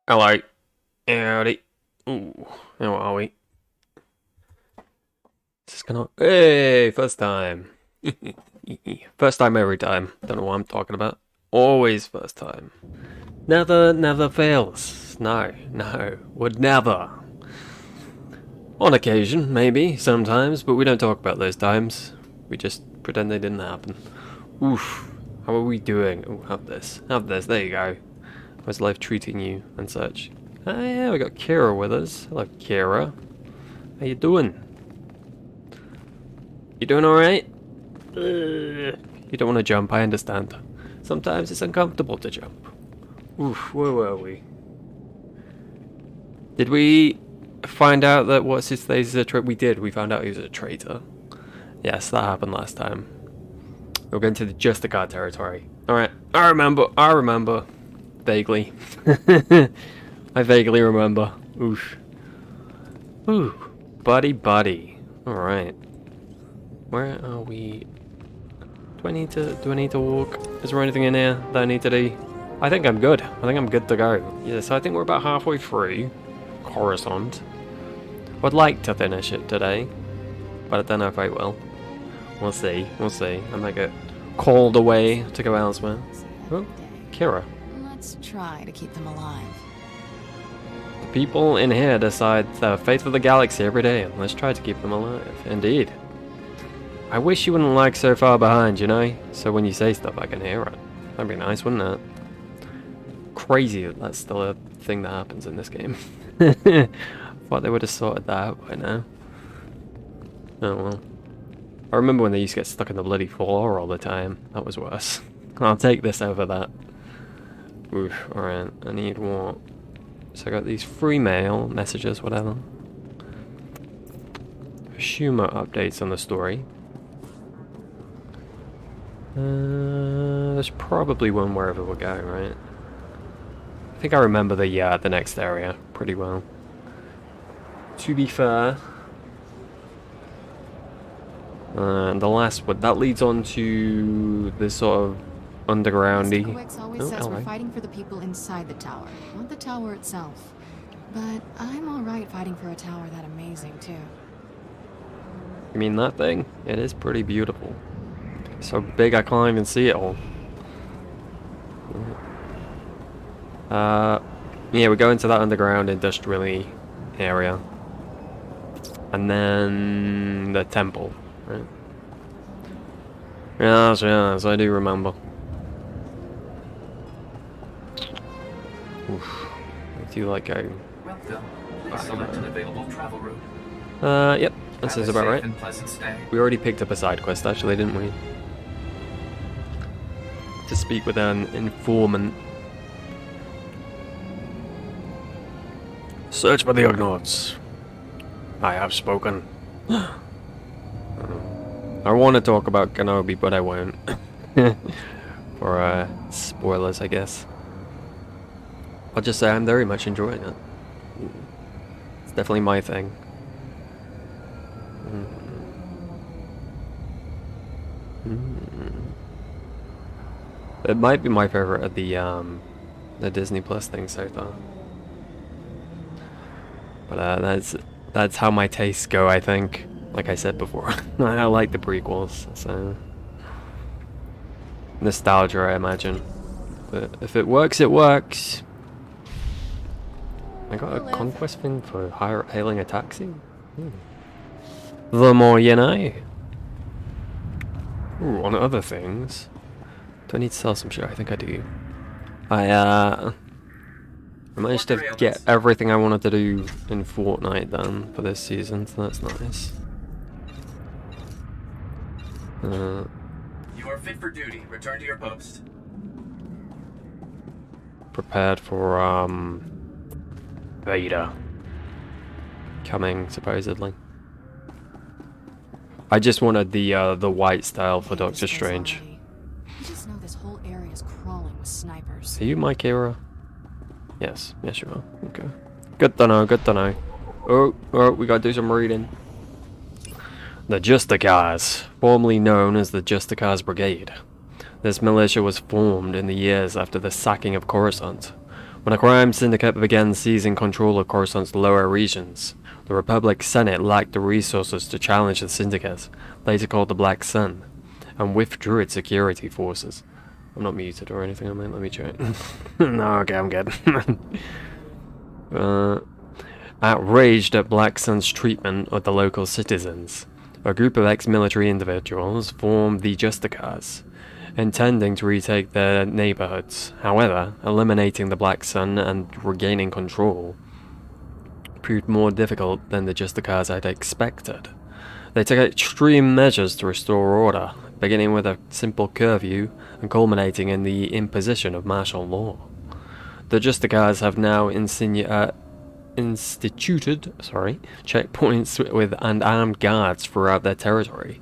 Hello. Howdy. Ooh, how are we? Is this gonna... Hey, first time. First time every time. Don't know what I'm talking about. Always first time. Never fails. No, would never. On occasion, maybe, sometimes, but we don't talk about those times. We just pretend they didn't happen. Oof. How are we doing? Oh, have this. There you go. How's life treating you and such? Oh yeah, we got Kira with us. Hello, Kira. How you doing? You doing alright? You don't want to jump, I understand. Sometimes it's uncomfortable to jump. Oof, where were we? Did we find out that what's his face is a traitor? We did, we found out he was a traitor. Yes, that happened last time. We're going to the Justicar territory. Alright, I remember. Vaguely. I vaguely remember. Oof. Ooh. Buddy. Alright. Where are we? Do I need to walk? Is there anything in here that I need to do? I think I'm good. I think I'm good to go. Yeah, so I think we're about halfway through Coruscant. Would like to finish it today, but I don't know if I will. We'll see. I might get called away to go elsewhere. Oh, Kira. Let's try to keep them alive. The people in here decide the fate of the galaxy every day, and let's try to keep them alive. Indeed. I wish you wouldn't lag so far behind, you know? So when you say stuff, I can hear it. That'd be nice, wouldn't it? Crazy that that's still a thing that happens in this game. Thought they would have sorted that out by now. Oh well. I remember when they used to get stuck in the bloody floor all the time. That was worse. I'll take this over that. Oof, alright. I need what? So I got these free mail, messages, whatever. Humor updates on the story. There's probably one wherever we're going, right? I think I remember the next area pretty well. To be fair, and the last one that leads on to this sort of undergroundy. Codex always says we're fighting for the people inside the tower, not the tower itself. But I'm alright fighting for a tower that amazing too. You mean that thing? It is pretty beautiful. So big I can't even see it all. Yeah, we go into that underground industrial area. And then the temple, right? Yes, I do remember. Oof. I do like going. Select an available travel route. Yep, that sounds about right. We already picked up a side quest, actually, didn't we? To speak with an informant. Search for the Ugnaughts. I have spoken. I want to talk about Kenobi, but I won't. For spoilers, I guess. I'll just say I'm very much enjoying it. It's definitely my thing. It might be my favorite of the Disney Plus thing so far. But that's how my tastes go, I think. Like I said before, I like the prequels, so nostalgia, I imagine. But if it works, it works. I got a conquest thing for hailing a taxi. The more you know. Ooh, on other things. Do I need to sell some shit? I think I do. I managed to get everything I wanted to do in Fortnite done for this season, so that's nice. You are fit for duty. Return to your post. Prepared for Vader coming supposedly. I just wanted the white style for Doctor Strange. You just know this whole area is crawling with snipers. Are you my Kira? Yes you are. Okay. Good to know. Oh, we gotta do some reading. The Justicars, formerly known as the Justicars Brigade. This militia was formed in the years after the sacking of Coruscant. When a crime syndicate began seizing control of Coruscant's lower regions, the Republic Senate lacked the resources to challenge the syndicate, later called the Black Sun, and withdrew its security forces. I'm not muted or anything, am I? Let me check. No, okay, I'm good. Outraged at Black Sun's treatment of the local citizens, a group of ex-military individuals formed the Justicars, intending to retake their neighborhoods. However, eliminating the Black Sun and regaining control proved more difficult than the Justicars had expected. They took extreme measures to restore order, beginning with a simple curfew and culminating in the imposition of martial law. The Justicars have now instituted checkpoints with and armed guards throughout their territory,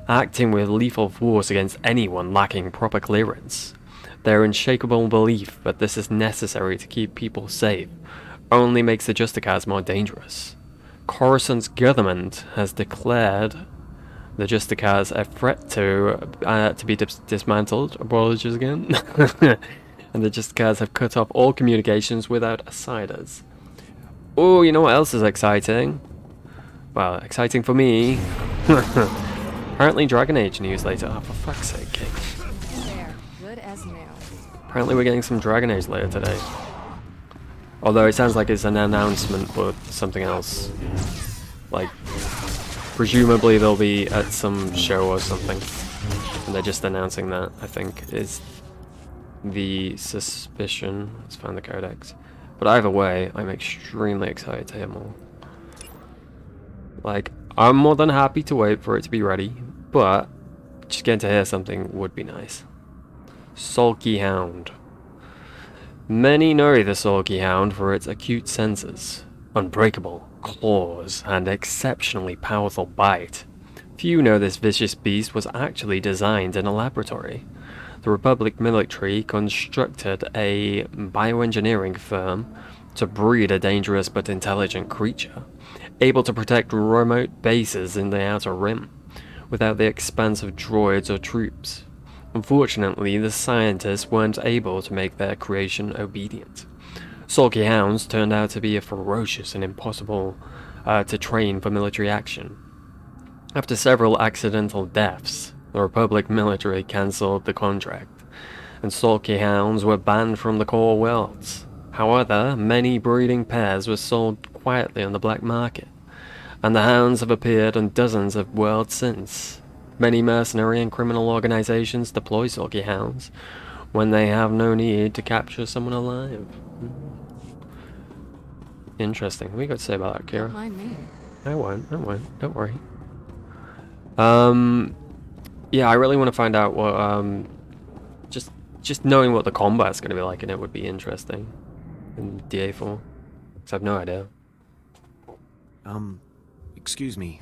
acting with lethal force against anyone lacking proper clearance. Their unshakable belief that this is necessary to keep people safe only makes the Justicars more dangerous. Coruscant's government has declared the Justicars a threat to be dismantled. Apologies again. And the Justicars have cut off all communications with outsiders. Oh, you know what else is exciting? Well, exciting for me. Apparently Dragon Age news later. Oh, for fuck's sake, King. There, good as new. Apparently we're getting some Dragon Age later today. Although it sounds like it's an announcement for something else. Like, presumably they'll be at some show or something. And they're just announcing that, I think, is the suspicion. Let's find the Codex. But either way, I'm extremely excited to hear more. Like, I'm more than happy to wait for it to be ready, but just getting to hear something would be nice. Sulky Hound. Many know the Sulky Hound for its acute senses, unbreakable claws, and exceptionally powerful bite. Few know this vicious beast was actually designed in a laboratory. The Republic military constructed a bioengineering firm to breed a dangerous but intelligent creature, able to protect remote bases in the Outer Rim, without the expense of droids or troops. Unfortunately, the scientists weren't able to make their creation obedient. Sulky Hounds turned out to be ferocious and impossible to train for military action. After several accidental deaths, the Republic military cancelled the contract, and Sulky Hounds were banned from the core worlds. However, many breeding pairs were sold quietly on the black market, and the hounds have appeared on dozens of worlds since. Many mercenary and criminal organizations deploy Sulky Hounds when they have no need to capture someone alive. Interesting. What do you got to say about that, Kira? Don't mind me. I won't. Don't worry. Yeah, I really want to find out what, just knowing what the combat's going to be like in it would be interesting. In DA4. Because I have no idea. Excuse me,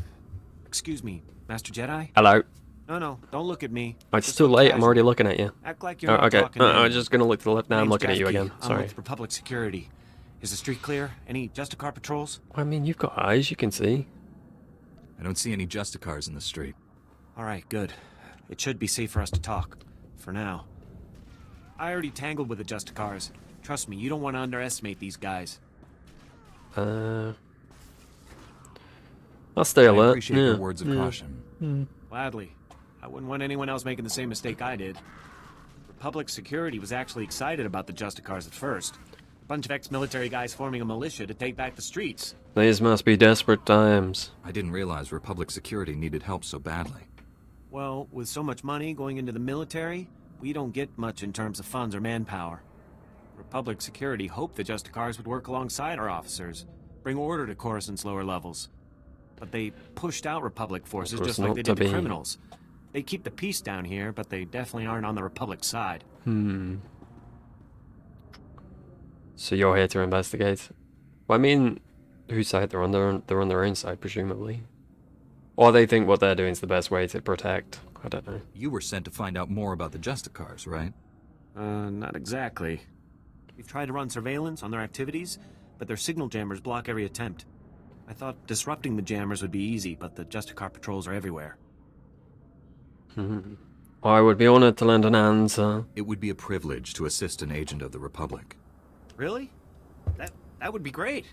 Master Jedi? Hello? No, don't look at me. Oh, it's Just too look late, I'm casual. already looking at you. Act like you're Oh, not okay. talking to I'm me. just going to look to the left now, I'm Name's looking at you Jaffe. again. I'm Sorry. with Republic Security. Is the street clear? Any Justicar patrols? I mean, you've got eyes, you can see. I don't see any Justicars in the street. Alright, good. It should be safe for us to talk. For now. I already tangled with the Justicars. Trust me, you don't want to underestimate these guys. I'll stay I alert. appreciate Yeah. your words of caution. Gladly. I wouldn't want anyone else making the same mistake I did. Republic Security was actually excited about the Justicars at first. A bunch of ex-military guys forming a militia to take back the streets. These must be desperate times. I didn't realize Republic Security needed help so badly. Well, with so much money going into the military, we don't get much in terms of funds or manpower. Republic Security hoped the Justicars would work alongside our officers, bring order to Coruscant's lower levels. But they pushed out Republic forces just like they did the criminals. They keep the peace down here, but they definitely aren't on the Republic side. So you're here to investigate? Well, I mean, whose side they're on? They're on their own side, presumably. Or they think what they're doing is the best way to protect. I don't know. You were sent to find out more about the Justicars, right? Not exactly. We've tried to run surveillance on their activities, but their signal jammers block every attempt. I thought disrupting the jammers would be easy, but the Justicar patrols are everywhere. I would be honored to lend an answer. It would be a privilege to assist an agent of the Republic. Really? That would be great.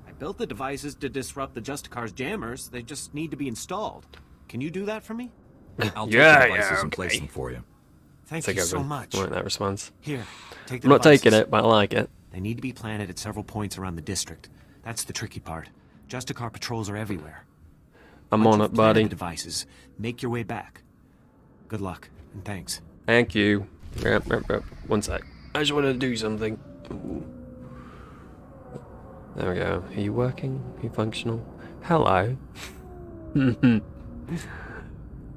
I built the devices to disrupt the Justicar's jammers. They just need to be installed. Can you do that for me? I'll Yeah, take the devices and okay. place them for you. Thank Take you over. so much. I like that response. Here, take the I'm not devices. taking it, but I like it. They need to be planted at several points around the district. That's the tricky part. Justicar patrols are everywhere. I'm Once on you've it, planted buddy. the devices, make your way back. Good luck, and thanks. Thank you. Yep. One sec. I just wanted to do something. Ooh. There we go. Are you working? Are you functional? Hello.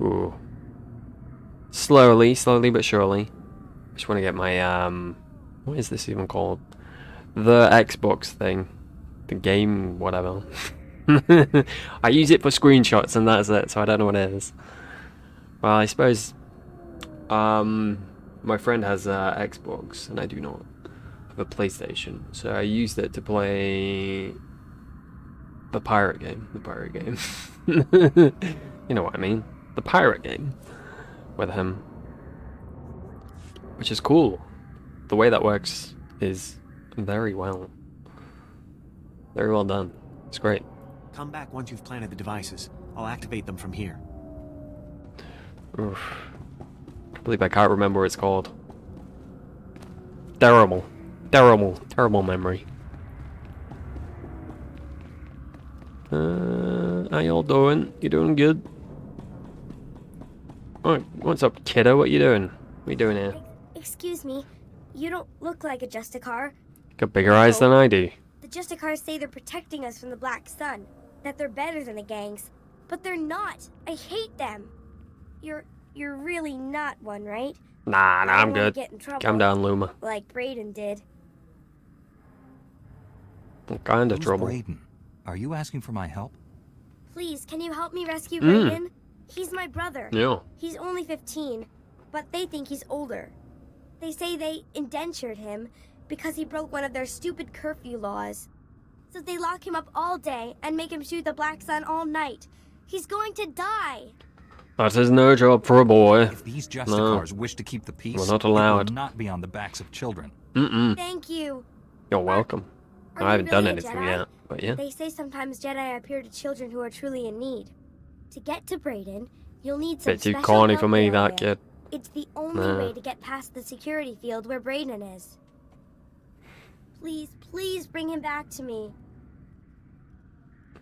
Ooh. Slowly but surely. I just want to get my what is this even called? The Xbox thing. The game whatever. I use it for screenshots and that's it, so I don't know what it is. Well, I suppose my friend has Xbox and I do not have a PlayStation, so I used it to play the pirate game. You know what I mean? The pirate game with him, which is cool. The way that works is very well done. It's great. Come back once you've planted the devices. I'll activate them from here. Oof. I believe I can't remember what it's called. Terrible memory. How y'all doing? You doing good? Alright, what's up, kiddo? What you doing? What you doing here? Excuse me, you don't look like a Justicar. Got bigger eyes than I do. The Justicars say they're protecting us from the Black Sun, that they're better than the gangs, but they're not. I hate them. You're really not one, right? Nah, I don't I'm wanna good. get in trouble, Calm down, Luma. like Brayden did. I'm kinda Who's trouble. Brayden? Are you asking for my help? Please, can you help me rescue Brayden? He's my brother. Yeah. He's only 15, but they think he's older. They say they indentured him because he broke one of their stupid curfew laws. So they lock him up all day and make him shoot the Black Sun all night. He's going to die. That is no job for a boy. If these Justicars wish to keep the peace, We're not it allowed. will not be on the backs of children. Thank you. You're welcome. Are I haven't you done really a anything Jedi? yet, but yeah. They say sometimes Jedi appear to children who are truly in need. To get to Brayden, you'll need some Bit too special corny for help me, area. that kid. It's the only Nah. way to get past the security field where Brayden is. Please bring him back to me.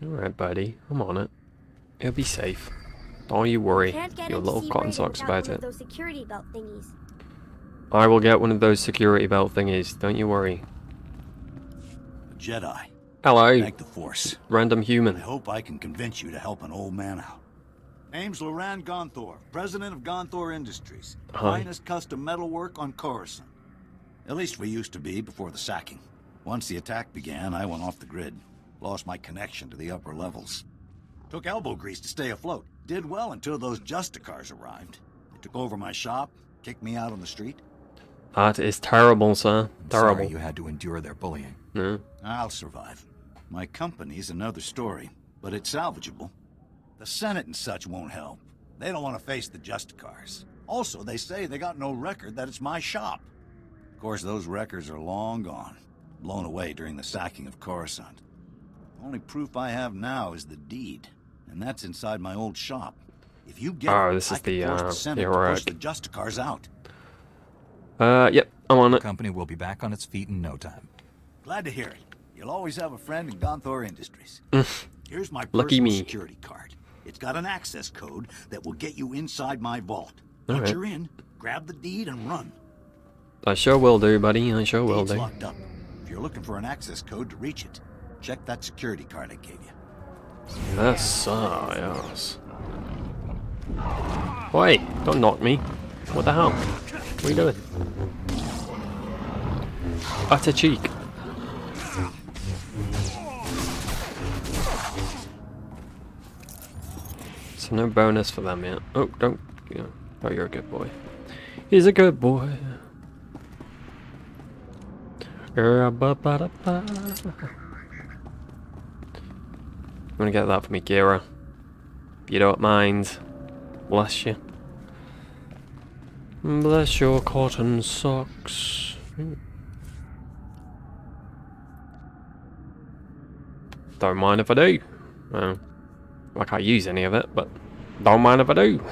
Alright, buddy. I'm on it. It'll be safe. Don't you worry. Can't get Your him to little see cotton Brayden socks without about one it. of those security belt thingies. I will get one of those security belt thingies. Don't you worry. Jedi. Hello, Thank the Force. random I human. hope I can convince you to help an old man out. Name's Loran Gonthor, president of Gonthor Industries. Hi. Finest custom metalwork on Coruscant. At least we used to be before the sacking. Once the attack began, I went off the grid. Lost my connection to the upper levels. Took elbow grease to stay afloat. Did well until those Justicars arrived. They took over my shop, kicked me out on the street. That is terrible, sir. I'm Terrible. sorry you had to endure their bullying. No. I'll survive. My company's another story, but it's salvageable. The Senate and such won't help. They don't want to face the Justicars. Also, they say they got no record that it's my shop. Of course, those records are long gone. Blown away during the sacking of Coruscant. The only proof I have now is the deed, and that's inside my old shop. If you get Oh, it, this I is can the, force the Senate to push heroic. the Justicars out. Yep, I'm on The it. company will be back on its feet in no time. Glad to hear it. You'll always have a friend in Gonthor Industries. Here's my Lucky personal me. security card. It's got an access code that will get you inside my vault. All Once right. you're in, grab the deed and run. I sure will do, buddy. I sure will Deed's do. locked up. If you're looking for an access code to reach it, check that security card I gave you. Yes, yes. Wait, don't knock me. What the hell? What are you doing? Utter cheek. So no bonus for them yet. Oh, don't. Yeah. Oh, you're a good boy. He's a good boy. I'm gonna get that for me, Kira. If you don't mind. Bless you. Bless your cotton socks. Don't mind if I do. Well, I can't use any of it, but don't mind if I do.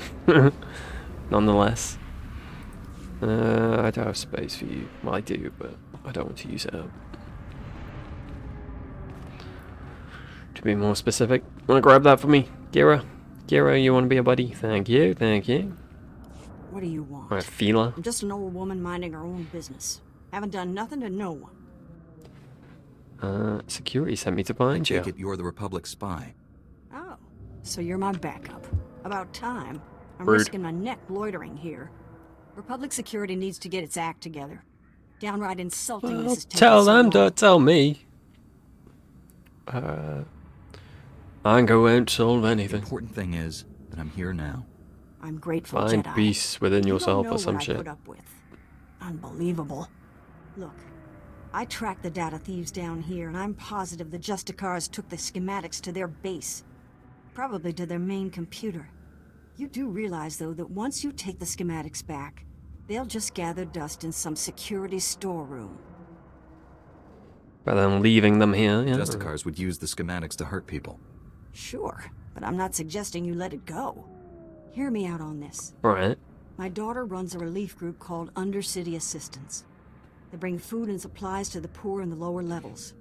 Nonetheless. I don't have space for you. Well, I do, but I don't want to use it up. To be more specific, wanna grab that for me, Kira? Kira, you wanna be a buddy? Thank you, thank you. What do you want? Alright, Fila. I'm just an old woman minding her own business. Haven't done nothing to no one. Security sent me to find you. Take it you're the Republic spy. Oh, so you're my backup. About time. I'm Rude. risking my neck loitering here. Republic security needs to get its act together. Downright insulting Well, this is taking tell so them, long. don't tell me. I ain't going to solve The anything. important thing is that I'm here now. I'm grateful, Find Jedi. peace within You yourself don't know or some what I shit. put up with. Unbelievable. Look, I tracked the data thieves down here, and I'm positive the Justicars took the schematics to their base. Probably to their main computer. You do realize, though, that once you take the schematics back, they'll just gather dust in some security storeroom. Rather than leaving them here, yeah. Justicars would use the schematics to hurt people. Sure, but I'm not suggesting you let it go. Hear me out on this. Right. My daughter runs a relief group called Undercity Assistance. They bring food and supplies to the poor in the lower levels.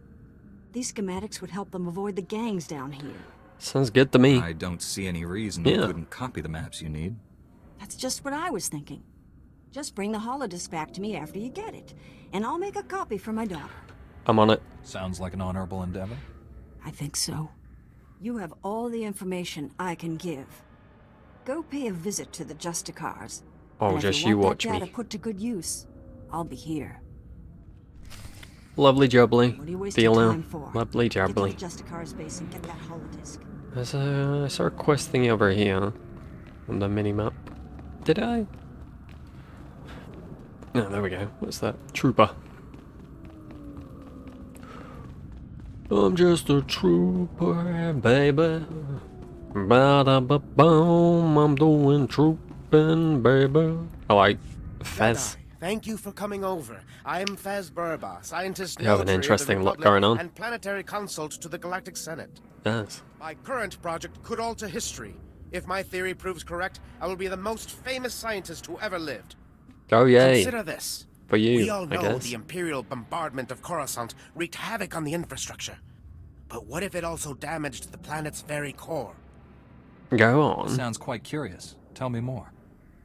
These schematics would help them avoid the gangs down here. Sounds good to me. I don't see any reason Yeah. you couldn't copy the maps you need. That's just what I was thinking. Just bring the holodisc back to me after you get it, and I'll make a copy for my daughter. I'm on it. Sounds like an honorable endeavor. I think so. You have all the information I can give. Go pay a visit to the Justicars. Oh, and if just you you want watch that data me. put to good use, I'll be here. Lovely jubbly. What are you wasting time Feeling. for? Lovely Get to the jubbly. Justicars base and get that holodisc. I saw a quest thingy over here on the mini-map. Did I? Oh, there we go. What's that? Trooper. I'm just a trooper, baby. Ba-da-ba-boom, I'm doing trooping, baby. I like Fez. Jedi, thank you for coming over. I am Fez Burba, scientist You have an notary of the interesting look Republic going on. and planetary consult to the Galactic Senate. Yes. My current project could alter history. If my theory proves correct, I will be the most famous scientist who ever lived. Oh, yay. Consider this. For you, We all I know guess. the Imperial bombardment of Coruscant wreaked havoc on the infrastructure. But what if it also damaged the planet's very core? Go on. Sounds quite curious. Tell me more.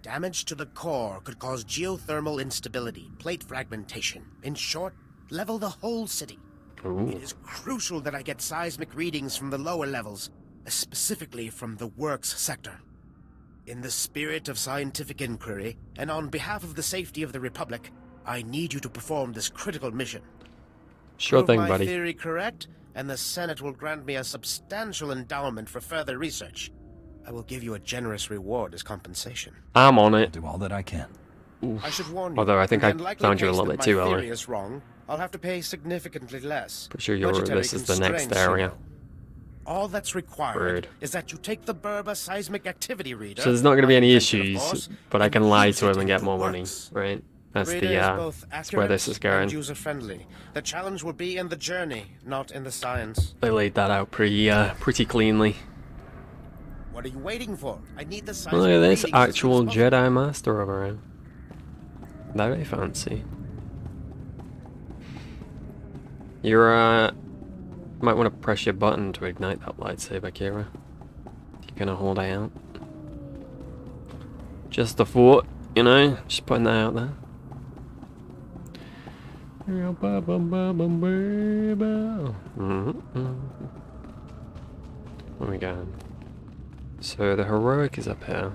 Damage to the core could cause geothermal instability, plate fragmentation. In short, level the whole city. Ooh. It is crucial that I get seismic readings from the lower levels, specifically from the works sector. In the spirit of scientific inquiry, and on behalf of the safety of the Republic, I need you to perform this critical mission. Sure Prove thing, my buddy. theory correct, and the Senate will grant me a substantial endowment for further research. I will give you a generous reward as compensation. I'm on I'll it. do all that I can. I should warn you. Although I think in I the unlikely found you a case little that bit too my early. theory is wrong, I'll have to pay significantly less. Pretty sure Budgetary this is the next constraints, you area. know. All that's required Rude. is that you take the Burba seismic activity reader. So there's not going to be my any invention, of issues, course, but I and can lie use to it him and in get the more money, works. right? That's Reader the is both that's where this is accurate going. and user-friendly. The challenge will be in the journey, not in the science. They laid that out pretty cleanly. What are you waiting for? I need the seismic Look at this readings as soon as actual possible. Jedi Master over here. Very fancy. You're might want to press your button to ignite that lightsaber, Kira. You're gonna hold out. Just a thought, you know, just putting that out there. Where we going? So the heroic is up here.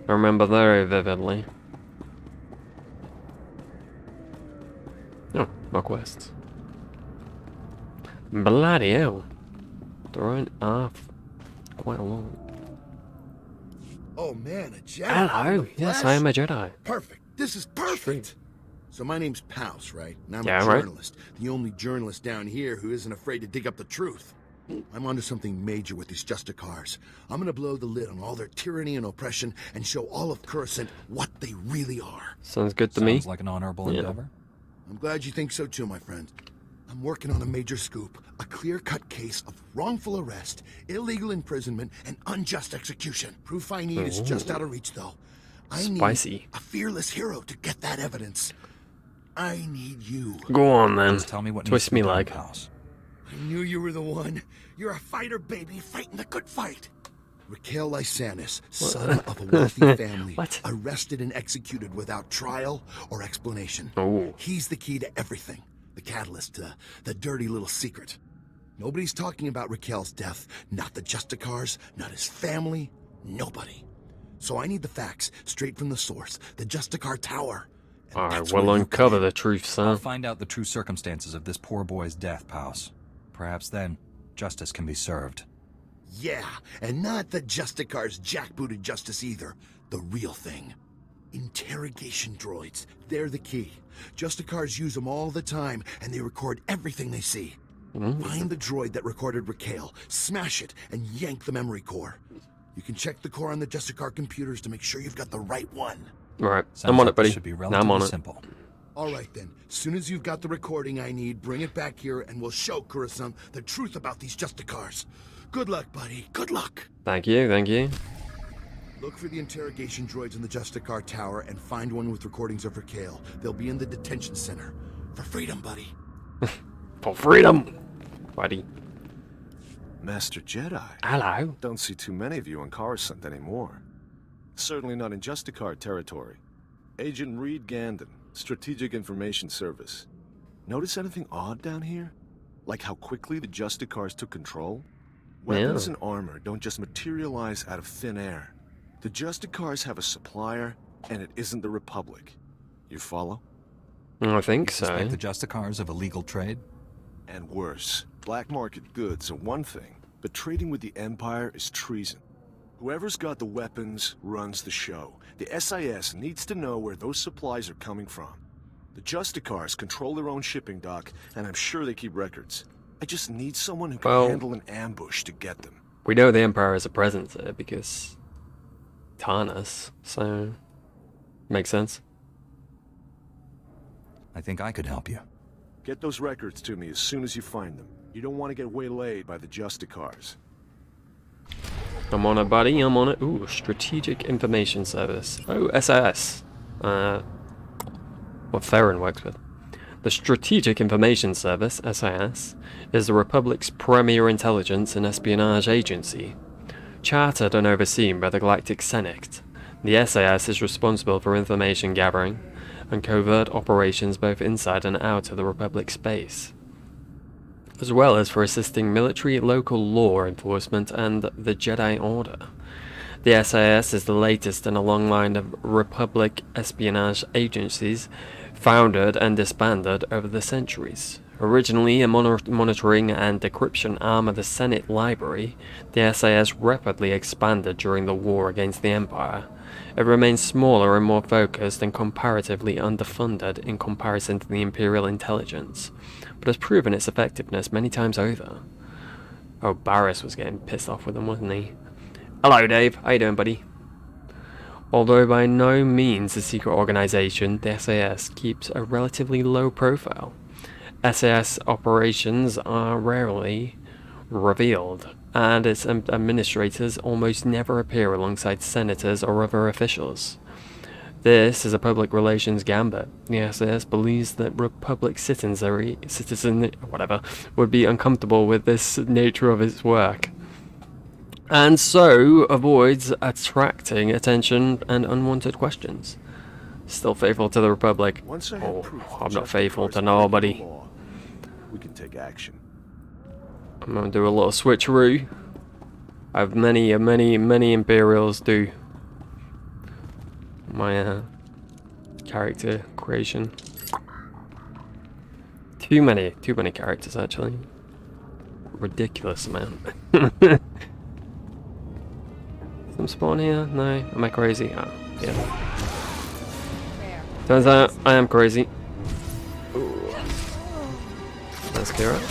I remember very vividly. Oh, more quests. Bloody hell. Thrown off quite a lot. Oh man, a Jedi. Hello. Yes, I am a Jedi. Perfect. This is perfect. So my name's Pouse, right? And I'm Yeah, a right. journalist. The only journalist down here who isn't afraid to dig up the truth. I'm onto something major with these Justicars. I'm gonna blow the lid on all their tyranny and oppression and show all of Coruscant what they really are. Sounds good to me. Sounds like an honorable Yeah. endeavor. I'm glad you think so too, my friend. I'm working on a major scoop. A clear-cut case of wrongful arrest, illegal imprisonment, and unjust execution. Proof I need is just out of reach, though. I Spicy. need a fearless hero to get that evidence. I need you. Go on, then. Just tell me what Twist needs to me be done, like. pals. I knew you were the one. You're a fighter, baby, fighting the good fight. Raquel Lysanis, son of a wealthy family, What? arrested and executed without trial or explanation. Oh. He's the key to everything. The catalyst, the dirty little secret. Nobody's talking about Raquel's death. Not the Justicars, not his family, nobody. So I need the facts, straight from the source, the Justicar Tower. And Alright, that's we'll where you uncover come the in. truth, I'll son. find out the true circumstances of this poor boy's death, pals. Perhaps then, justice can be served. Yeah, and not the Justicars jackbooted justice either. The real thing. Interrogation droids. They're the key. Justicars use them all the time, and they record everything they see. Find the droid that recorded Raquel, smash it, and yank the memory core. You can check the core on the Justicar computers to make sure you've got the right one. Alright, Sounds I'm on like it, buddy. this should be Now I'm relatively on it. simple. All right, then. Soon as you've got the recording I need, bring it back here, and we'll show Coruscant the truth about these Justicars. Good luck, buddy. Good luck. Thank you, thank you. Look for the interrogation droids in the Justicar Tower and find one with recordings of Raquel. They'll be in the detention center. For freedom, buddy. For freedom! Buddy. Master Jedi. Hello. Don't see too many of you on Coruscant anymore. Certainly not in Justicar territory. Agent Reed Gandon, Strategic Information Service. Notice anything odd down here? Like how quickly the Justicars took control? Weapons and armor don't just materialize out of thin air. The Justicars have a supplier, and it isn't the Republic. You follow? I think You so. suspect the Justicars of illegal trade? And worse, black market goods are one thing, but trading with the Empire is treason. Whoever's got the weapons runs the show. The SIS needs to know where those supplies are coming from. The Justicars control their own shipping dock, and I'm sure they keep records. I just need someone who can handle an ambush to get them. We know the Empire has a presence there because Tarnis, so makes sense. I think I could help you. Get those records to me as soon as you find them. You don't want to get waylaid by the Justicars. I'm on it, buddy. I'm on it. Ooh, Strategic Information Service. Oh, SIS. What Theron works with. The Strategic Information Service, SIS, is the Republic's premier intelligence and espionage agency. Chartered and overseen by the Galactic Senate, the SIS is responsible for information gathering and covert operations both inside and out of the Republic space, as well as for assisting military, local law enforcement, and the Jedi Order. The SIS is the latest in a long line of Republic espionage agencies founded and disbanded over the centuries. Originally a monitoring and decryption arm of the Senate Library, the SIS rapidly expanded during the war against the Empire. It remains smaller and more focused and comparatively underfunded in comparison to the Imperial intelligence, but has proven its effectiveness many times over. Oh, Barris was getting pissed off with them, wasn't he? Hello, Dave. How you doing, buddy? Although by no means a secret organization, the SAS keeps a relatively low profile. SAS operations are rarely revealed, and its administrators almost never appear alongside senators or other officials. This is a public relations gambit. The SAS believes that Republic citizenry would be uncomfortable with this nature of its work, and so avoids attracting attention and unwanted questions. Still faithful to the Republic. Once I have Oh, proof I'm the not faithful Justicars to break nobody. the law, we can take action. I'm gonna do a little switcheroo. I've many Imperials do. My character creation. Too many characters actually. Ridiculous amount. Some spawn here? No? Am I crazy? Oh, yeah. Turns out I am crazy. Ooh. Let's clear up.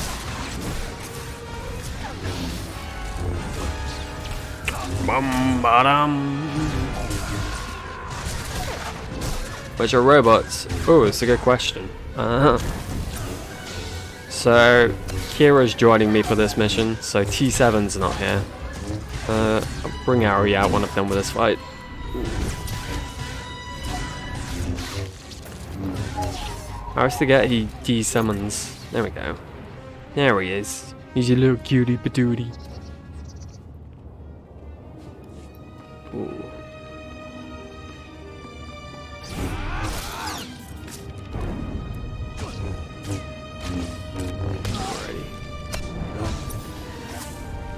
Bum ba-dum. Where's your robots? Oh, it's a good question. So So, Kira's joining me for this mission, so T7's not here. I'll bring Ari out when I'm done with this fight. I always forget he de-summons. There we go. There he is. He's a little cutie patootie. Ooh.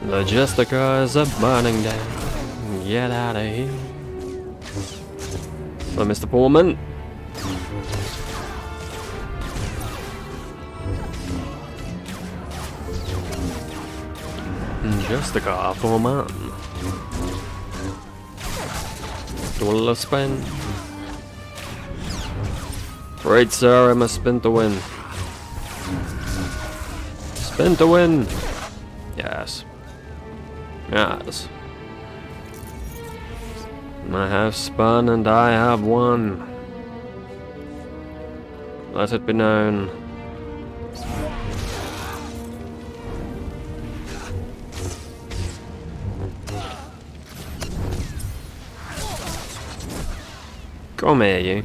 The Justicars are burning down. Get out of here. Hello, Mr. Pullman. Justicar for man. Dual spin. Right, sir, I must spin to win. Spin to win. Yes. Yes. I have spun and I have won. Let it be known. Come here, you.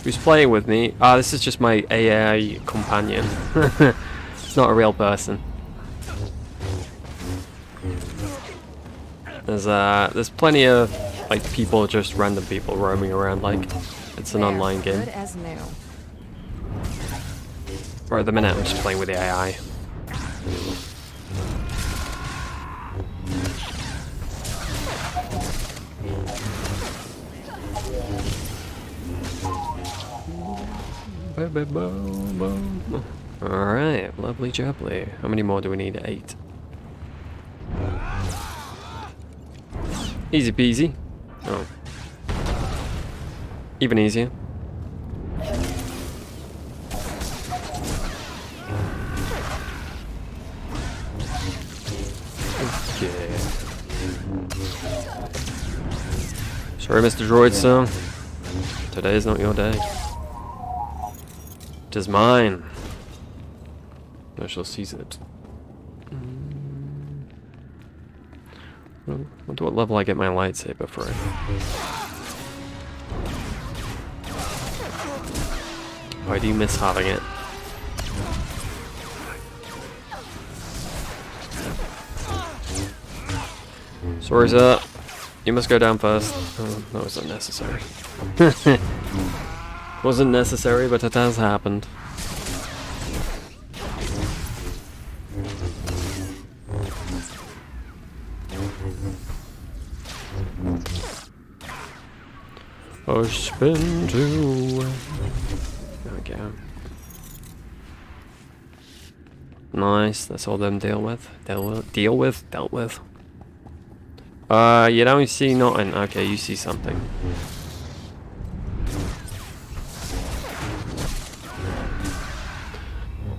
Who's playing with me? Ah, this is just my AI companion. It's not a real person. There's plenty of like people, just random people roaming around like it's an online game. Good as new. Right at the minute I'm just playing with the AI. Alright, lovely jubbly. How many more do we need? 8. Easy peasy. Oh. Even easier. Okay. Sorry, Mr. Droid, sir. Today is not your day. It is mine. I shall seize it. I wonder what level I get my lightsaber for it. Why do you miss having it? Sorry, sir. You must go down first. Oh, that was unnecessary. Wasn't necessary, but it has happened. Oh, spin to... There we go. Nice, that's all them dealt with. Dealt with. You don't see nothing. Okay, you see something.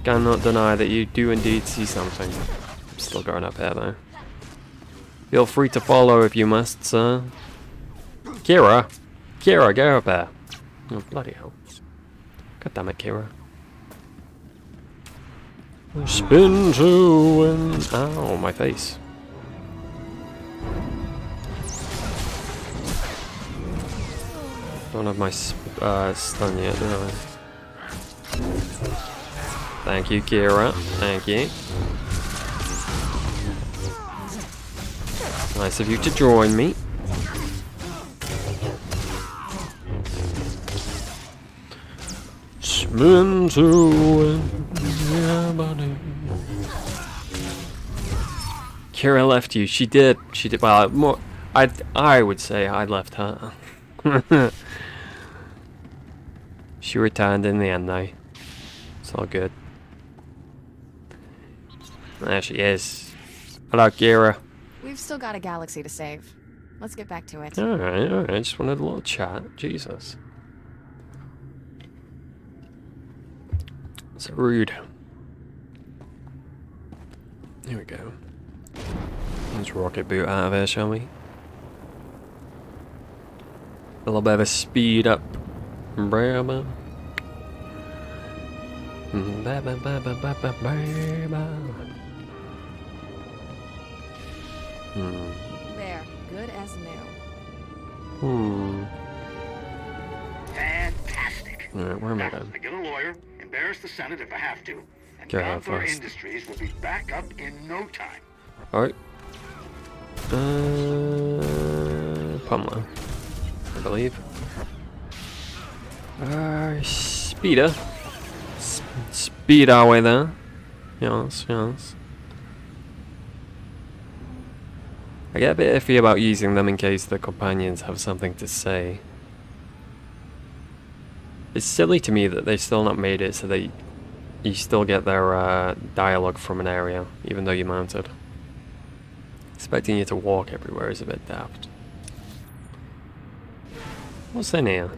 Cannot deny that you do indeed see something. I'm still going up here though. Feel free to follow if you must, sir. Kira! Kira, go up there. Oh, bloody hell. God damn it, Kira. Spin to win. Ow, my face. Don't have my stun yet, do I? Thank you, Kira. Thank you. Nice of you to join me. Spin to win. Yeah, buddy. Kira left you. She did. She did. Well, more. I would say I left her. She returned in the end, though. It's all good. There she is. Hello, Kira. We've still got a galaxy to save. Let's get back to it. Alright. Just wanted a little chat. Jesus. So rude. Here we go. Let's rocket boot out of here, shall we? A little bit of a speed up. Bravo. There, good as new. Fantastic. Alright, where am I Now, going? I get a lawyer, embarrass the Senate if I have to, and Get out Gondor first. Industries will be back up in no time. Alright. Pumla, I believe. Speeder. Speed our way there. Yes, yes. I get a bit iffy about using them in case the companions have something to say. It's silly to me that they've still not made it so that you still get their dialogue from an area, even though you're mounted. Expecting you to walk everywhere is a bit daft. What's in here?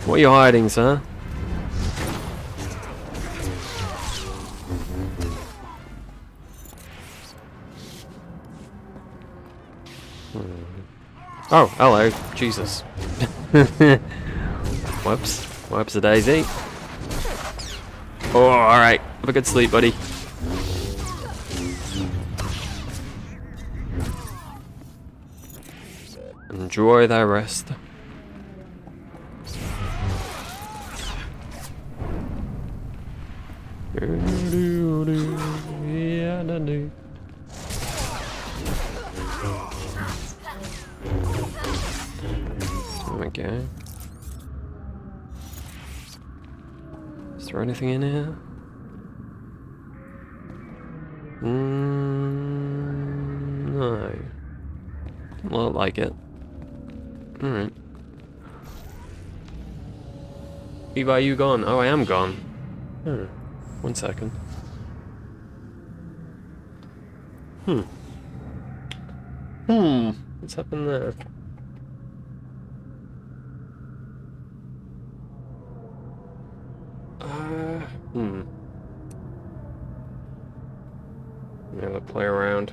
What are you hiding, sir? Oh, hello. Jesus. Whoops. Whoops a daisy. Oh, alright. Have a good sleep, buddy. Enjoy thy rest. Okay. Is there anything in here? No. Doesn't look like it. Alright. Levi, are you gone? Oh, I am gone. Hmm. 1 second. What's happened there? Yeah, let's play around.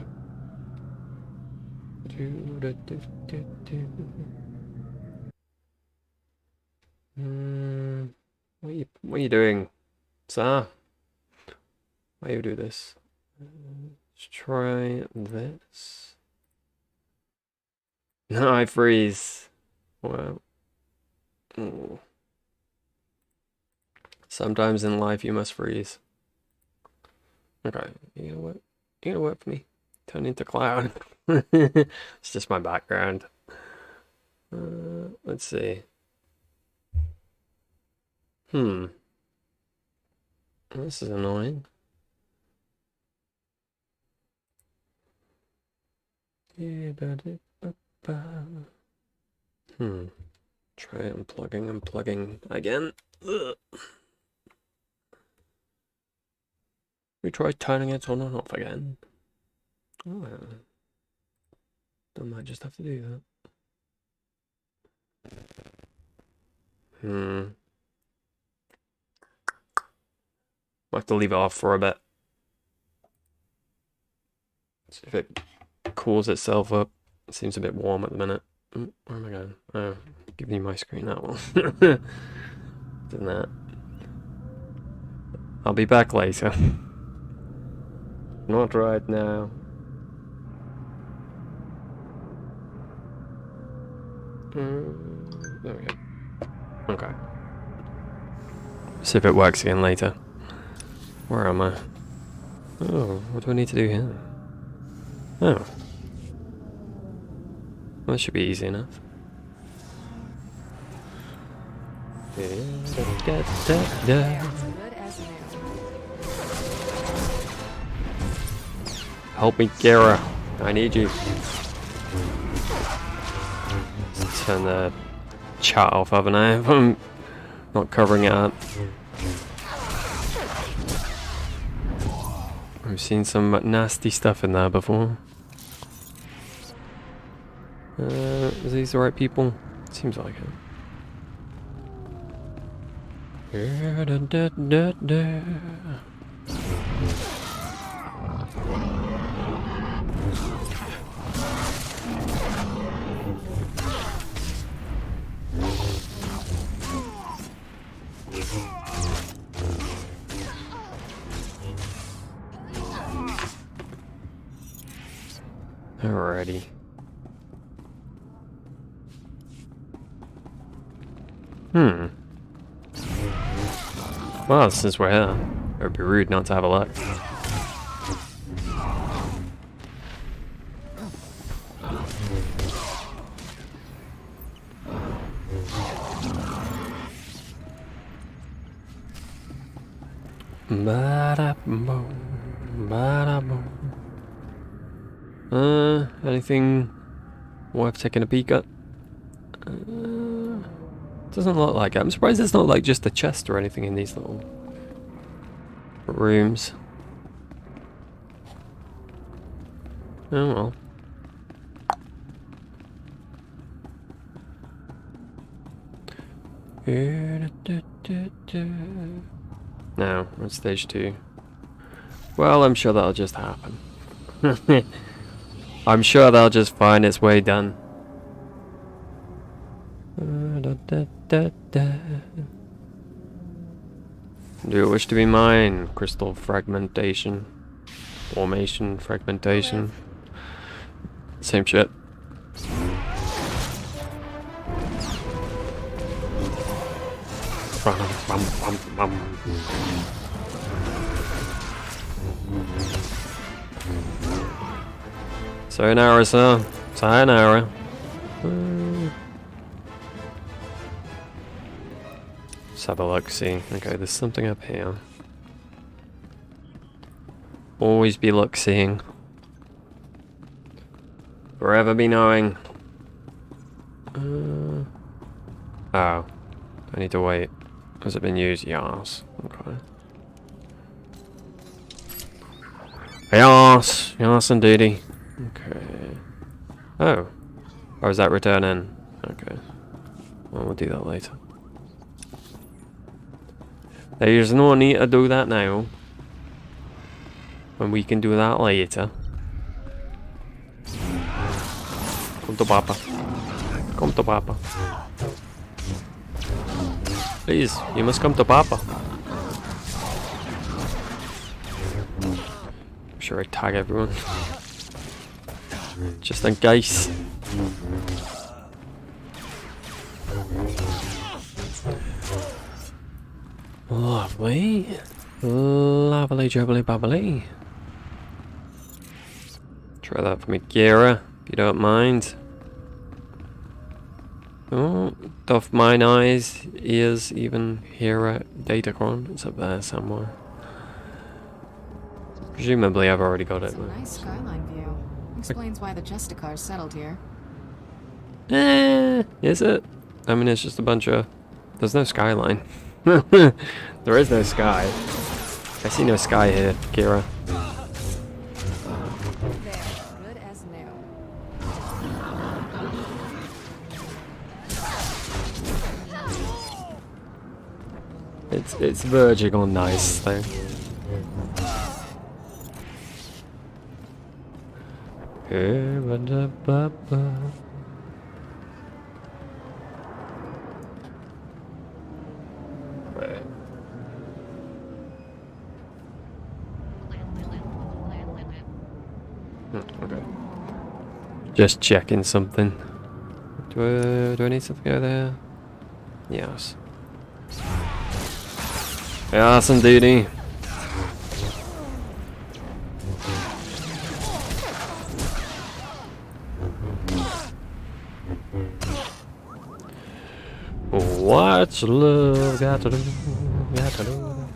What are you doing, sir? Why you do this? Let's try this. No, I freeze. Wow. Ooh. Sometimes in life you must freeze. Okay, you know what? You gonna work for me? Turn into cloud. It's just my background. Let's see. This is annoying. Try unplugging again. Ugh. We try turning it on and off again. Oh, I might just have to do that. Might have to leave it off for a bit. See if it cools itself up. It seems a bit warm at the minute. Where am I going? Oh, giving you my screen, that one. Doing that. I'll be back later. Not right now. There we go. Okay. See if it works again later. Where am I? Oh, what do I need to do here? Oh. Well, that should be easy enough. Help me, Kara. I need you. Turn the chat off, haven't I? I'm not covering it up. I've seen some nasty stuff in there before. Is these the right people? Seems like it. Alrighty. Well, since we're here, it would be rude not to have a look. Anything worth taking a peek at? Doesn't look like it. I'm surprised there's not like just a chest or anything in these little rooms. Oh well. No, we're on stage 2. Well, I'm sure that'll just happen. I'm sure that'll just find its way done. Do you wish to be mine? Crystal fragmentation. Formation fragmentation. Same shit. Sayonara, sir. Sayonara. Let's have a look, see. Okay, there's something up here. Always be look-seeing. Forever be knowing. Oh. I need to wait. Has it been used? Yes. Okay. Yes. Yes, indeedy. Okay. Oh. Or is that return in? Okay. Well, we'll do that later. There's no need to do that now. When we can do that later. Come to Papa. Come to Papa. Please, you must come to Papa. I'm sure I tag everyone. Just in case. Lovely. Lovely jubbly bubbly. Try that for me, Gira, if you don't mind. Oh, doth mine eyes, ears, even hear a Datacron? It's up there somewhere. Presumably I've already got it. It's a nice skyline view. Explains why the Justicars settled here. Is it? I mean, it's just a bunch of... There's no skyline. There is no sky. I see no sky here, Kira. Good as new. It's verging on nice though. Okay. Just checking something. Do I need something over there? Yes. Yes, indeedy. What's love got to do? Got to do?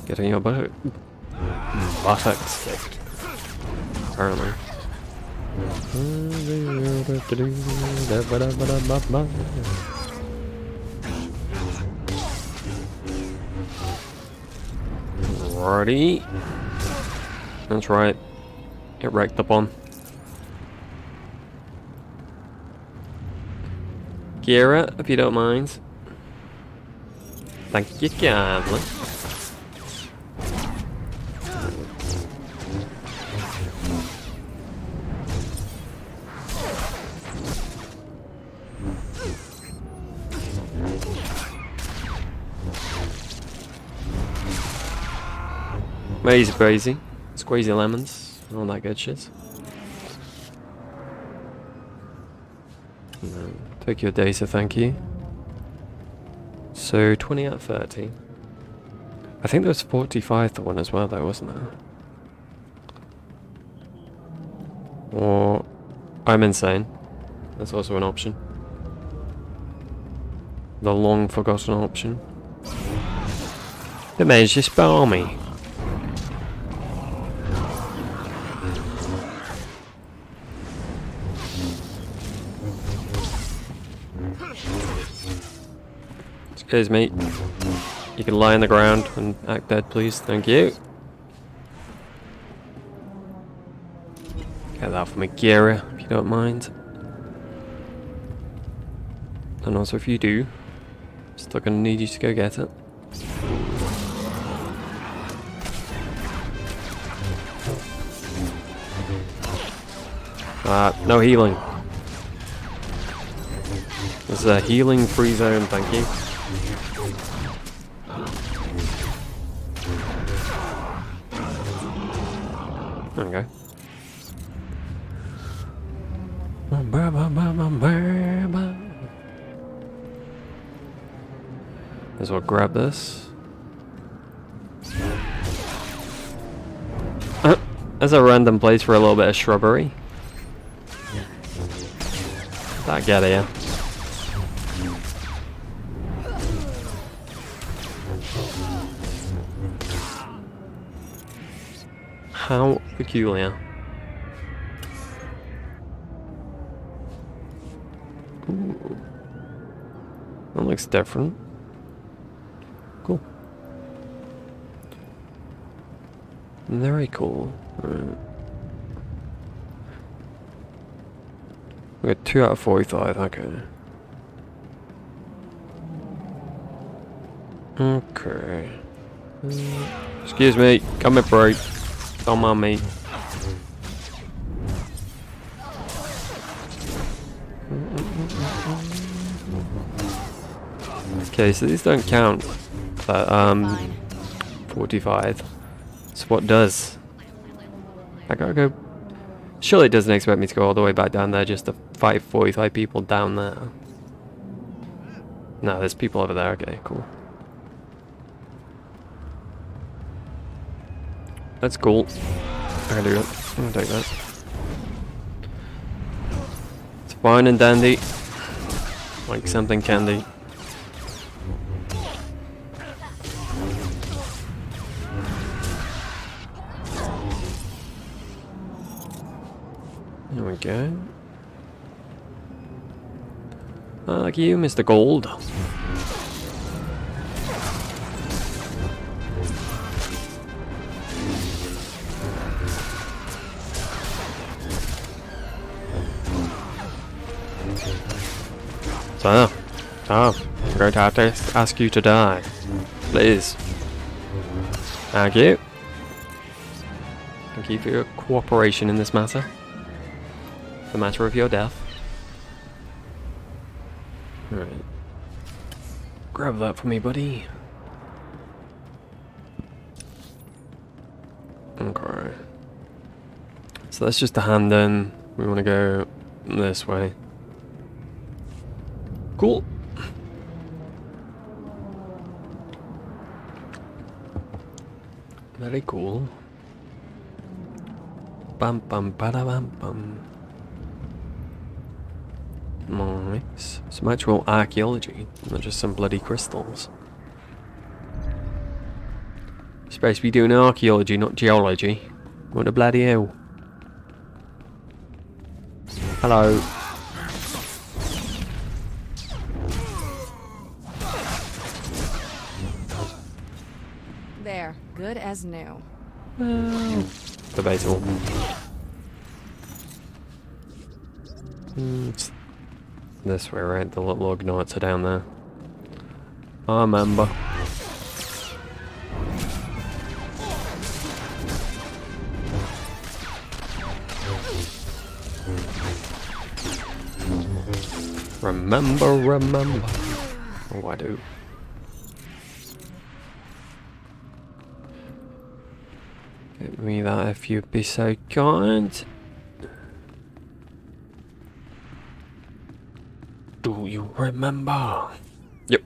Getting your buttocks kicked. Apparently. Righty. That's right. Get wrecked up on. Gira, if you don't mind. Thank you kindly. Easy breezy. Squeezy lemons. All that good shit. No, take your data, thank you. So 20 out of 30. I think there was 45th one as well though, wasn't there? Or I'm insane. That's also an option. The long forgotten option. The man's just balmy. Excuse me. You can lie on the ground and act dead, please. Thank you. Get that for me, Gira, if you don't mind. And also, if you do, still gonna need you to go get it. No healing. This is a healing free zone, thank you. There we go. Might as well grab this. There's a random place for a little bit of shrubbery. That get here. How peculiar. Ooh. That looks different. Cool. Very cool. Right. We got 2 out of 45, okay. Okay. Excuse me, come in break. Don't mind me. Okay, so these don't count. But 45. So what does? I gotta go. Surely it doesn't expect me to go all the way back down there just to fight 45 people down there. No, there's people over there. Okay, cool. That's cool. I can do it. I'm gonna take that. It's fine and dandy. Like something candy. There we go. Like you, Mr. Gold. So, I'm going to have to ask you to die. Please. Thank you. Thank you for your cooperation in this matter. The matter of your death. Alright. Grab that for me, buddy. Okay. So that's just a hand in. We want to go this way. Cool. Very cool. Bum bum bada bum bum. Nice. Some actual archaeology, not just some bloody crystals. Supposed to be doing archaeology, not geology. What the bloody hell? Hello. There, good as new. Debatable. It's this way, right? The little Ugnaughts are down there. I remember. Remember. Oh, I do. Give me that if you'd be so kind. Do you remember? Yep.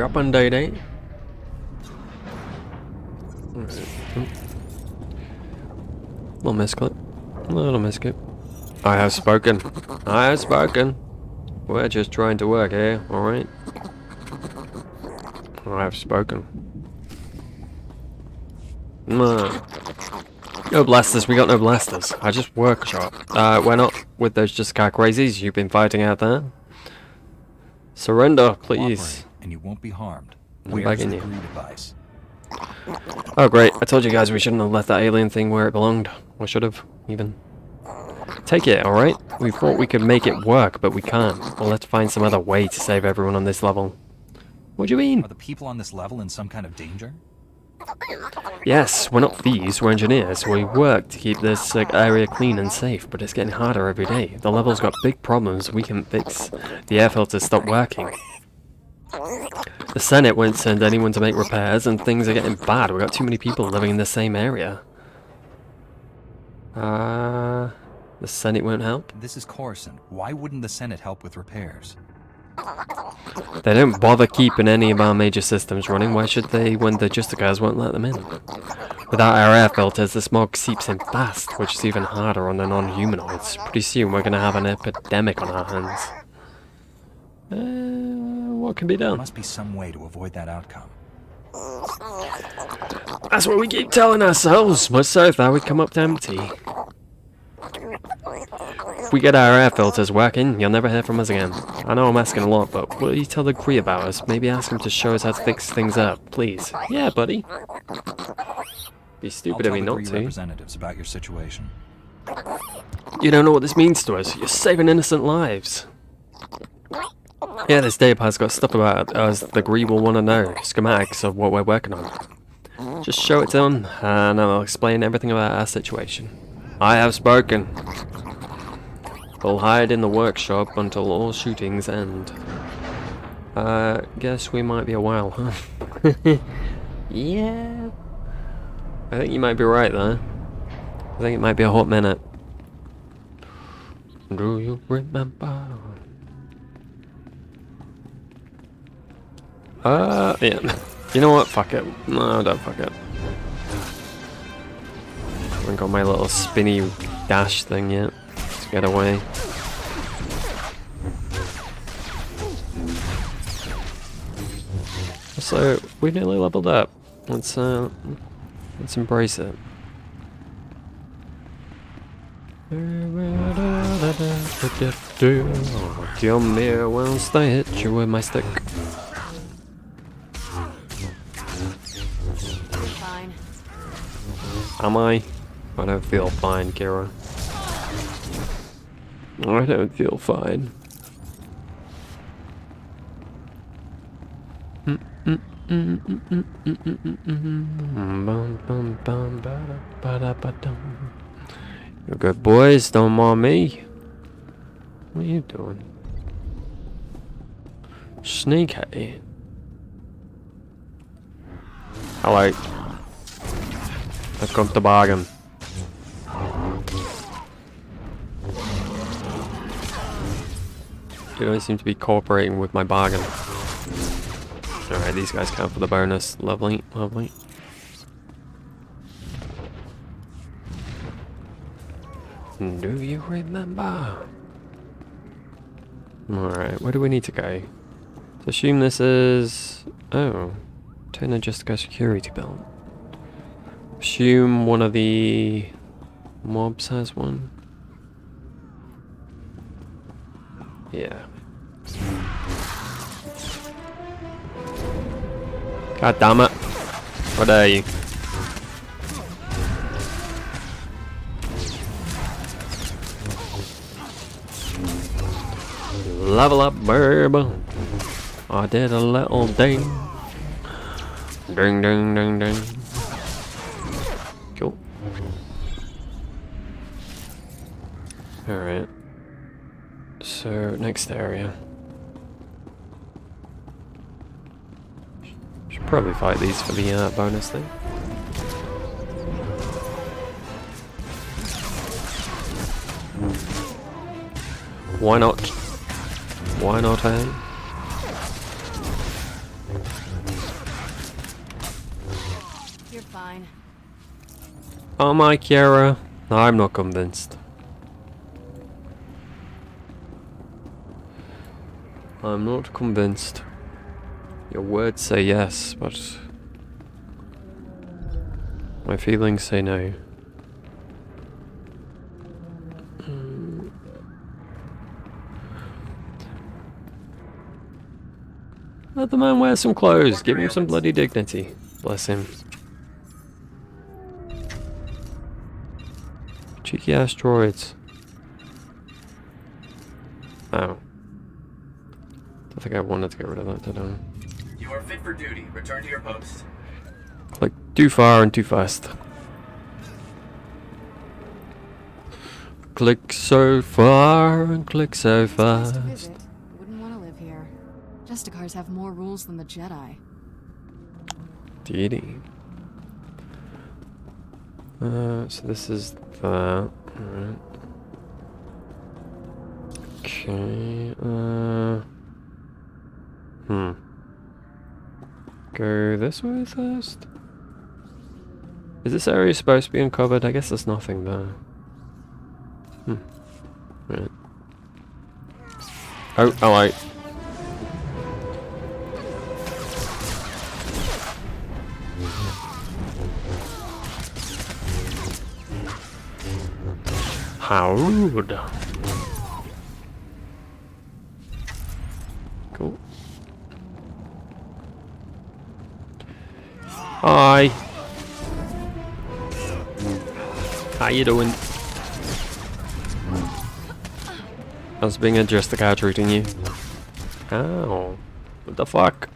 Up and day day. Little misclip. Little misclip. I have spoken. I have spoken. We're just trying to work here, alright? I have spoken. No blasters, we got no blasters. I just workshop. We're not with those just car crazies you've been fighting out there. Surrender, please. Cooperate, and you won't be harmed. I'm Where's begging the you. Gree device? Oh great, I told you guys we shouldn't have left that alien thing where it belonged. Or should have, even. Take it, alright? We thought we could make it work, but we can't. We'll have to find some other way to save everyone on this level. What do you mean? Are the people on this level in some kind of danger? Yes, we're not thieves, we're engineers. We work to keep this area clean and safe, but it's getting harder every day. The level's got big problems we can fix. The air filters stopped working. The Senate won't send anyone to make repairs, and things are getting bad. We've got too many people living in the same area. The Senate won't help? This is Coruscant. Why wouldn't the Senate help with repairs? They don't bother keeping any of our major systems running. Why should they when the Justicars won't let them in? Without our air filters, the smog seeps in fast, which is even harder on the non-humanoids. Pretty soon we're going to have an epidemic on our hands. What can be done? There must be some way to avoid that outcome. That's what we keep telling ourselves. Much so that we come up to empty. If we get our air filters working, you'll never hear from us again. I know I'm asking a lot, but will you tell the Gree about us? Maybe ask him to show us how to fix things up, please. Yeah, buddy. Be stupid of me not to. Representatives about your situation. You don't know what this means to us. You're saving innocent lives. Yeah, this datapad's got stuff about us the Gree will want to know. Schematics of what we're working on. Just show it to them, and I'll explain everything about our situation. I have spoken. We'll hide in the workshop until all shootings end. Guess we might be a while, huh? Yeah. I think you might be right there. I think it might be a hot minute. Do you remember? Yeah. You know what? Fuck it. No, don't fuck it. I haven't got my little spinny dash thing yet to get away. So we nearly leveled up. Let's embrace it. Come here whilst I hit you with my stick. Fine. Am I? I don't feel fine, Kira. I don't feel fine. You're good boys, don't mind me. What are you doing? Sneaky. Hello. I've come to bargain. You don't seem to be cooperating with my bargain. Alright, these guys count for the bonus. Lovely, lovely. Do you remember? Alright, where do we need to go? To assume this is... Oh. Turn Justica security belt. Assume one of the mobs has one. Yeah. God damn it. What are you? Level up, baby. I did a little ding. Ding, ding, ding, ding. Cool. Alright. So, next area. Should Probably fight these for the bonus thing. Why not? Why not, eh? You're fine. Oh my Kiara. I'm not convinced. I'm not convinced. Your words say yes, but my feelings say no. Let the man wear some clothes. Give him some bloody dignity. Bless him. Cheeky ass droids. Oh. I think I wanted to get rid of that, did I? You are fit for duty. Return to your post. Click too far and too fast. Click so far and click so fast. Wouldn't want to live here. Justicars have more rules than the Jedi. Deity. So this is that. Alright. Okay. Go this way first? Is this area supposed to be uncovered? I guess there's nothing there. Right. Oh, alright. How rude. Cool. Hi. How you doing? How's being a Justicar treating you? Ow. What the fuck?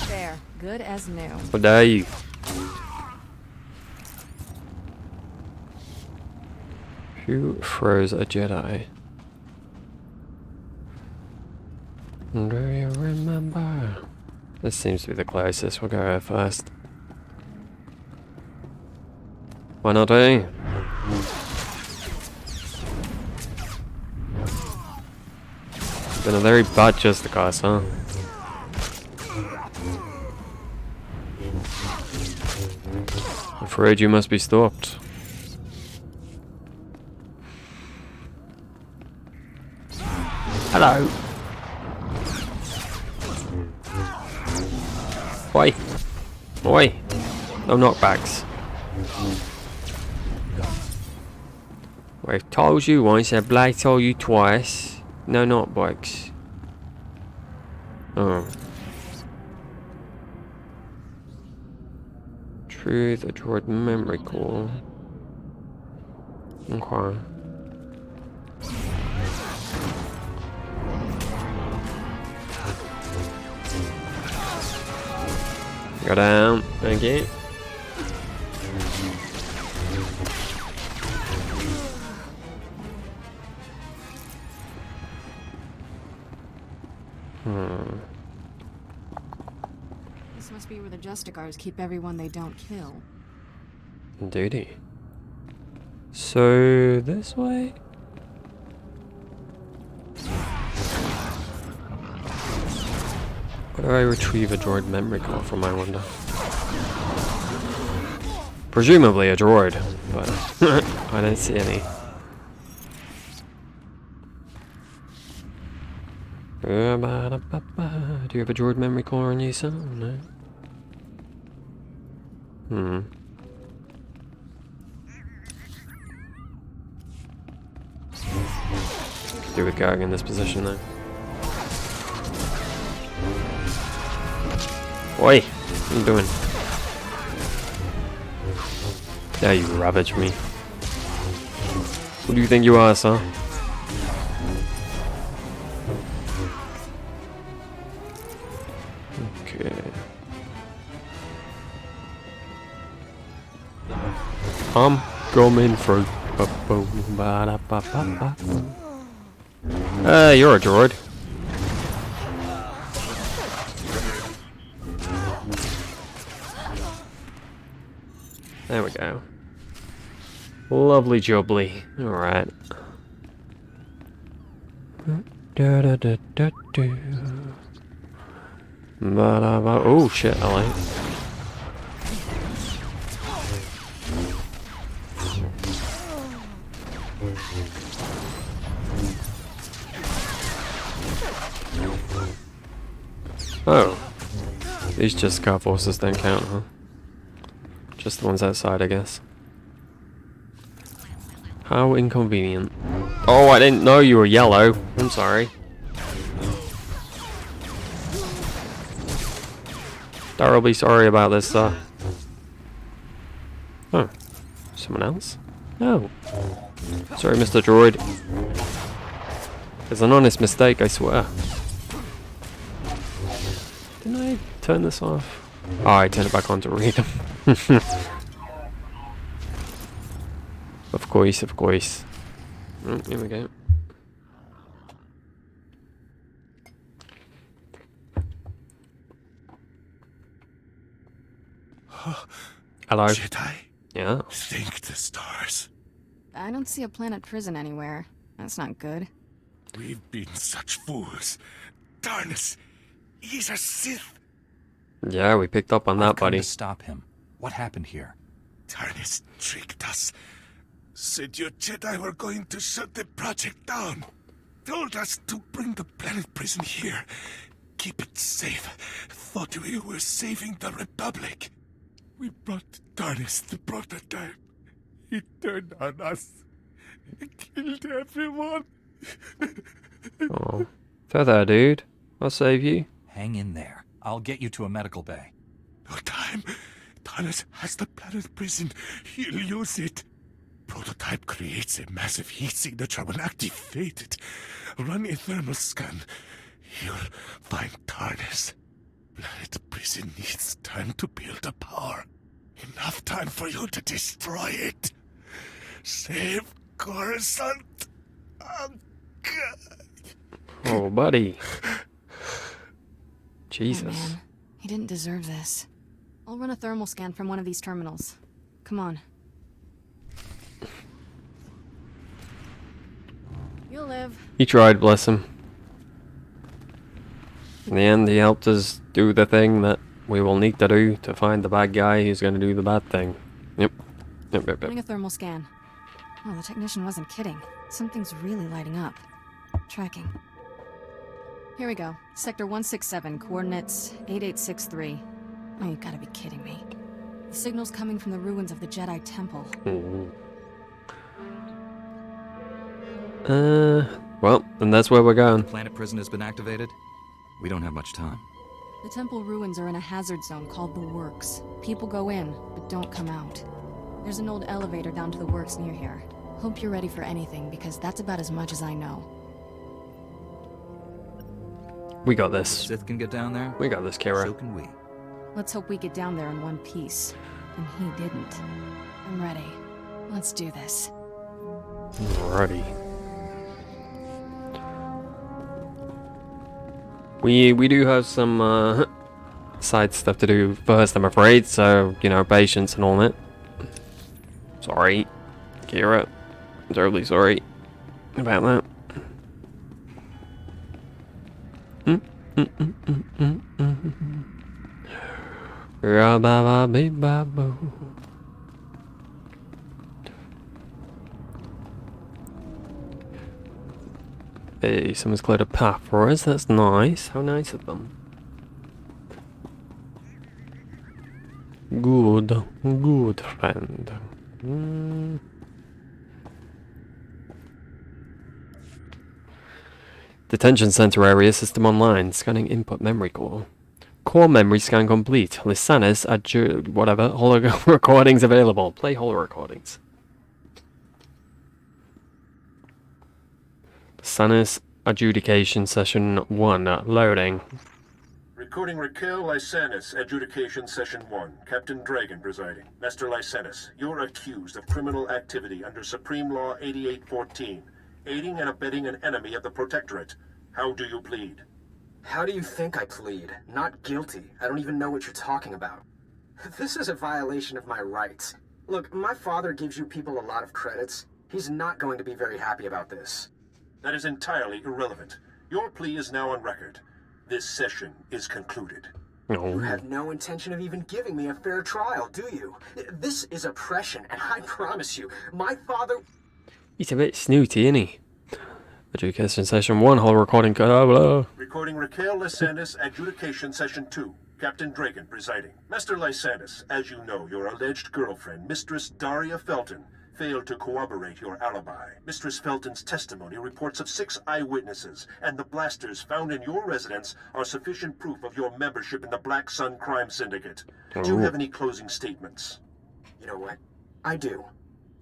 There. Good as new. What are you? Who froze a Jedi? Do you remember? This seems to be the closest. We'll go here first. Why not, eh? Been a very bad Justicar, huh? Afraid you must be stopped. Hello. Oi. Oi. No knockbacks. I've told you once, and Blake told you twice. No knockbacks. Oh. Truth, a droid memory core. Okay. Go down. Thank you. This must be where the Justicars keep everyone they don't kill. Indeedy. So this way? Where do I retrieve a droid memory core from, I wonder? Presumably a droid, but I don't see any. Do you have a droid memory core on you, son? No. Could do with going in this position though. Oi! What are you doing? Yeah, you ravage me. Who do you think you are, sir? Okay. I'm coming through. You're a droid. There we go. Lovely jubbly. Alright. Oh shit, I like. Oh. These just car forces don't count, huh? Just the ones outside, I guess. How inconvenient. Oh, I didn't know you were yellow. I'm sorry. Terribly sorry about this, sir. Oh. Someone else? No. Sorry, Mr. Droid. It's an honest mistake, I swear. Didn't I turn this off? Oh, I turned it back on to read them. Of course, of course. Oh, here we go. Hello. Jedi? Yeah. Thank the stars. I don't see a planet prison anywhere. That's not good. We've been such fools. Tarnis, he's a Sith. Yeah, we picked up on that, I've come buddy. to stop him. What happened here? Tarnis tricked us. Said your Jedi were going to shut the project down. Told us to bring the planet prison here. Keep it safe. Thought we were saving the Republic. We brought Tarnis the prototype. He turned on us. Killed everyone. Oh. Fair there, dude. I'll save you. Hang in there. I'll get you to a medical bay. No time. Tarnis has the planet prison. He'll use it. Prototype creates a massive heat signature when activated. Run a thermal scan. You'll find Tarnis. Planet prison needs time to build the power. Enough time for you to destroy it. Save Coruscant. Oh, God. Oh, buddy. Jesus. Oh, man. He didn't deserve this. I'll run a thermal scan from one of these terminals. Come on. You'll live. He tried, bless him. In the end, he helped us do the thing that we will need to do to find the bad guy who's going to do the bad thing. Yep. Running a thermal scan. Oh, the technician wasn't kidding. Something's really lighting up. Tracking. Here we go. Sector 167, coordinates 8863. Oh, you gotta be kidding me. The signal's coming from the ruins of the Jedi Temple. Ooh. Well, and that's where we're going. Planet prison has been activated. We don't have much time. The temple ruins are in a hazard zone called the Works. People go in, but don't come out. There's an old elevator down to the Works near here. Hope you're ready for anything, because that's about as much as I know. We got this. Sith can get down there. We got this, Kira. So can we. Let's hope we get down there in one piece. And he didn't. I'm ready. Let's do this. Alrighty. We do have some side stuff to do first, I'm afraid, so, you know, patience and all that. Sorry, Kira. I'm terribly sorry about that. Hey, someone's cleared a path for us. That's nice. How nice of them. Good friend. Detention center area system online. Scanning input memory core. Core memory scan complete. Lysanis whatever. Holo recordings available. Play holo recordings. Lysanis adjudication session 1 loading. Recording Raquel Lysanis, adjudication session 1. Captain Dragon presiding. Master Lysanis, you're accused of criminal activity under Supreme Law 8814, aiding and abetting an enemy of the Protectorate. How do you plead? How do you think I plead? Not guilty. I don't even know what you're talking about. This is a violation of my rights. Look, my father gives you people a lot of credits. He's not going to be very happy about this. That is entirely irrelevant. Your plea is now on record. This session is concluded. You have no intention of even giving me a fair trial, do you? This is oppression, and I promise you, my father... He's a bit snooty, isn't he? Adjudication session 1, whole recording, blah, blah. Recording Raquel Lysanis, adjudication session 2. Captain Dragon presiding. Master Lysanis, as you know, your alleged girlfriend, Mistress Daria Felton, failed to corroborate your alibi. Mistress Felton's testimony reports of 6 eyewitnesses, and the blasters found in your residence are sufficient proof of your membership in the Black Sun Crime Syndicate. Do you have any closing statements? You know what? I do.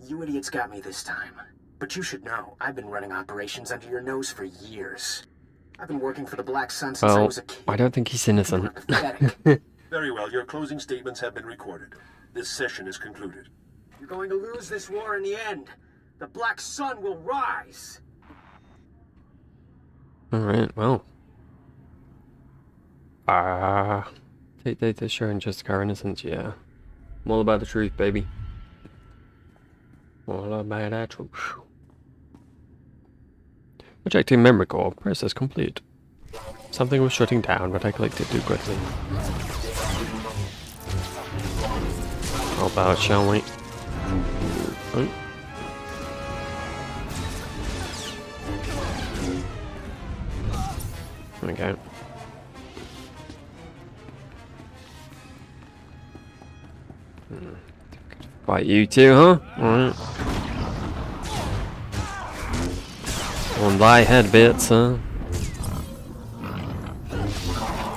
You idiots got me this time. But you should know, I've been running operations under your nose for years. I've been working for the Black Sun since I was a kid. I don't think he's innocent. Very well, your closing statements have been recorded. This session is concluded. You're going to lose this war in the end. The Black Sun will rise. Alright, well. They're showing just our innocence, yeah. I'm all about the truth, baby. All about that truth. Ejecting memory core. Process complete. Something was shutting down, but I clicked it too quickly. How about, shall we? Oh. Okay. Fight you two, huh? Alright. On thy head bits, huh?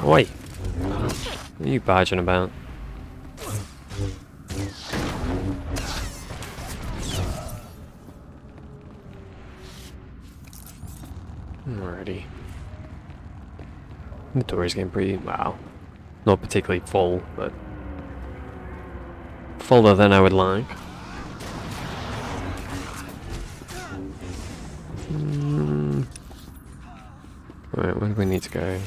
Oi! What are you badging about? Alrighty. The door's getting pretty, wow. Not particularly full, but fuller than I would like. Right, where do we need to go?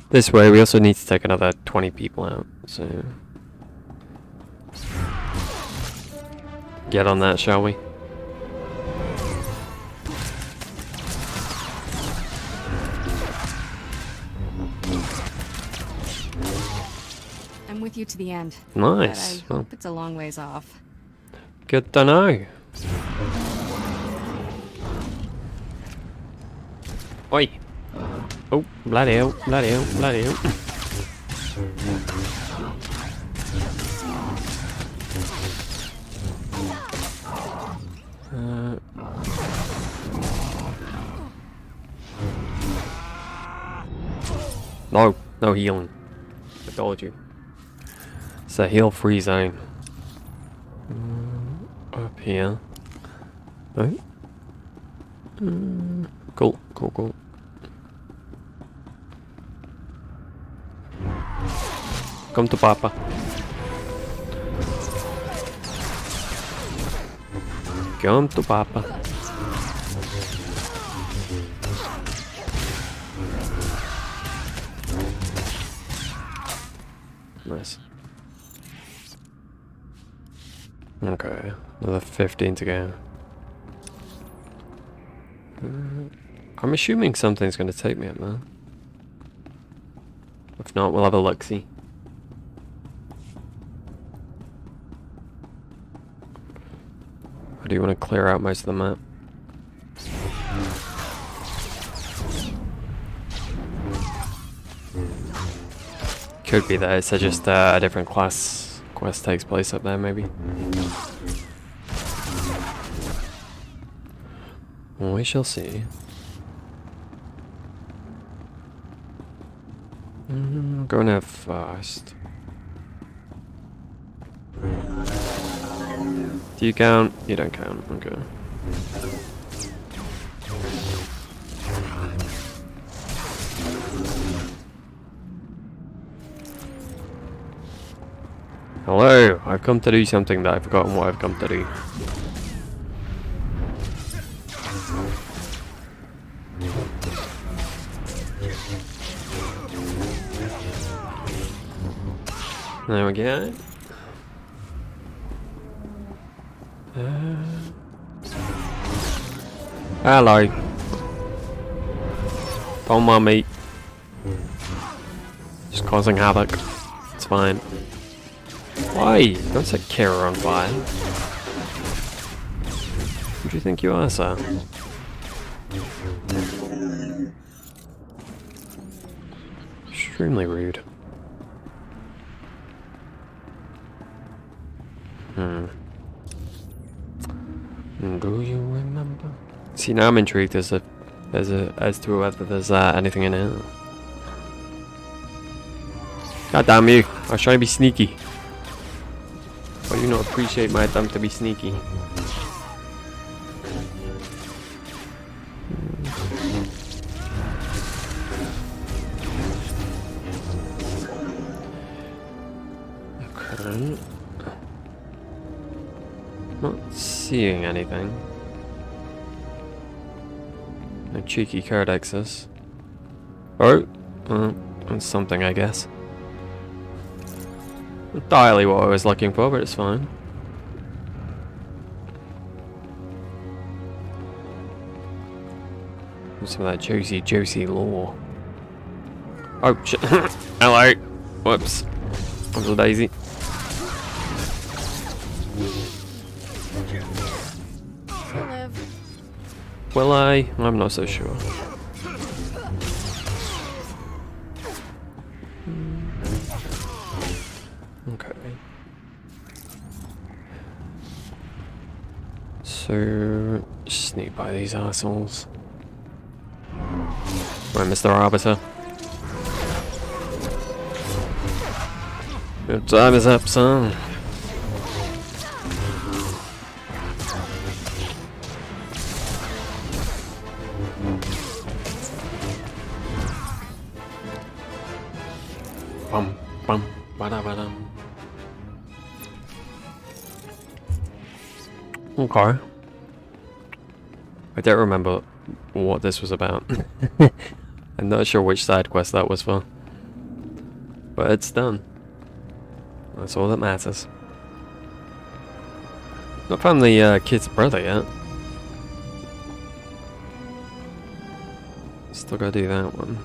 This way. We also need to take another 20 people out, so get on that, shall we? I'm with you to the end. Nice. But I hope it's a long ways off. Good to know. Oi! Oh, bloody hell, bloody hell, bloody hell. No, no healing. I told you. It's a heal-free zone. Up here. Right? Cool, cool, cool. Come to Papa. Come to Papa. Nice. Okay, another 15 to go. I'm assuming something's going to take me up there. If not, we'll have a look-see. Or do you want to clear out most of the map? Could be that it's just a different class quest takes place up there, maybe. We shall see. Going out fast. Do you count? You don't count. Okay. Hello, I've come to do something that I've forgotten what I've come to do. There we go. Hello. Don't mind me. Just causing havoc. It's fine. Why? Don't set Kira on fire. Who do you think you are, sir? Extremely rude. Do you remember? See, now I'm intrigued as to whether there's anything in it. God damn you! I was trying to be sneaky. Why do you not appreciate my attempt to be sneaky? Okay. Not seeing anything. No cheeky codexes. Oh, that's something, I guess. Not entirely what I was looking for, but it's fine. Some of that juicy lore. Oh shit! Hello. Whoops. What's daisy? Will I? I'm not so sure. Okay. So, sneak by these assholes. Right, Mr. Arbiter. Your time is up, son. Bum, bum, ba-da-ba-dum. Okay. I don't remember what this was about. I'm not sure which side quest that was for. But it's done. That's all that matters. Not found the kid's brother yet. Still gotta do that one.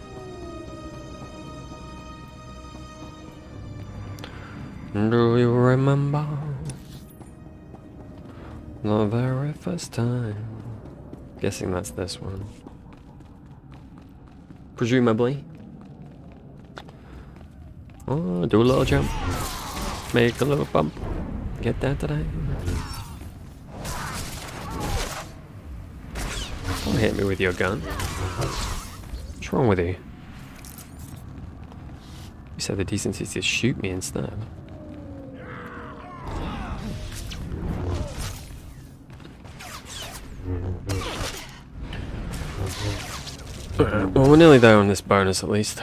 Do you remember the very first time? Guessing that's this one. Presumably. Oh, do a little jump. Make a little bump. Get that today. Don't hit me with your gun. What's wrong with you? You said the decency is to shoot me instead. Well, we're nearly there on this bonus at least.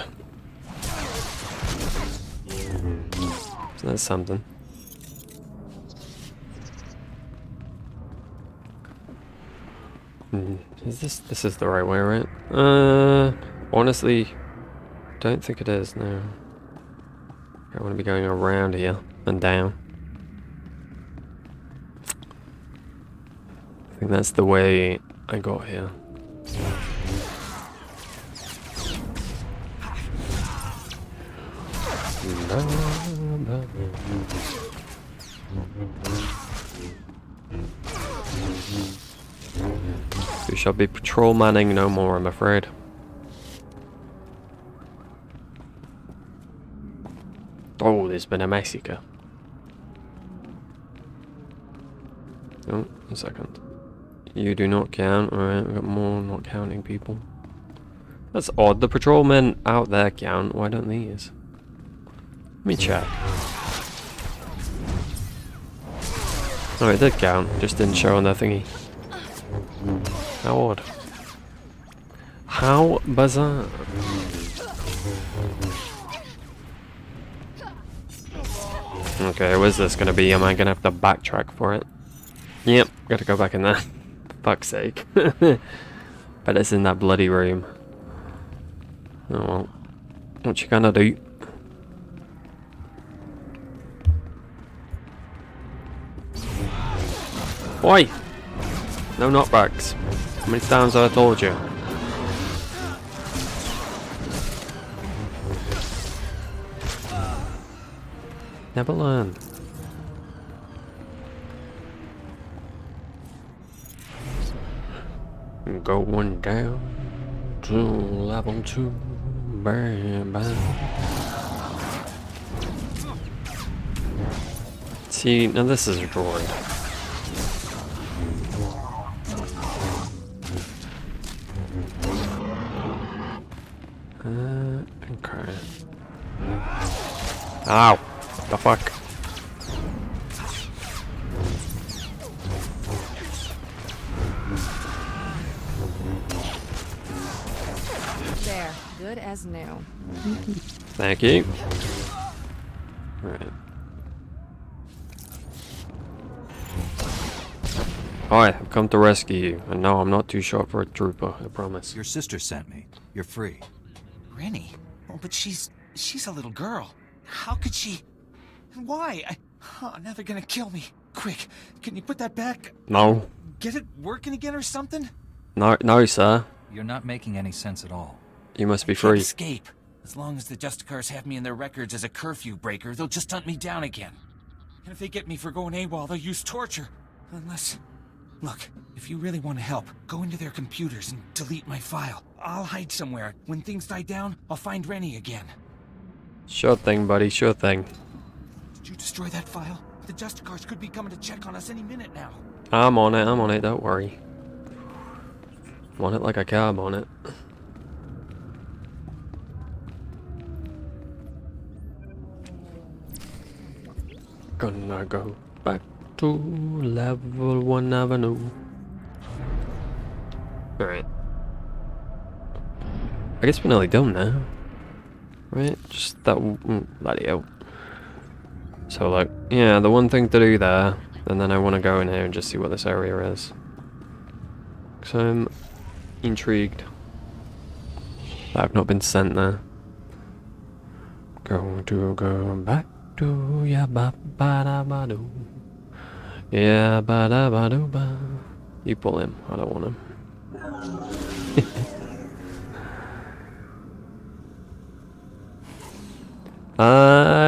So that's something. Is this is the right way, right? Honestly, don't think it is, no. I want to be going around here and down. I think that's the way I got here. We shall be patrol manning no more, I'm afraid. Oh, there's been a massacre. Oh, a second. You do not count. Alright, we've got more not counting people. That's odd. The patrolmen out there count. Why don't these? Let me check. Oh, it did count. Just didn't show on that thingy. How odd. How bizarre. Okay, where's this gonna be? Am I gonna have to backtrack for it? Yep, gotta go back in there. Fuck's sake. But it's in that bloody room. Oh well. What you gonna do? Oi! No knockbacks. How many times have I told you? Never learn. Going down to level 2. Bam, bam. See, now this is a droid. Okay. Ow! The fuck? There, good as new. Thank you. Alright. I've come to rescue you, and no, I'm not too short for a trooper, I promise. Your sister sent me. You're free. Rennie? Oh, but she's a little girl. How could she... Why? Now they're gonna kill me. Quick, can you put that back? No. Get it working again or something? No, sir. You're not making any sense at all. You must be I can't free. escape. As long as the Justicars have me in their records as a curfew breaker, they'll just hunt me down again. And if they get me for going AWOL, they'll use torture. Unless... Look, if you really want to help, go into their computers and delete my file. I'll hide somewhere. When things die down, I'll find Rennie again. Sure thing, buddy, sure thing. Did you destroy that file? The Justicars could be coming to check on us any minute now. I'm on it, don't worry. I'm on it like a cab on it. Gonna go back to level 1 avenue. Alright. I guess we're nearly done now. Right? Just that... bloody hell. So like, yeah, the one thing to do there, and then I want to go in here and just see what this area is. So I'm intrigued. I've not been sent there. Going to go back to ya ba ba da ba do. Yeah ba da ba do ba. You pull him. I don't want him.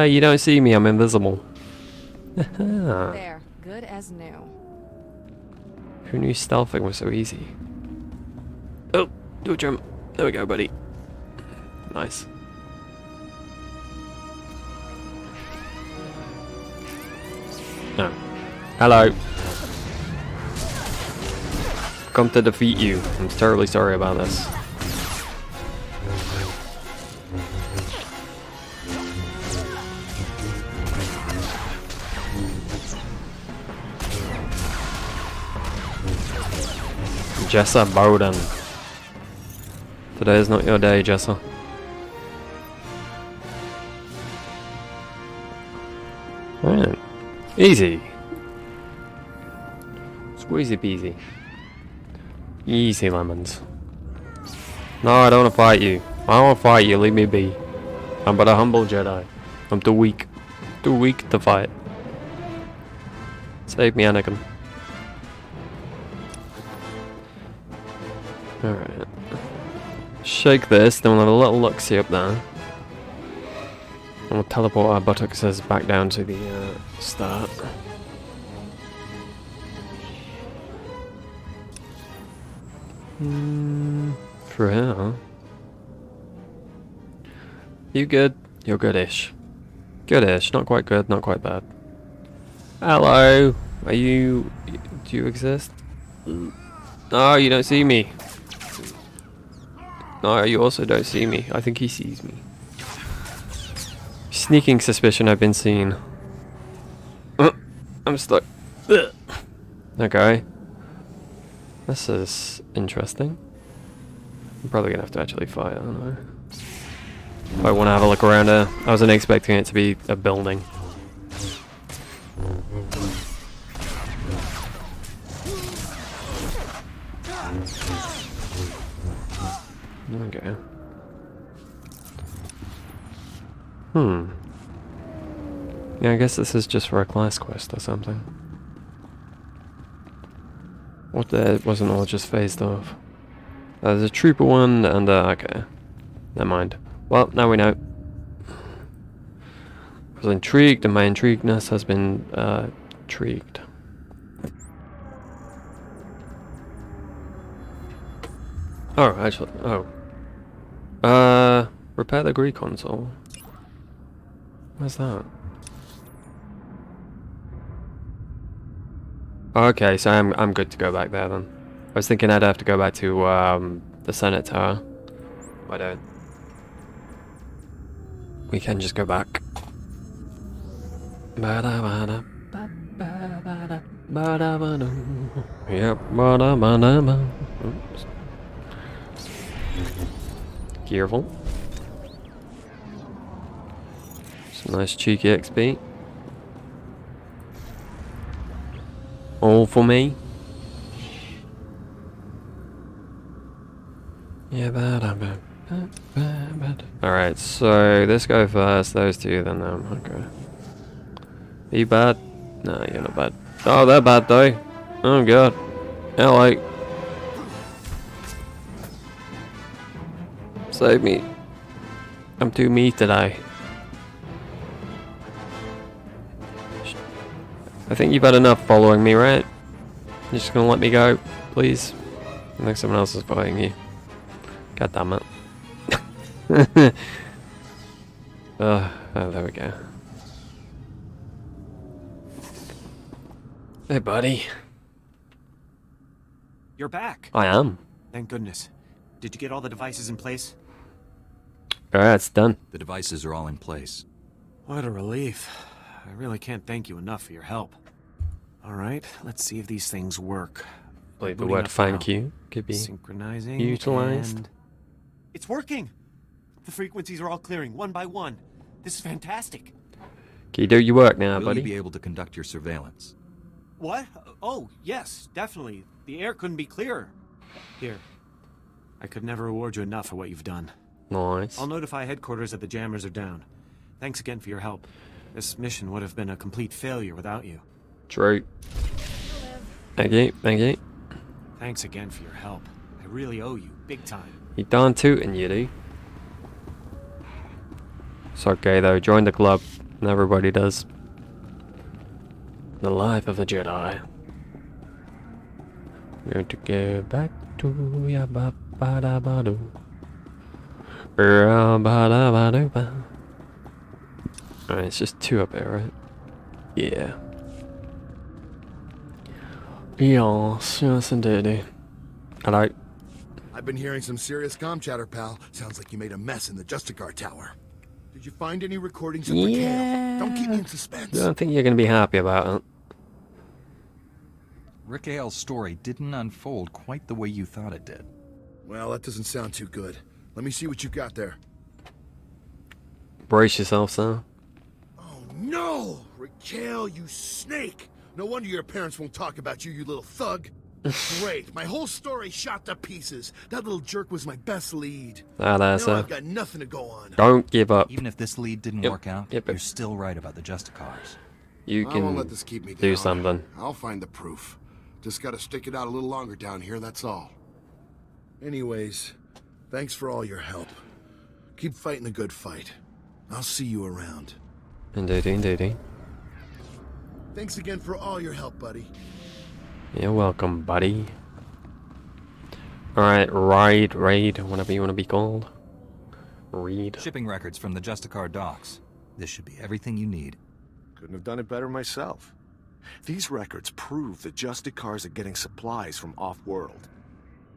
You don't see me. I'm invisible. There, good as new. Who knew stealthing was so easy? Oh, do a jump. There we go, buddy. Nice. Oh. Hello. Come to defeat you. I'm terribly sorry about this. Jessa Bowden. Today is not your day, Jessa. Right. Easy. Squeezy peasy. Easy lemons. No, I don't want to fight you. I don't want to fight you, leave me be. I'm but a humble Jedi. I'm too weak. Too weak to fight. Save me, Anakin. Alright. Shake this, then we'll have a little look-see up there. And we'll teleport our buttocks back down to the start. Through here, huh? You good? You're goodish. Goodish, not quite good, not quite bad. Hello! Are you... do you exist? No, you don't see me. No, you also don't see me. I think he sees me. Sneaking suspicion I've been seen. I'm stuck. Okay. This is interesting. I'm probably gonna have to actually fight, aren't I? I want to have a look around here. I wasn't expecting it to be a building. Okay. Yeah, I guess this is just for a class quest or something. What the wasn't all just phased off? There's a trooper one and okay. Never mind. Well, now we know. I was intrigued and my intrigueness has been intrigued. Oh, actually, repair the Greek console. Where's that? Okay, so I'm good to go back there then. I was thinking I'd have to go back to the Senate Tower. I don't. We can just go back. Ba-da-ba-da, ba-ba-da, ba-da-ba-da. Yep, ba-da-ba-da-ba. Oops. Careful. Some nice cheeky XP. All for me. Yeah, alright, so this guy first, those two, then them. Okay. Are you bad? No, you're not bad. Oh, they're bad though. Oh god. Hello. Save me. I'm too me today. I think you've had enough following me, right? You're just gonna let me go, please? I think someone else is following you. God damn it. Oh, there we go. Hey, buddy. You're back. I am. Thank goodness. Did you get all the devices in place? Alright, it's done. The devices are all in place. What a relief. I really can't thank you enough for your help. Alright, let's see if these things work. I believe the Booting word up thank now. you could be Synchronizing utilized. and... It's working! The frequencies are all clearing, one by one. This is fantastic. Can you do your work now, Will buddy? you be able to conduct your surveillance? What? Oh, yes, definitely. The air couldn't be clearer. Here. I could never reward you enough for what you've done. Nice. I'll notify headquarters that the jammers are down. Thanks again for your help. This mission would have been a complete failure without you. True. Thank you, thank you. Thanks again for your help. I really owe you, big time. You darn tootin' you do. It's okay though, join the club. And everybody does. The life of a Jedi. We're going to go back to ya-ba-ba-da-ba-doo. Ra-ba-da-ba-doo-ba. Alright, it's just two up there, right? Yeah. Yes, indeed. Hello. I've been hearing some serious comm chatter, pal. Sounds like you made a mess in the Justicar Tower. Did you find any recordings of Raquel? Don't keep me in suspense. I don't think you're going to be happy about it. Raquel's story didn't unfold quite the way you thought it did. Well, that doesn't sound too good. Let me see what you got there. Brace yourself, sir. Oh no! Raquel, you snake! No wonder your parents won't talk about you, you little thug. Great, my whole story shot to pieces. That little jerk was my best lead. Now sir. I've got nothing to go on. Don't give up. Even if this lead didn't work out, you're still right about the Justicars. You I can won't let this keep me do down. something. I'll find the proof. Just gotta stick it out a little longer down here, that's all. Anyways, thanks for all your help. Keep fighting the good fight. I'll see you around. Indeedy, indeedy. Thanks again for all your help, buddy. You're welcome, buddy. Alright, raid, whatever you want to be called. Read. Shipping records from the Justicar docks. This should be everything you need. Couldn't have done it better myself. These records prove the Justicars are getting supplies from off-world.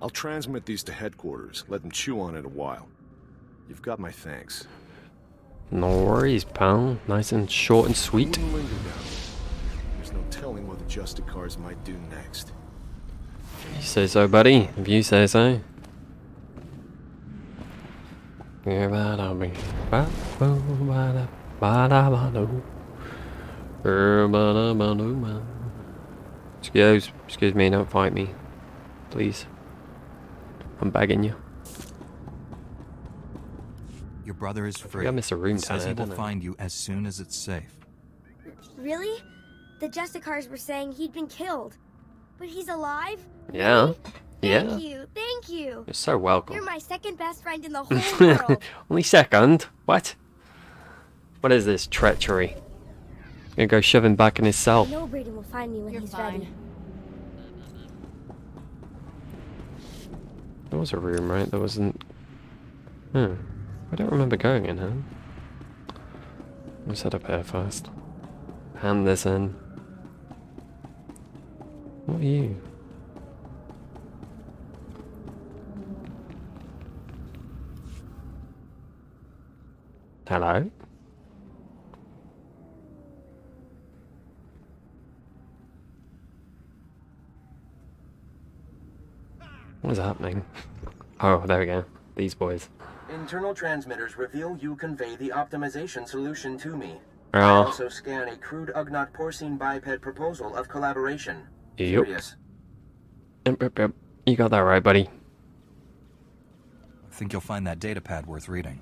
I'll transmit these to headquarters, let them chew on it a while. You've got my thanks. No worries, pal. Nice and short and sweet. Wouldn't linger down. There's no telling what the Justicars might do next. You say so, buddy. If you say so. Excuse me, don't fight me. Please. I'm begging you. Your brother is free. I missed a room He says he down will there, find you as soon as it's safe. Really? The Justicars were saying he'd been killed. But he's alive? Yeah. Yeah. Thank you, thank you. You're so welcome. You're my second best friend in the whole world. Only second? What? What is this treachery? Gonna go shove him back in his cell. I know Brayden will find me when he's ready. There was a room, right? There wasn't... I don't remember going in here. Let's head up here first. Hand this in. What are you? Hello? What is happening? Oh, there we go. These boys. Internal transmitters reveal you convey the optimization solution to me. Oh. I also scan a crude Ugnaught porcine biped proposal of collaboration. Yep. Curious. Yep. You got that right, buddy. I think you'll find that datapad worth reading.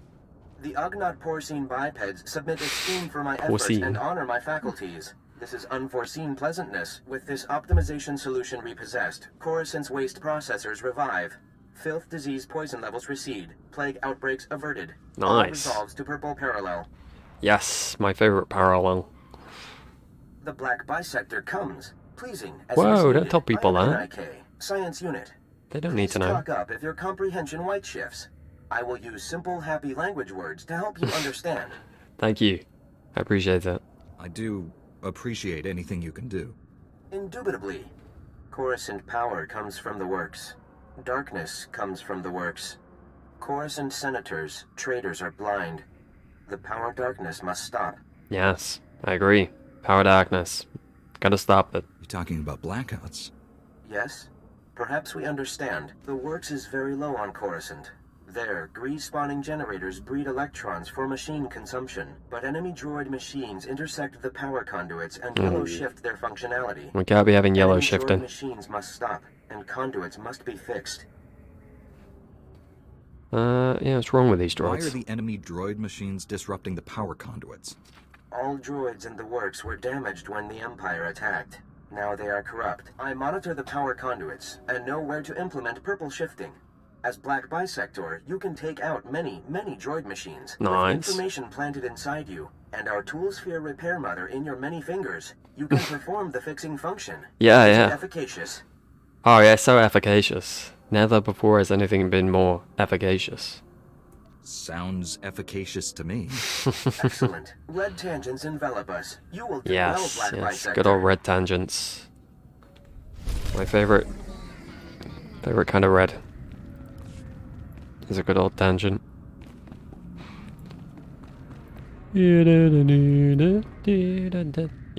The Ugnaught porcine bipeds submit esteem for my efforts Porcine. and honor my faculties. This is unforeseen pleasantness. With this optimization solution repossessed, Coruscant's waste processors revive. Filth, disease, poison levels recede. Plague outbreaks averted. All Nice. resolves to purple parallel. Yes, my favorite parallel. The black bisector comes. Pleasing. As Whoa, received. don't tell people I am that. NIK, Science Unit. They don't need Please to know. talk up if your comprehension white shifts. I will use simple, happy language words to help you understand. Thank you. I appreciate it. I do appreciate anything you can do. Indubitably. Coruscant power comes from the works. Darkness comes from the works. Coruscant senators, traitors are blind. The power darkness must stop. Yes, I agree. Power darkness. Gotta stop it. You're talking about blackouts. Yes? Perhaps we understand. The works is very low on Coruscant. There, grease-spawning generators breed electrons for machine consumption, but enemy droid machines intersect the power conduits and yellow shift their functionality. We can't be having yellow Enemy droid shifting. machines must stop, and conduits must be fixed. Yeah, what's wrong with these Why are droids? the enemy droid machines disrupting the power conduits? All droids in the works were damaged when the Empire attacked. Now they are corrupt. I monitor the power conduits, and know where to implement purple shifting. As Black Bisector, you can take out many droid machines. Nice. With information planted inside you, and our Toolsphere repair mother in your many fingers, you can perform the fixing function. Yeah, Is it yeah. efficacious? Oh yeah, so efficacious. Never before has anything been more efficacious. Sounds efficacious to me. Excellent. Red tangents envelop us. You will do Yes, well, Black yes. Bisector. Good old red tangents. My favorite kind of red. Is a good old tangent. You're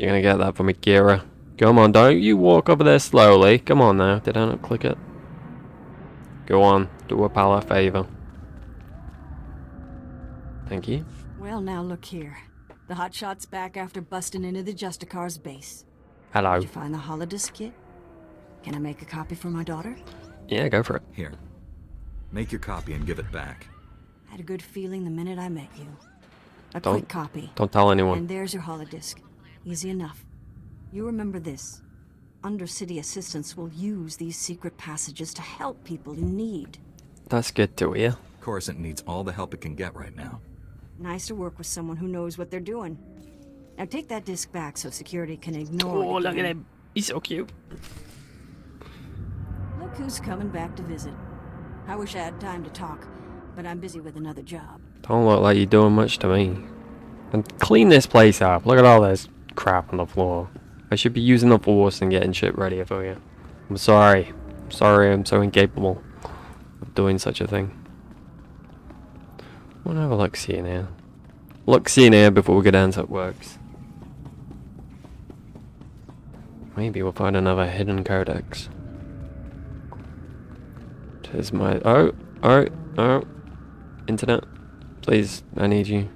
gonna get that from me, Kira. Come on, don't you walk over there slowly. Come on now. Did I not click it? Go on. Do a pal a favor. Thank you. Well, now look here. The hotshot's back after busting into the Justicar's base. Hello. Did you find the holodisc kit? Can I make a copy for my daughter? Yeah, go for it. Here. Make your copy and give it back. I had a good feeling the minute I met you. A Don't- quick copy. don't tell anyone. And there's your holodisc. Easy enough. You remember this. Undercity assistants will use these secret passages to help people in need. That's good to hear. Coruscant needs all the help it can get right now. Nice to work with someone who knows what they're doing. Now take that disc back so security can ignore Oh, it look at again. him. He's so cute. Look who's coming back to visit. I wish I had time to talk, but I'm busy with another job. Don't look like you're doing much to me. And clean this place up. Look at all this crap on the floor. I should be using the force and getting shit ready for you. I'm sorry. I'm sorry I'm so incapable of doing such a thing. I want to have a look-see in here. Look-see in here before we go down to it works. Maybe we'll find another hidden codex. Tis my... Oh! Internet. Please, I need you.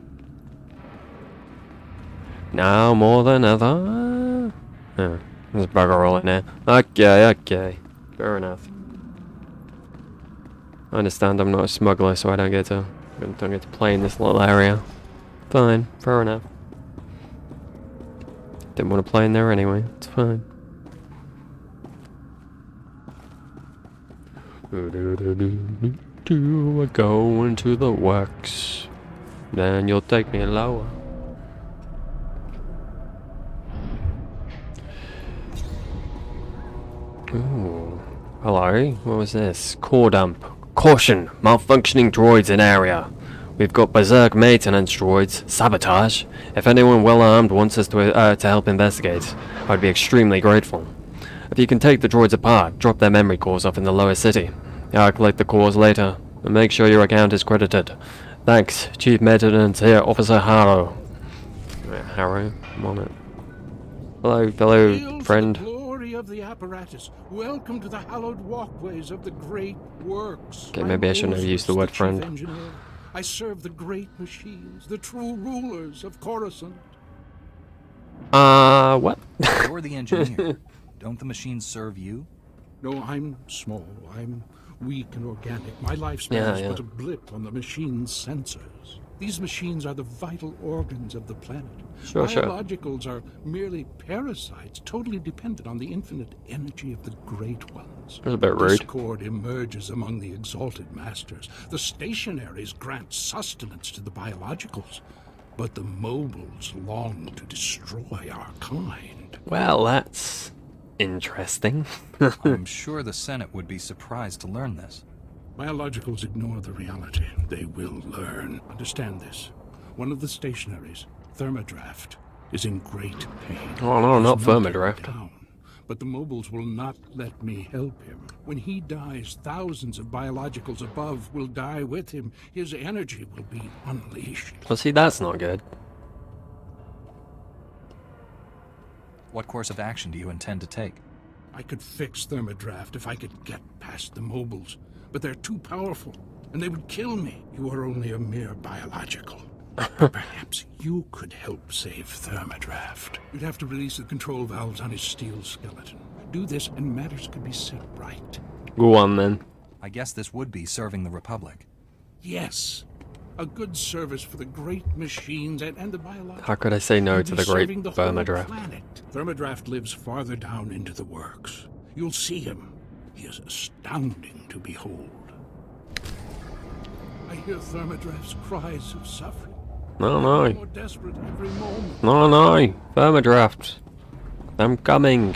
Now more than ever. Oh, there's a bugger all in there. Okay. Fair enough. I understand I'm not a smuggler, so I don't get to play in this little area. Fine, fair enough. Didn't want to play in there anyway. It's fine. We're going to the works. Then you'll take me lower. Ooh. Hello, what was this? Core dump. Caution! Malfunctioning droids in area. We've got berserk maintenance droids. Sabotage. If anyone well armed wants us to help investigate, I'd be extremely grateful. If you can take the droids apart, drop their memory cores off in the lower city. I'll collect the cores later, and make sure your account is credited. Thanks, Chief Maintenance here, Officer Harrow. Harrow? I'm on it. Hello, fellow friend. Glory of the apparatus. Welcome to the hallowed walkways of the great works. Okay, maybe I shouldn't have used the word friend. Engineer. I serve the great machines, the true rulers of Coruscant. What? You're the engineer. Don't the machines serve you? No, I'm small. I'm weak and organic. My lifespan is but a blip on the machine's sensors. These machines are the vital organs of the planet. Biologicals are merely parasites, totally dependent on the infinite energy of the great ones. That's a bit rude. Discord emerges among the exalted masters. The stationaries grant sustenance to the biologicals, but the mobiles long to destroy our kind. Well, that's interesting. I'm sure the Senate would be surprised to learn this. Biologicals ignore the reality. They will learn. Understand this. One of the stationaries, Thermodraft, is in great pain. Oh no, not Thermodraft. But the mobiles will not let me help him. When he dies, thousands of biologicals above will die with him. His energy will be unleashed. Well, see, that's not good. What course of action do you intend to take? I could fix Thermodraft if I could get past the mobiles. But they're too powerful, and they would kill me. You are only a mere biological. Perhaps you could help save Thermodraft. You'd have to release the control valves on his steel skeleton. Do this, and matters could be set right. Go on, then. I guess this would be serving the Republic. Yes. A good service for the great machines and the biological. How could I say no to the great Thermodraft? Thermodraft lives farther down into the works. You'll see him. He is astounding to behold. I hear Thermodraft's cries of suffering. No, no. More desperate every moment. No, no. Thermodraft. I'm coming.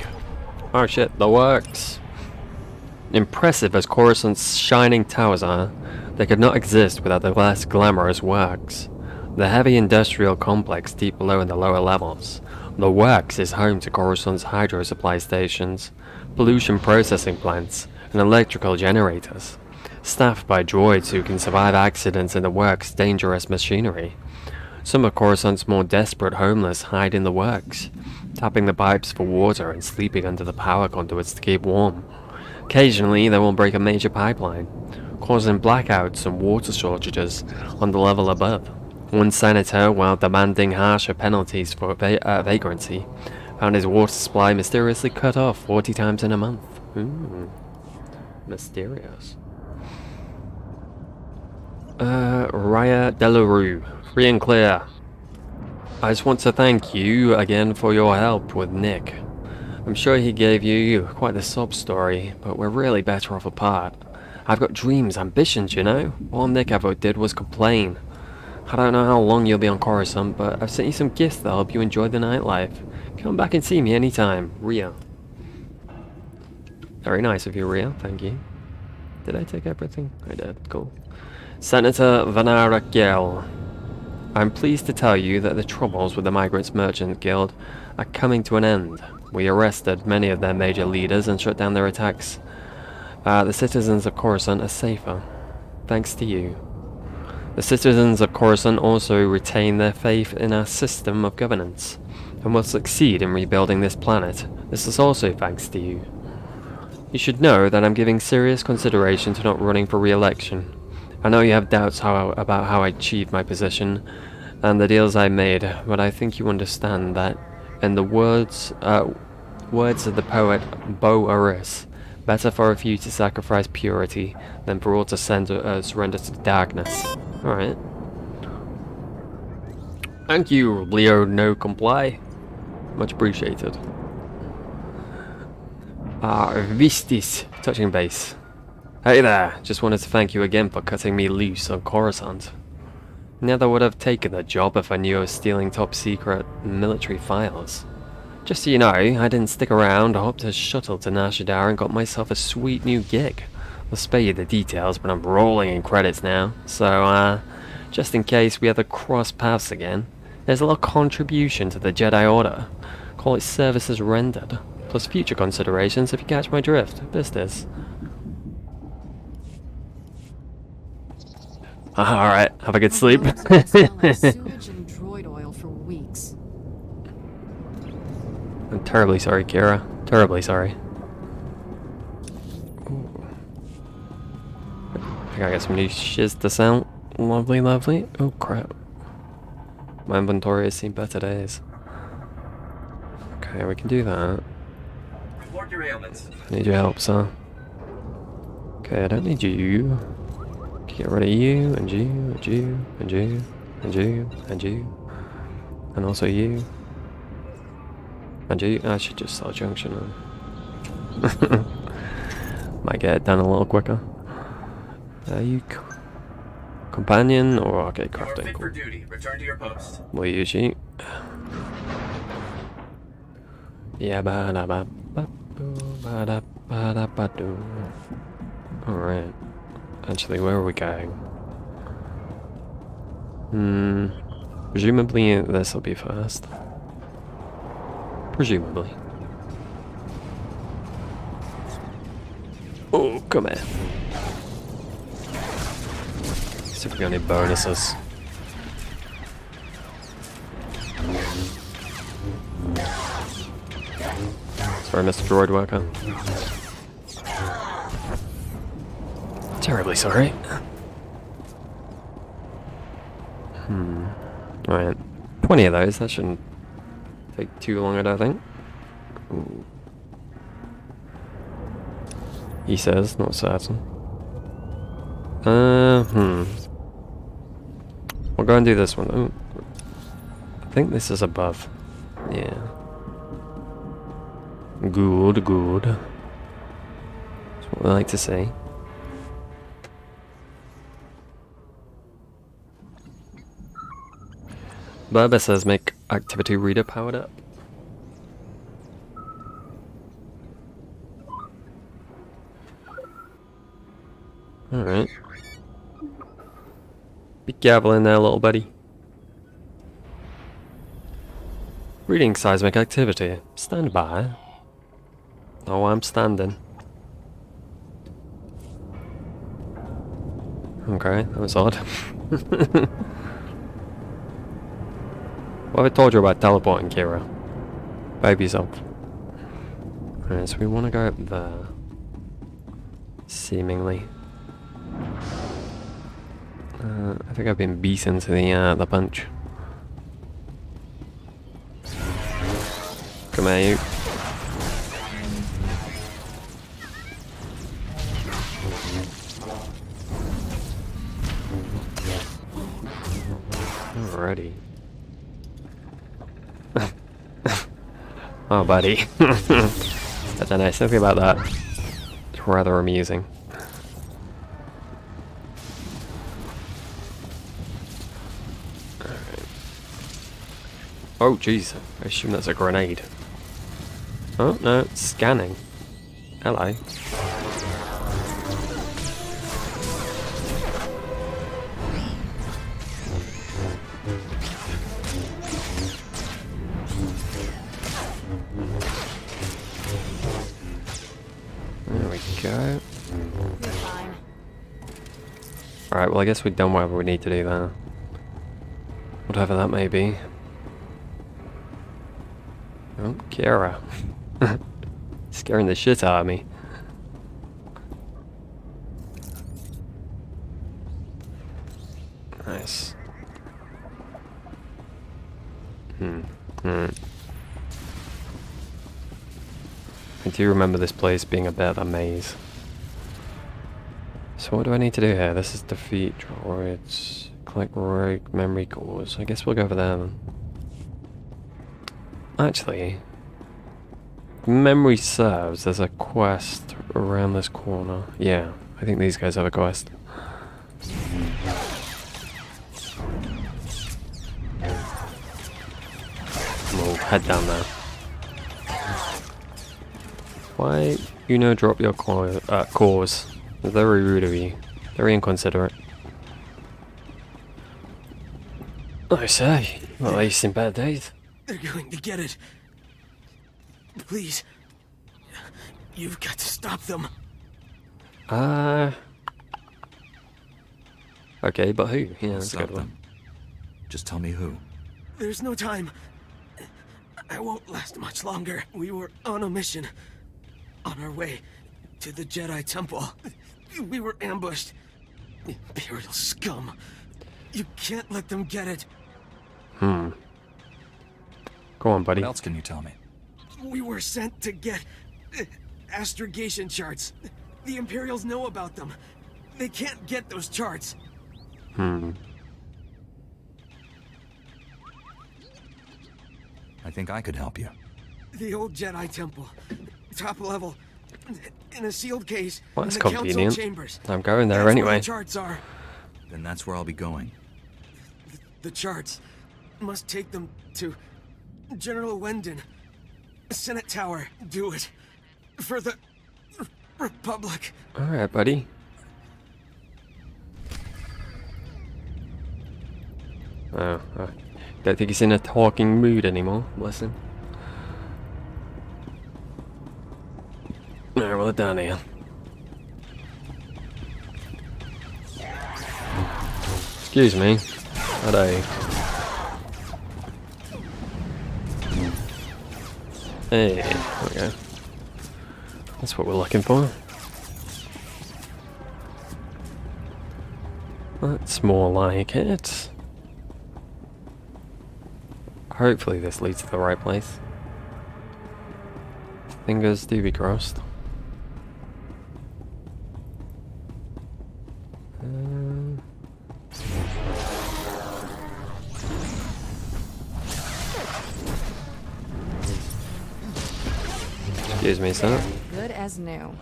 Oh shit, the works. Impressive as Coruscant's shining towers are, they could not exist without the less glamorous works. The heavy industrial complex deep below in the lower levels. The works is home to Coruscant's hydro supply stations, pollution processing plants, and electrical generators, staffed by droids who can survive accidents in the works' dangerous machinery. Some of Coruscant's more desperate homeless hide in the works, tapping the pipes for water and sleeping under the power conduits to keep warm. Occasionally, they will break a major pipeline, causing blackouts and water shortages on the level above. One senator, while demanding harsher penalties for vagrancy, found his water supply mysteriously cut off 40 times in a month. Ooh. Mysterious. Raya Delarue. Free and clear. I just want to thank you again for your help with Nick. I'm sure he gave you quite the sob story, but we're really better off apart. I've got dreams, ambitions, you know? All Nick ever did was complain. I don't know how long you'll be on Coruscant, but I've sent you some gifts that'll help you enjoy the nightlife. Come back and see me anytime. Ria. Very nice of you, Ria. Thank you. Did I take everything? I did. Cool. Senator Vanara Giel. I'm pleased to tell you that the troubles with the Migrants Merchant Guild are coming to an end. We arrested many of their major leaders and shut down their attacks. The citizens of Coruscant are safer, thanks to you. The citizens of Coruscant also retain their faith in our system of governance, and will succeed in rebuilding this planet. This is also thanks to you. You should know that I'm giving serious consideration to not running for re-election. I know you have doubts about how I achieved my position, and the deals I made, but I think you understand that, in the words of the poet Bo Aris, better for a few to sacrifice purity than for all to surrender to darkness. Alright. Thank you, Leo No Comply. Much appreciated. Vistis, touching base. Hey there, just wanted to thank you again for cutting me loose on Coruscant. Never would have taken the job if I knew I was stealing top secret military files. Just so you know, I didn't stick around, I hopped a shuttle to Nar Shaddaa and got myself a sweet new gig. I'll spare you the details, but I'm rolling in credits now, so just in case we ever cross paths again, there's a little contribution to the Jedi Order. Call it services rendered, plus future considerations if you catch my drift. Business. Alright, have a good sleep. Smell like sewage and droid oil for weeks. I'm terribly sorry, Kira. Terribly sorry. Ooh. I think I got some new shiz to sell. Lovely, lovely. Oh crap. My inventory has seen better days. Okay, we can do that. Report your ailments. I need your help, sir. Okay, I don't need you. Get rid of you, and you, and you, and you, and you, and you. And also you. And you. I should just sell junction on. Might get it done a little quicker. Are you companion or okay, crafting? Fit for duty. Return to your post. Will you shoot? Yeah, alright. Actually, where are we going? Presumably this will be first. Presumably. Oh, come here. See if we got any bonuses. Sorry, Mr. Droid Worker. Terribly sorry. Alright. 20 of those, that shouldn't take too long, I don't think. Ooh. He says, not certain. We'll go and do this one. Oh. I think this is above. Yeah. Good, good. That's what we like to see. Burba says make activity reader powered up. Alright. Be careful in there, little buddy. Reading seismic activity. Stand by. Oh, I'm standing. Okay, that was odd. What have I told you about teleporting, Kira? Behave yourself. Alright, so we want to go up there. Seemingly. I think I've been beaten to the punch. Come here, you. Alrighty. Oh, buddy. I don't know, something about that. It's rather amusing. Alright. Oh, jeez. I assume that's a grenade. Oh, no, it's scanning. Hello. There we go. Alright, well I guess we've done whatever we need to do there. Whatever that may be. Oh, Kira. Scaring the shit out of me. Nice. I do remember this place being a bit of a maze. So what do I need to do here? This is defeat droids. Collect rogue memory cores. I guess we'll go over there then. Actually, memory serves, there's a quest around this corner. Yeah, I think these guys have a quest. We'll head down there. Why, drop your cores? Very rude of you. Very inconsiderate. I say, well, at least in bad days. They're going to get it. Please. You've got to stop them. Okay, but who? Yeah, that's a Stop good one. them. Just tell me who. There's no time. I won't last much longer. We were on a mission. On our way to the Jedi Temple. We were ambushed. Imperial scum. You can't let them get it. Go on, buddy. What else can you tell me? We were sent to get astrogation charts. The Imperials know about them. They can't get those charts. I think I could help you. The old Jedi Temple. Top level. In a sealed case. Well, that's in the council convenient. chambers. I'm going there That's where anyway. the charts are. Then that's where I'll be going. The charts must take them to General Wendon. Senate Tower. Do it. For the Republic. Alright, buddy. Oh, I don't think he's in a talking mood anymore. Bless him. Alright, well, down here. Excuse me. Hello. Hey, there we go. That's what we're looking for. That's more like it. Hopefully this leads to the right place. Fingers do be crossed. Excuse me, sir. Good as new.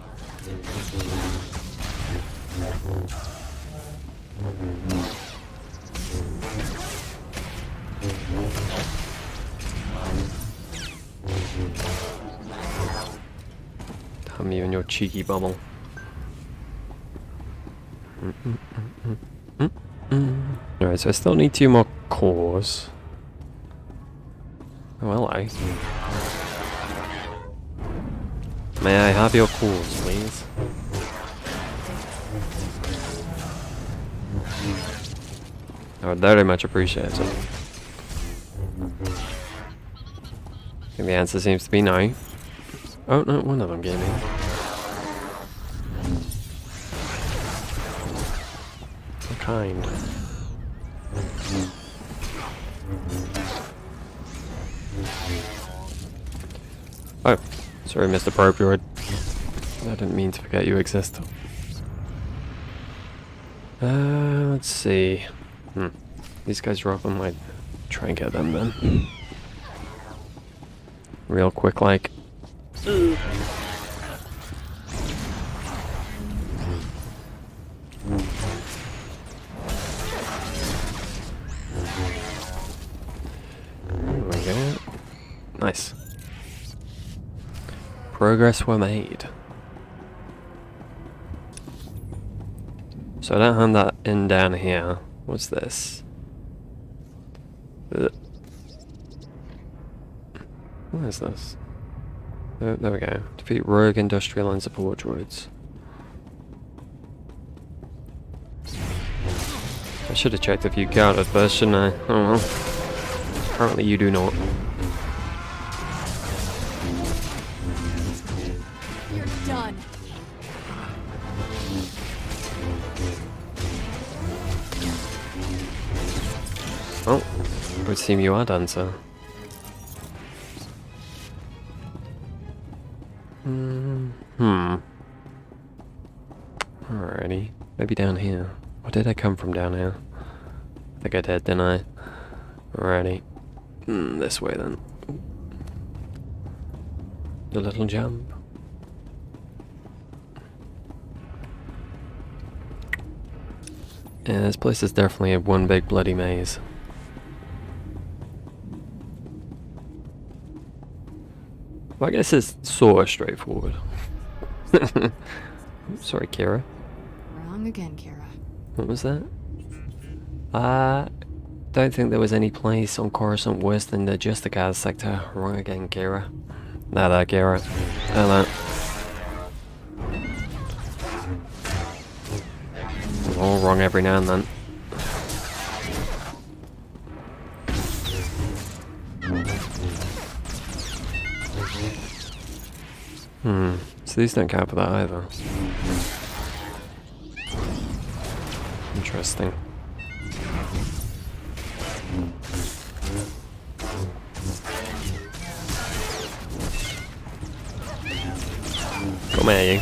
Damn you and your cheeky bubble. Alright, so I still need 2 more cores. Oh, hello. May I have your cores, please? I would very much appreciate it. I think the answer seems to be no. Oh no, one of them gave me. What kind? Oh, sorry, Mr. Propioid. I didn't mean to forget you exist. Let's see. These guys drop them, I'd try and get them then. Real quick, like. There we go. Nice. Progress were made. So I don't have that in down here. What's this? What is this? Oh, there we go. Defeat rogue industrial and support droids. I should have checked if you counted first, shouldn't I? Oh well. Apparently you do not. You're done. Oh, it would seem you are done, sir. Alrighty. Maybe down here. Or did I come from down here? I think I did, didn't I? Alrighty. This way then. The little jump. Yeah, this place is definitely one big bloody maze. Well, I guess it's sort of straightforward. Sorry, Kira. Wrong again, Kira. What was that? Don't think there was any place on Coruscant worse than the Justicar sector. Wrong again, Kira. Nada, Kira. Hello. We're all wrong every now and then. So these don't count for that either. Interesting. Come here, you.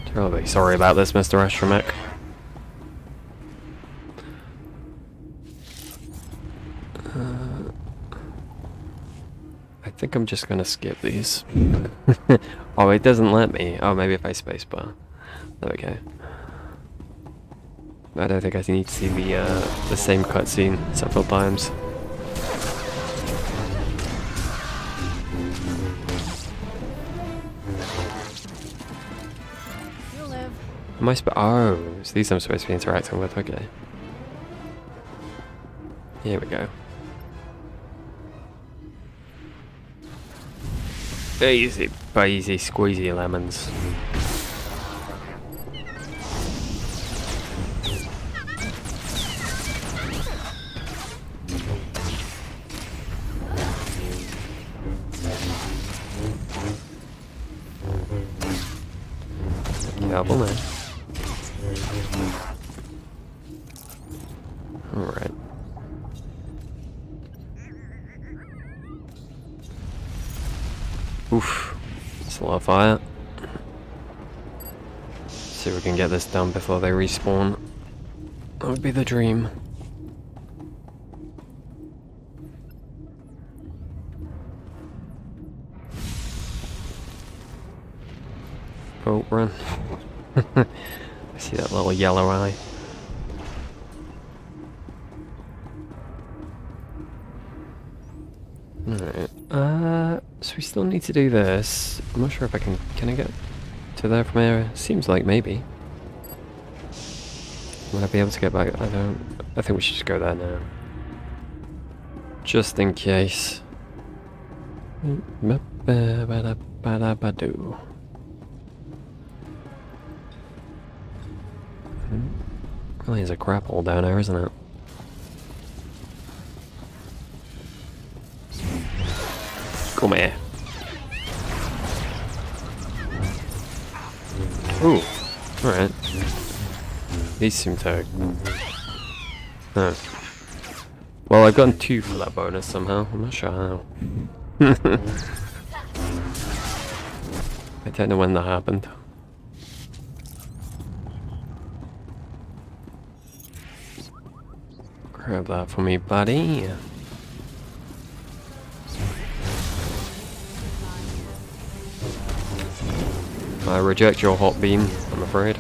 Terribly sorry about this, Mr. Astromech. I think I'm just gonna skip these. Oh, it doesn't let me. Oh, maybe if I spacebar. There we go. I don't think I need to see the same cutscene several times. You'll live. Am I oh, so these I'm supposed to be interacting with, okay. Here we go. Easy peasy squeezy lemons. Careful now. Alright. Oof. That's a lot of fire. See if we can get this done before they respawn. That would be the dream. Oh, run. I see that little yellow eye. Alright, so we still need to do this. I'm not sure if I can I get to there from here? Seems like maybe. Would I be able to get back? I think we should just go there now. Just in case. Really is a crap hole down there, isn't it? Come here. Ooh, alright. These seem to... Oh. Well, I've gotten 2 for that bonus somehow. I'm not sure how. I don't know when that happened. Grab that for me, buddy. I reject your hot beam, I'm afraid.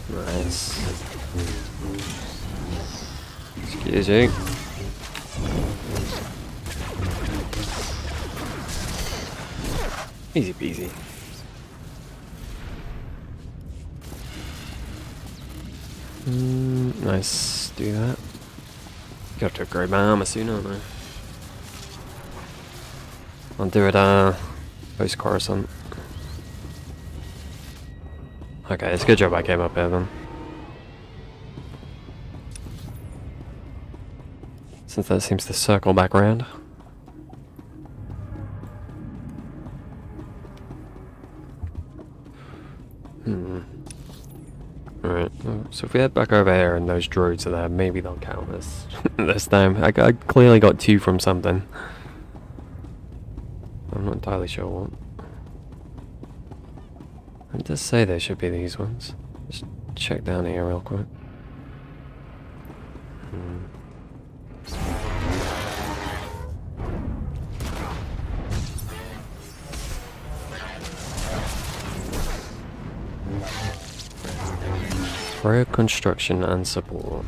Nice. Excuse you. Easy peasy. Nice, do that. Got to upgrade my armor soon, aren't I? I'll do it, post Coruscant. Okay, it's a good job I came up here then. Since that seems to circle back around. Alright, so if we head back over here and those droids are there, maybe they'll count this this time. I clearly got 2 from something. I'm not entirely sure what. It does say they should be these ones. Just check down here real quick. Road construction and support.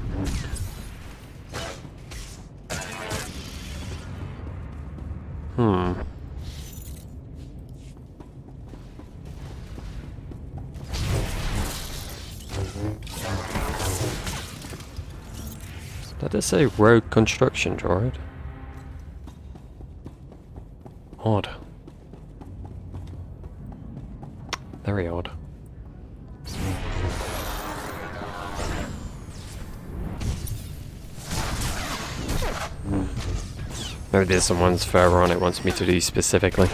Did it say road construction droid? Odd. Very odd. Maybe there's some ones further on it wants me to do specifically.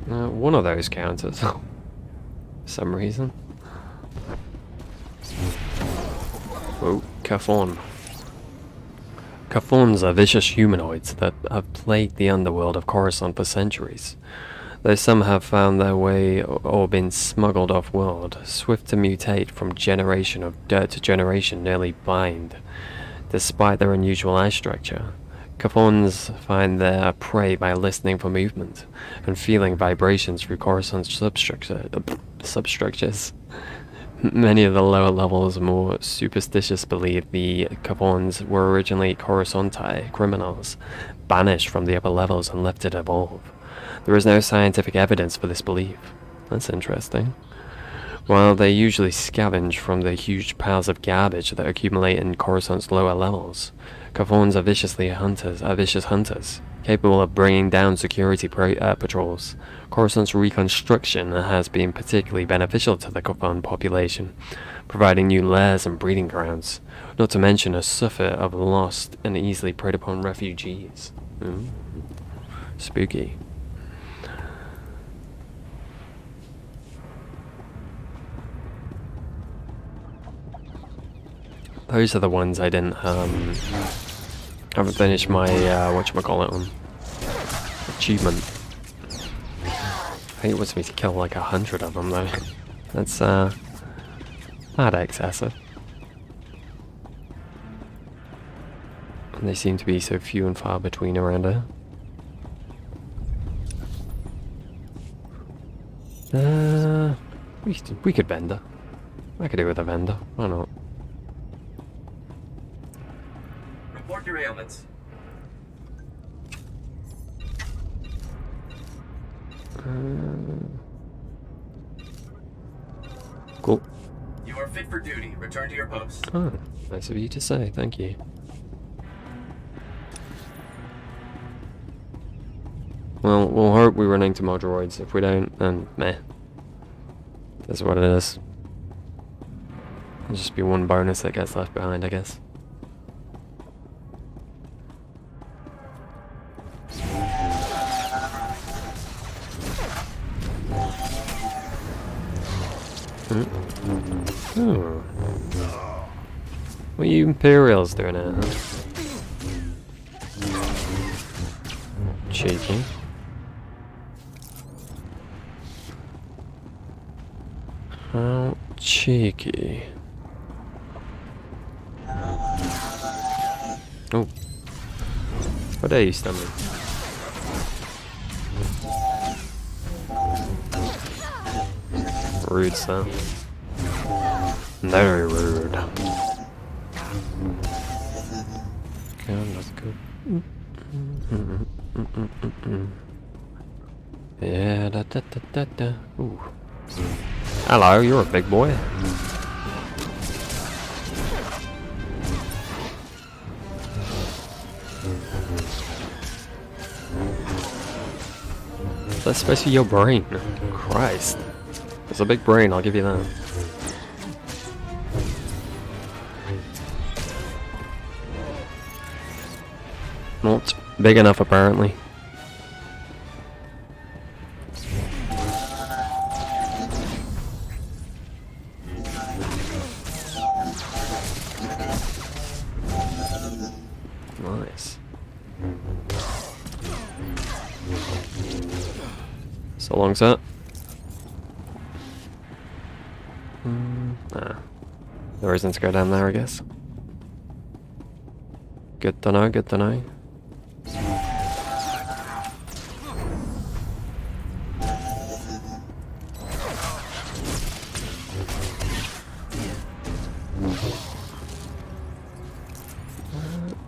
One of those counters. For some reason. Oh, Kafon. Kafons are vicious humanoids that have plagued the underworld of Coruscant for centuries. Though some have found their way or been smuggled off-world, swift to mutate from generation of dirt to generation nearly blind. Despite their unusual eye structure, Kafons find their prey by listening for movement and feeling vibrations through Coruscant's substructures. Many of the lower levels more superstitious believe the Kafons were originally Coruscanti criminals, banished from the upper levels and left to evolve. There is no scientific evidence for this belief. That's interesting. While they usually scavenge from the huge piles of garbage that accumulate in Coruscant's lower levels, Kafons are vicious hunters, capable of bringing down security patrols. Coruscant's reconstruction has been particularly beneficial to the Kafon population, providing new lairs and breeding grounds, not to mention a suffer of lost and easily preyed upon refugees. Spooky. Those are the ones I didn't, haven't finished my, whatchamacallit on. Achievement. I think it wants me to kill like 100 of them though. That's, not excessive. And they seem to be so few and far between around here. We could vendor. I could do with a vendor. Why not? Report your ailments. Cool. You are fit for duty. Return to your post. Oh, nice of you to say. Thank you. Well, we'll hope we run into more droids. If we don't, then meh. That's what it is. It'll just be one bonus that gets left behind, I guess. Oh. What are you Imperials doing out? Cheeky. How cheeky. Oh. What are you stumbling? Rude, son. Very rude. Okay, that's good. Yeah, da da da da da. Ooh. Hello, you're a big boy. That's supposed to be your brain. Christ. It's a big brain, I'll give you that. Not big enough, apparently. So long, sir. Nah. No reason to go down there, I guess. Good to know, good to know.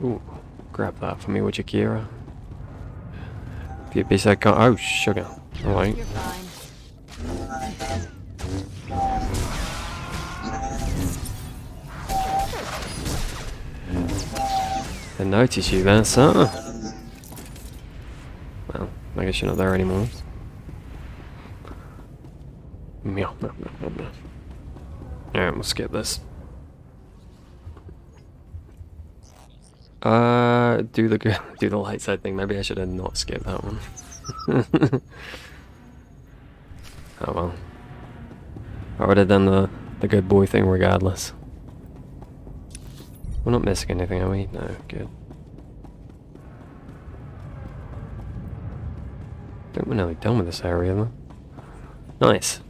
Ooh, grab that for me, would you, Kira? If you'd be so kind. Oh, sugar. Alright. You're fine. I notice you there, sir. Well, I guess you're not there anymore. Meow, meow, meow, meow, meow. Alright, we'll skip this. Do the light side thing. Maybe I should have not skipped that one. Oh well. I would have done the good boy thing regardless. We're not missing anything, are we? No, good. I think we're nearly done with this area though. Nice.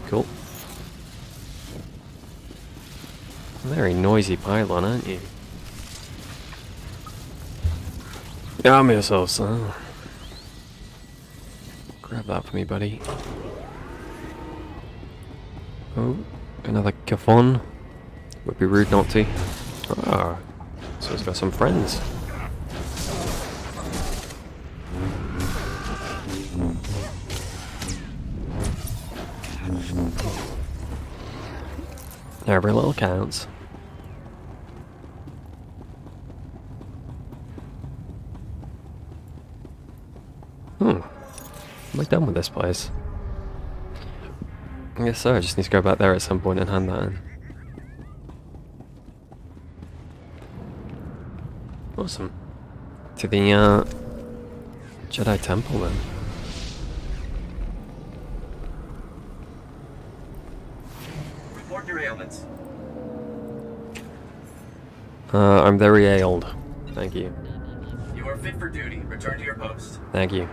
Cool. Very noisy pylon, aren't you? Arm yourself, son. Grab that for me, buddy. Oh, another Kafon. Would be rude not to. Ah, so he's got some friends. Every little counts. Am I done with this place? I guess so, I just need to go back there at some point and hand that in. Awesome. To the Jedi Temple then. Report your ailments. I'm very ailed. Thank you. You are fit for duty. Return to your post. Thank you.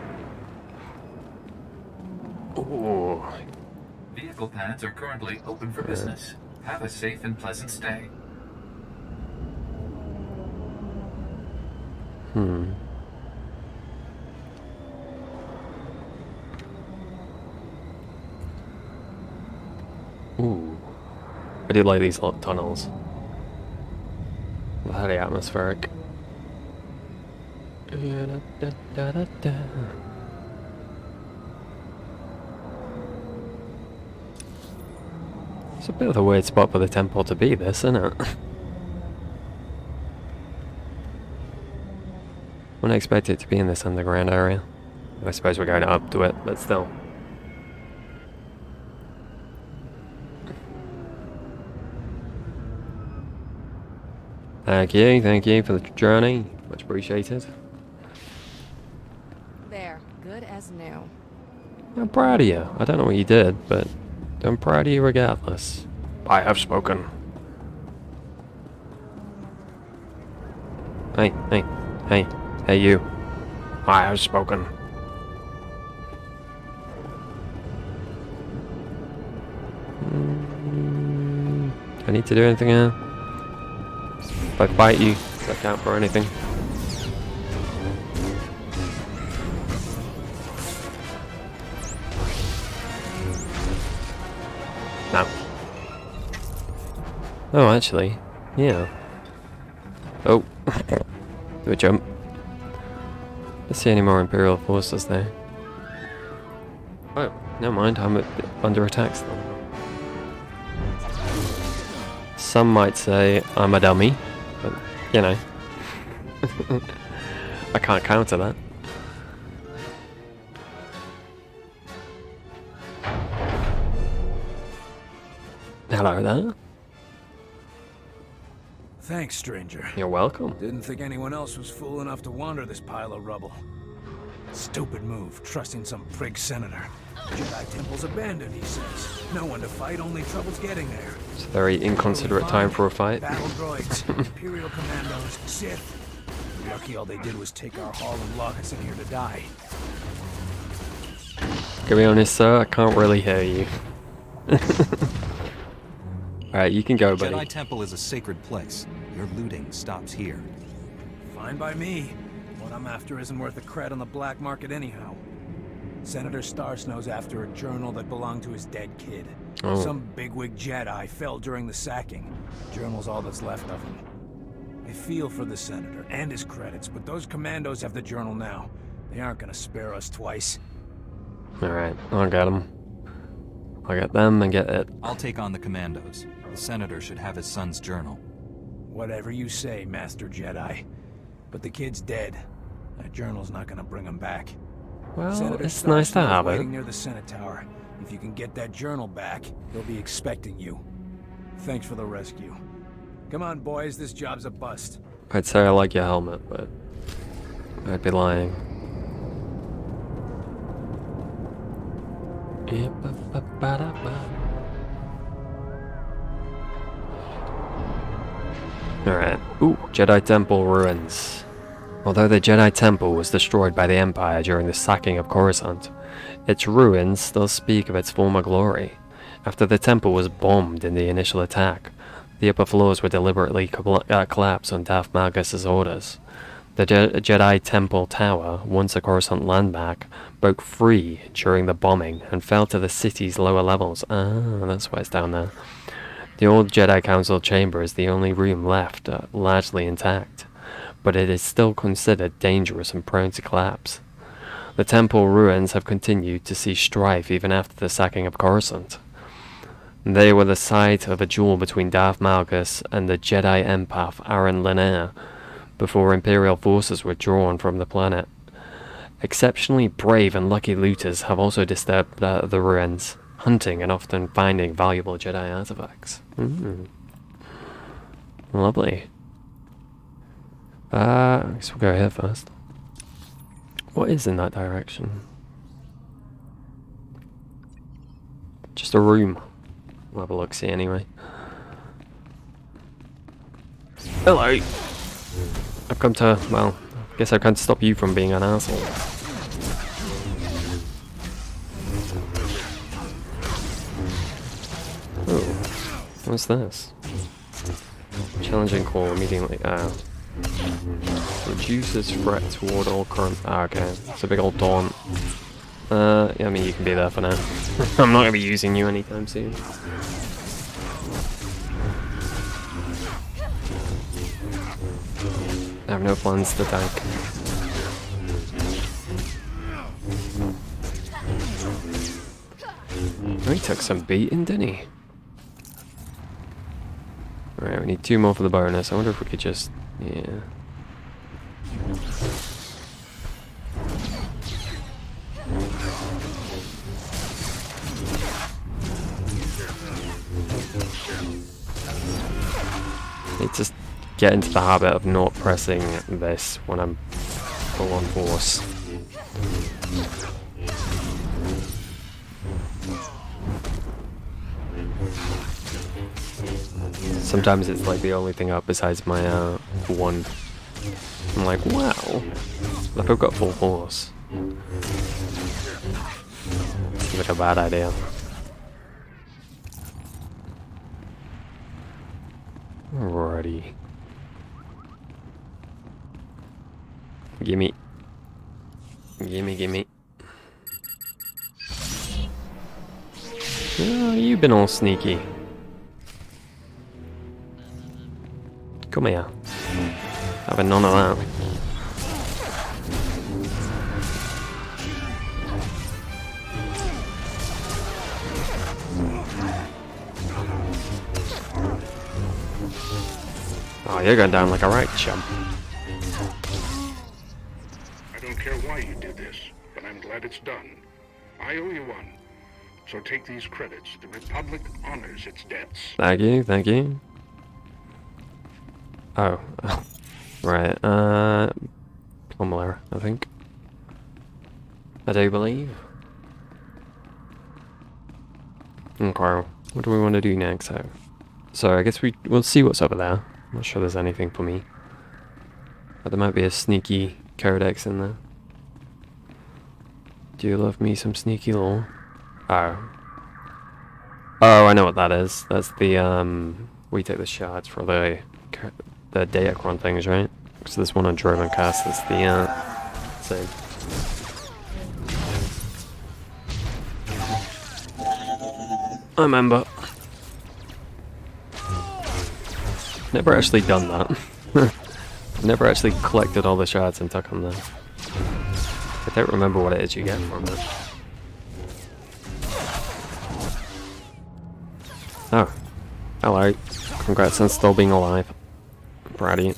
Ooh. Vehicle pads are currently open for business. Have a safe and pleasant stay. Ooh. I do like these little tunnels. Very atmospheric. It's a bit of a weird spot for the temple to be, this, isn't it? Wouldn't expect it to be in this underground area. I suppose we're going up to it, but still. Thank you for the journey. Much appreciated. There, good as new. I'm proud of you. I don't know what you did, but I'm proud of you regardless. I have spoken. Hey you. I have spoken. Do I need to do anything here? If I bite you, does that count for anything? No. Oh, actually, yeah. Oh. Do a jump. Let's see any more Imperial forces there. Oh, never mind, I'm under attack still. Some might say I'm a dummy, but, you know. I can't counter that. Hello there. Thanks, stranger. You're welcome. Didn't think anyone else was fool enough to wander this pile of rubble. Stupid move, trusting some prig senator. Jedi Temple's abandoned, he says. No one to fight, only trouble's getting there. It's a very inconsiderate time for a fight. Battle droids, Imperial commandos, Sith. Lucky all they did was take our haul and lock us in here to die. To be honest, sir, I can't really hear you. Alright, you can go, buddy. Jedi Temple is a sacred place. Your looting stops here. Fine by me. What I'm after isn't worth a cred on the black market anyhow. Senator Starsnow's after a journal that belonged to his dead kid. Oh. Some bigwig Jedi fell during the sacking. Journal's all that's left of him. I feel for the senator and his credits, but those commandos have the journal now. They aren't gonna spare us twice. Alright, I'll get them. I'll get them and get it. I'll take on the commandos. The senator should have his son's journal. Whatever you say, Master Jedi. But the kid's dead. That journal's not gonna bring him back. Well, Senator it's nice to Starsnow's have it. waiting near the Senate Tower. If you can get that journal back, he'll be expecting you. Thanks for the rescue. Come on, boys, this job's a bust. I'd say I like your helmet, but I'd be lying. Alright. Ooh, Jedi Temple ruins. Although the Jedi Temple was destroyed by the Empire during the sacking of Coruscant, its ruins still speak of its former glory. After the temple was bombed in the initial attack, the upper floors were deliberately collapsed on Darth Malgus' orders. The Jedi Temple Tower, once a Coruscant landmark, broke free during the bombing and fell to the city's lower levels. Ah, that's why it's down there. The old Jedi Council chamber is the only room left, largely intact, but it is still considered dangerous and prone to collapse. The temple ruins have continued to see strife even after the sacking of Coruscant. They were the site of a duel between Darth Malgus and the Jedi empath Aaron Lanier, before Imperial forces were drawn from the planet. Exceptionally brave and lucky looters have also disturbed the ruins, hunting and often finding valuable Jedi artifacts. Lovely. I guess we'll go here first. What is in that direction? Just a room. We'll have a look-see anyway. Hello! I've come to, well, I guess I've come to stop you from being an asshole. Oh, what's this? Challenging call immediately. Reduces threat toward all current. Okay, it's a big old taunt. Yeah, I mean, you can be there for now. I'm not gonna be using you anytime soon. I have no plans to tank. Oh, he took some beating, didn't he? Alright, we need 2 more for the bonus. I wonder if we could just... yeah. Need to get into the habit of not pressing this when I'm full on force. Sometimes it's like the only thing up besides my one. I'm like, wow, look, I've got full force. Seems like a bad idea. Alrighty. Gimme. Gimme, gimme. Oh, you've been all sneaky. Come here. Having none of that. Oh, you're going down like a right chump. I don't care why you did this, but I'm glad it's done. I owe you one. So take these credits. The Republic honors its debts. Thank you, thank you. Oh, right, Plumler, I think. I do believe. Okay, what do we want to do next? So I guess we'll see what's over there. I'm not sure there's anything for me. But there might be a sneaky Codex in there. Do you love me some sneaky lore? Oh. Oh, I know what that is. That's the, we take the shards for the Datacron things, right? So this one on Driven Cast is the, same. I remember. Never actually done that. Never actually collected all the shards and took them there. I don't remember what it is you get from it. Oh. Hello. Congrats on still being alive. Proud of you.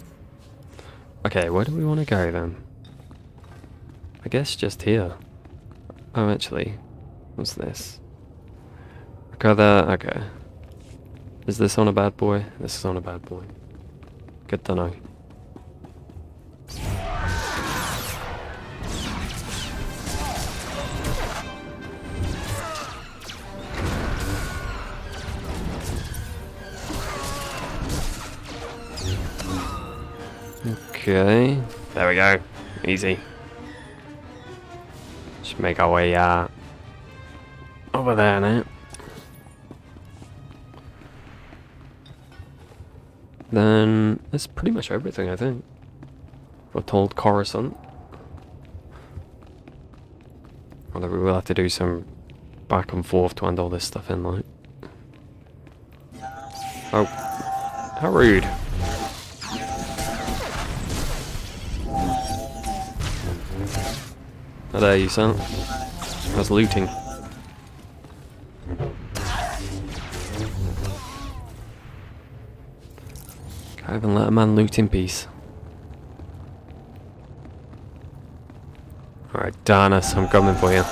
Okay, where do we want to go then? I guess just here. Oh, actually. What's this? Okay, there. Okay. Is this on a bad boy? This is on a bad boy. Good to know. Okay, there we go. Easy. Just make our way over there now. Then that's pretty much everything, I think. We're told Coruscant. Although we will have to do some back and forth to hand all this stuff in, like. Oh, how rude. Oh, there you son. I was looting. Can't even let a man loot in peace. Alright, Tarnis, I'm coming for you.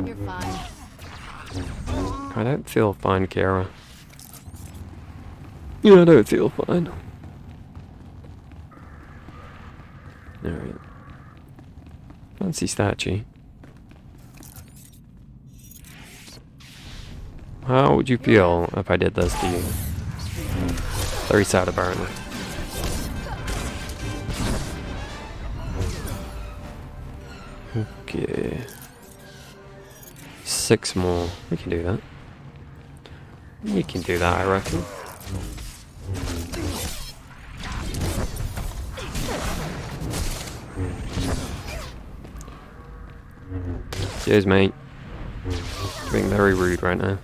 You're fine. I don't feel fine, Kara. Yeah, I don't feel fine. Alright. Fancy statue. How would you feel if I did this to you? Very sad, apparently. Okay. 6 more. We can do that. We can do that, I reckon. Cheers, mate. Being very rude right now.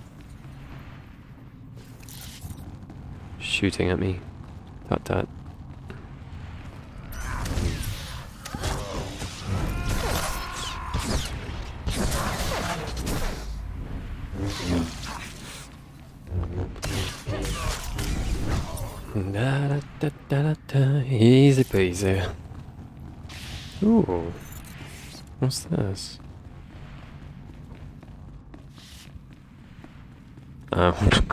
Shooting at me. Tut tut. Da, da, da, da, da. Easy peasy. Ooh. What's this? Oh.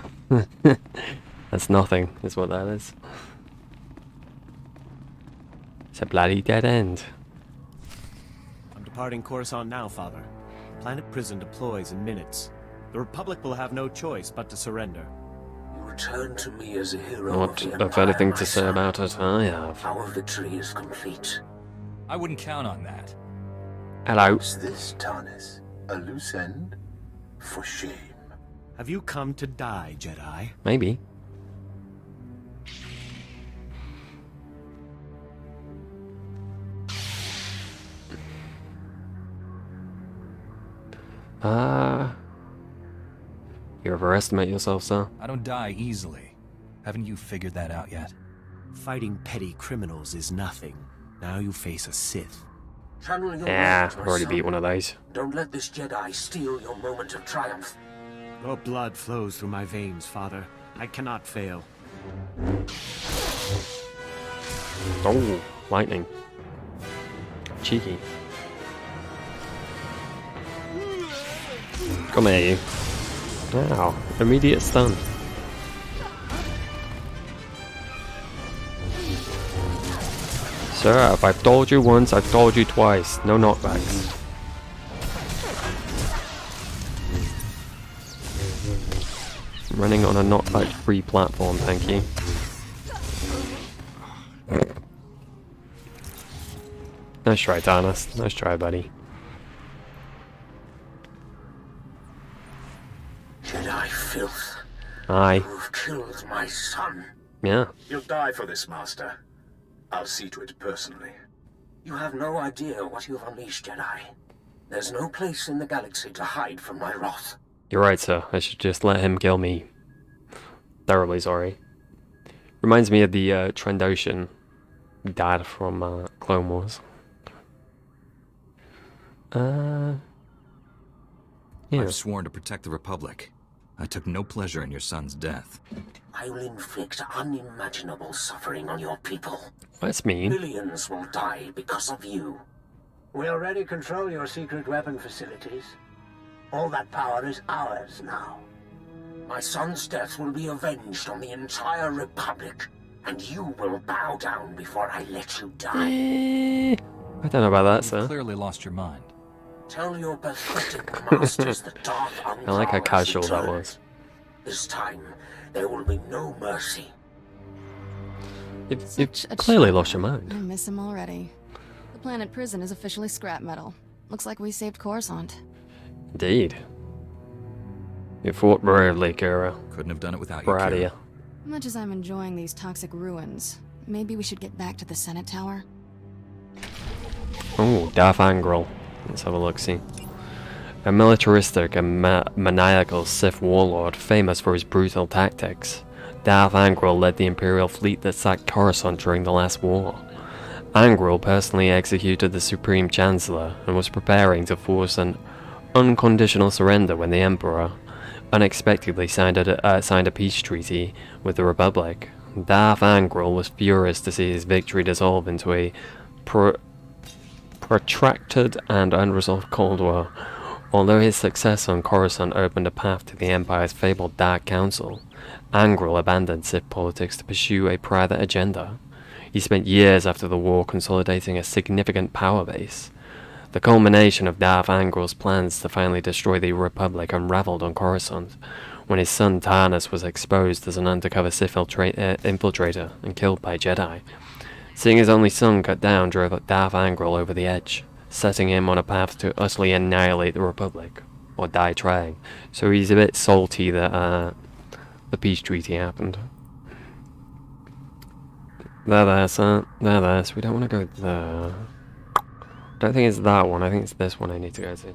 That's nothing, is what that is. It's a bloody dead end. I'm departing Coruscant now, Father. Planet Prison deploys in minutes. The Republic will have no choice but to surrender. You return to me as a hero. Not of the of anything to say about it, I have. Our victory is complete. I wouldn't count on that. Hello. Is this, Tarnis, a loose end? For shame. Have you come to die, Jedi? Maybe. You overestimate yourself, sir. I don't die easily. Haven't you figured that out yet? Fighting petty criminals is nothing. Now you face a Sith. Channel your Yeah, words, my already son. beat one of those. Don't let this Jedi steal your moment of triumph. Your blood flows through my veins, Father. I cannot fail. Oh, lightning. Cheeky. Come here, you. Wow, immediate stun. Sir, if I've told you once, I've told you twice. No knockbacks. I'm running on a knockback-free platform, thank you. Nice try, Tarnis. Nice try, buddy. Jedi filth. Aye. You've killed my son. Yeah. You'll die for this, Master. I'll see to it personally. You have no idea what you've unleashed, Jedi. There's no place in the galaxy to hide from my wrath. You're right, sir. I should just let him kill me. Terribly sorry. Reminds me of the Trandoshan dad from Clone Wars. Yeah. I've sworn to protect the Republic. I took no pleasure in your son's death. I will inflict unimaginable suffering on your people. That's mean. Millions will die because of you. We already control your secret weapon facilities. All that power is ours now. My son's death will be avenged on the entire Republic, and you will bow down before I let you die. I don't know about that, You've sir. clearly lost your mind. Tell your pathetic masters that Darth I like how casual that returned. was. This time, there will be no mercy. You've clearly lost your mind. I miss him already. The planet prison is officially scrap metal. Looks like we saved Coruscant. Indeed. You fought bravely, Kira. Couldn't have done it without you, Proud of Kira. you. Much as I'm enjoying these toxic ruins, maybe we should get back to the Senate Tower? Oh, Darth Angral. Let's have a look-see. A militaristic and maniacal Sith warlord famous for his brutal tactics, Darth Angral led the Imperial fleet that sacked Coruscant during the last war. Angral personally executed the Supreme Chancellor and was preparing to force an unconditional surrender when the Emperor unexpectedly signed a peace treaty with the Republic. Darth Angral was furious to see his victory dissolve into a protracted and unresolved Cold War. Although his success on Coruscant opened a path to the Empire's fabled Dark Council, Angral abandoned Sith politics to pursue a private agenda. He spent years after the war consolidating a significant power base. The culmination of Darth Angral's plans to finally destroy the Republic unraveled on Coruscant, when his son Tarnis was exposed as an undercover Sith infiltrator and killed by Jedi. Seeing his only son cut down drove Darth Angral over the edge, setting him on a path to utterly annihilate the Republic, or die trying. So he's a bit salty that the peace treaty happened. There, sir. There, so we don't want to go there. I don't think it's that one, I think it's this one I need to go to.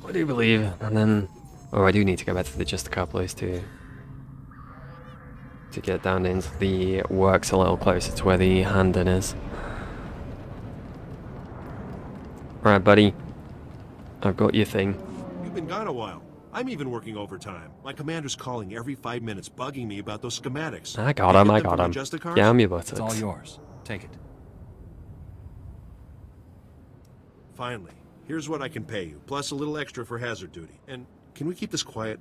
I do believe, and then... Oh, I do need to go back to the Justicar place to get down into the works a little closer to where the Handon is. Alright, buddy. I've got your thing. You've been gone a while. I'm even working overtime. My commander's calling every 5 minutes, bugging me about those schematics. I got him, I got him. Yeah, I'm your buttocks. It's all yours. Take it. Finally. Here's what I can pay you, plus a little extra for hazard duty. And can we keep this quiet?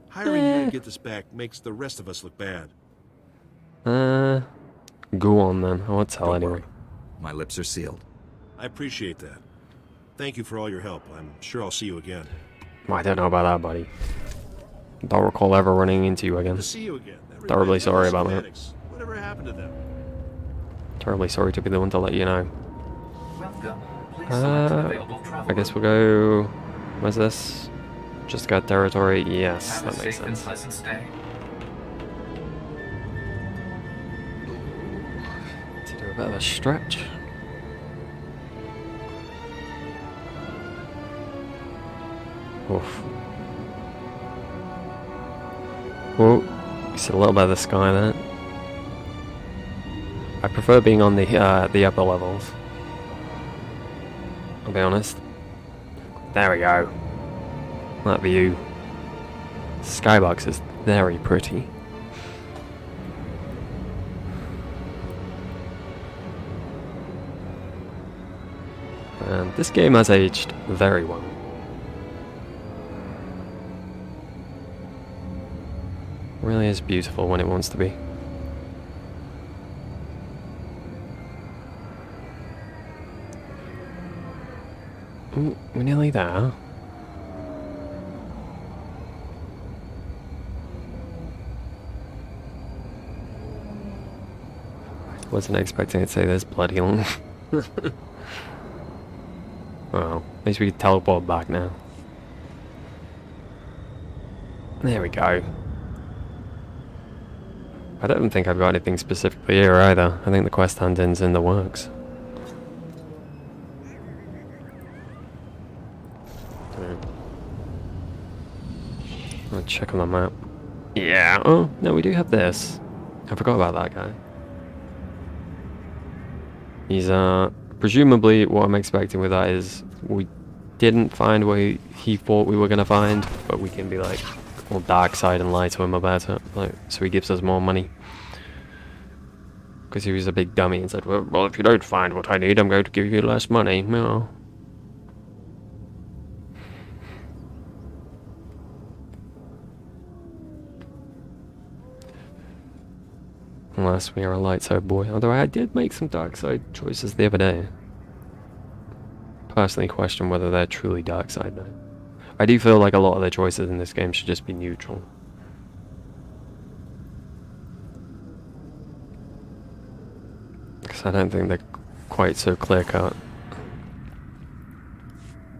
Hiring you to get this back makes the rest of us look bad. Go on then. I won't tell anyone. My lips are sealed. I appreciate that. Thank you for all your help. I'm sure I'll see you again. Well, I don't know about that, buddy. Don't recall ever running into you again. To see you again. Terribly sorry about that. Whatever happened to them? Terribly sorry to be the one to let you know. Welcome. Please select an available travel. I guess we'll go... Where's this? Just got territory? Yes, Have that a makes safe and sense. pleasant stay. To do a bit of a stretch. Oof. Whoa, you see a little bit of the sky there. I prefer being on the upper levels. I'll be honest. There we go. That view. Skybox is very pretty. And this game has aged very well. really is beautiful when it wants to be. Ooh, we're nearly there. Wasn't expecting it to say this bloody long. Well, at least we can teleport back now. There we go. I don't think I've got anything specifically here either. I think the quest hand-in's in the works. I'll check on the map. Yeah, oh, no, we do have this. I forgot about that guy. He's, presumably what I'm expecting with that is we didn't find what he thought we were going to find, but we can be like, all dark side and lie to him about it, like, so he gives us more money. Because he was a big dummy and said, well, if you don't find what I need, I'm going to give you less money. No. Unless we are a light side boy. Although I did make some dark side choices the other day. Personally question whether they're truly dark side now. I do feel like a lot of the choices in this game should just be neutral. Because I don't think they're quite so clear cut.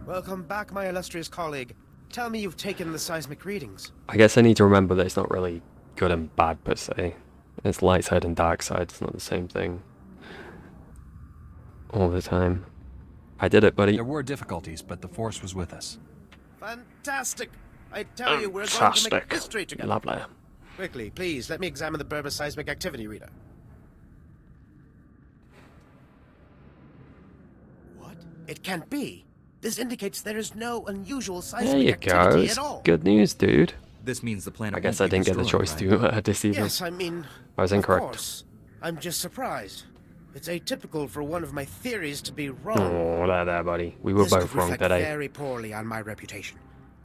Welcome back, my illustrious colleague. Tell me you've taken the seismic readings. I guess I need to remember that it's not really good and bad per se. It's light side and dark side, it's not the same thing. All the time. I did it, buddy. There were difficulties, but the Force was with us. Fantastic! I tell you, we're going to make history together. Lovely. Quickly, please, let me examine the Berber seismic activity reader. What? It can't be. This indicates there is no unusual seismic activity at all. Good news, dude. This means the planet. I guess I didn't get the choice to deceive him. Yes, I mean, I was incorrect. Of course. I'm just surprised. It's atypical for one of my theories to be wrong. Oh, there, buddy. We were both wrong today. This very poorly on my reputation.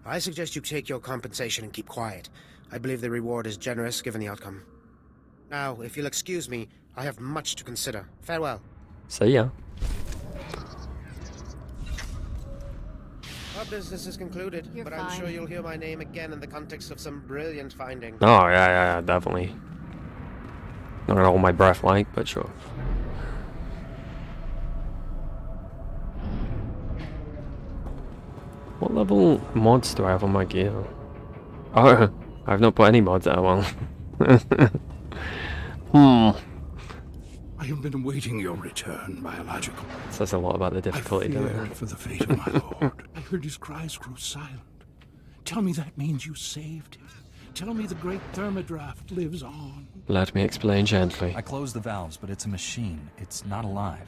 I suggest you take your compensation and keep quiet. I believe the reward is generous given the outcome. Now, if you'll excuse me, I have much to consider. Farewell. See ya. Our business is concluded, but I'm sure you'll hear my name again in the context of some brilliant finding. Oh, yeah, definitely. Not gonna hold my breath like, but sure. What level mods do I have on my gear? Oh, I've not put any mods out, well. I have been awaiting your return, biological. Says a lot about the difficulty, doesn't I it? feared for the fate of my lord. I heard his cries grow silent. Tell me that means you saved him. Tell me the great thermodraft lives on. Let me explain gently. I closed the valves, but it's a machine. It's not alive.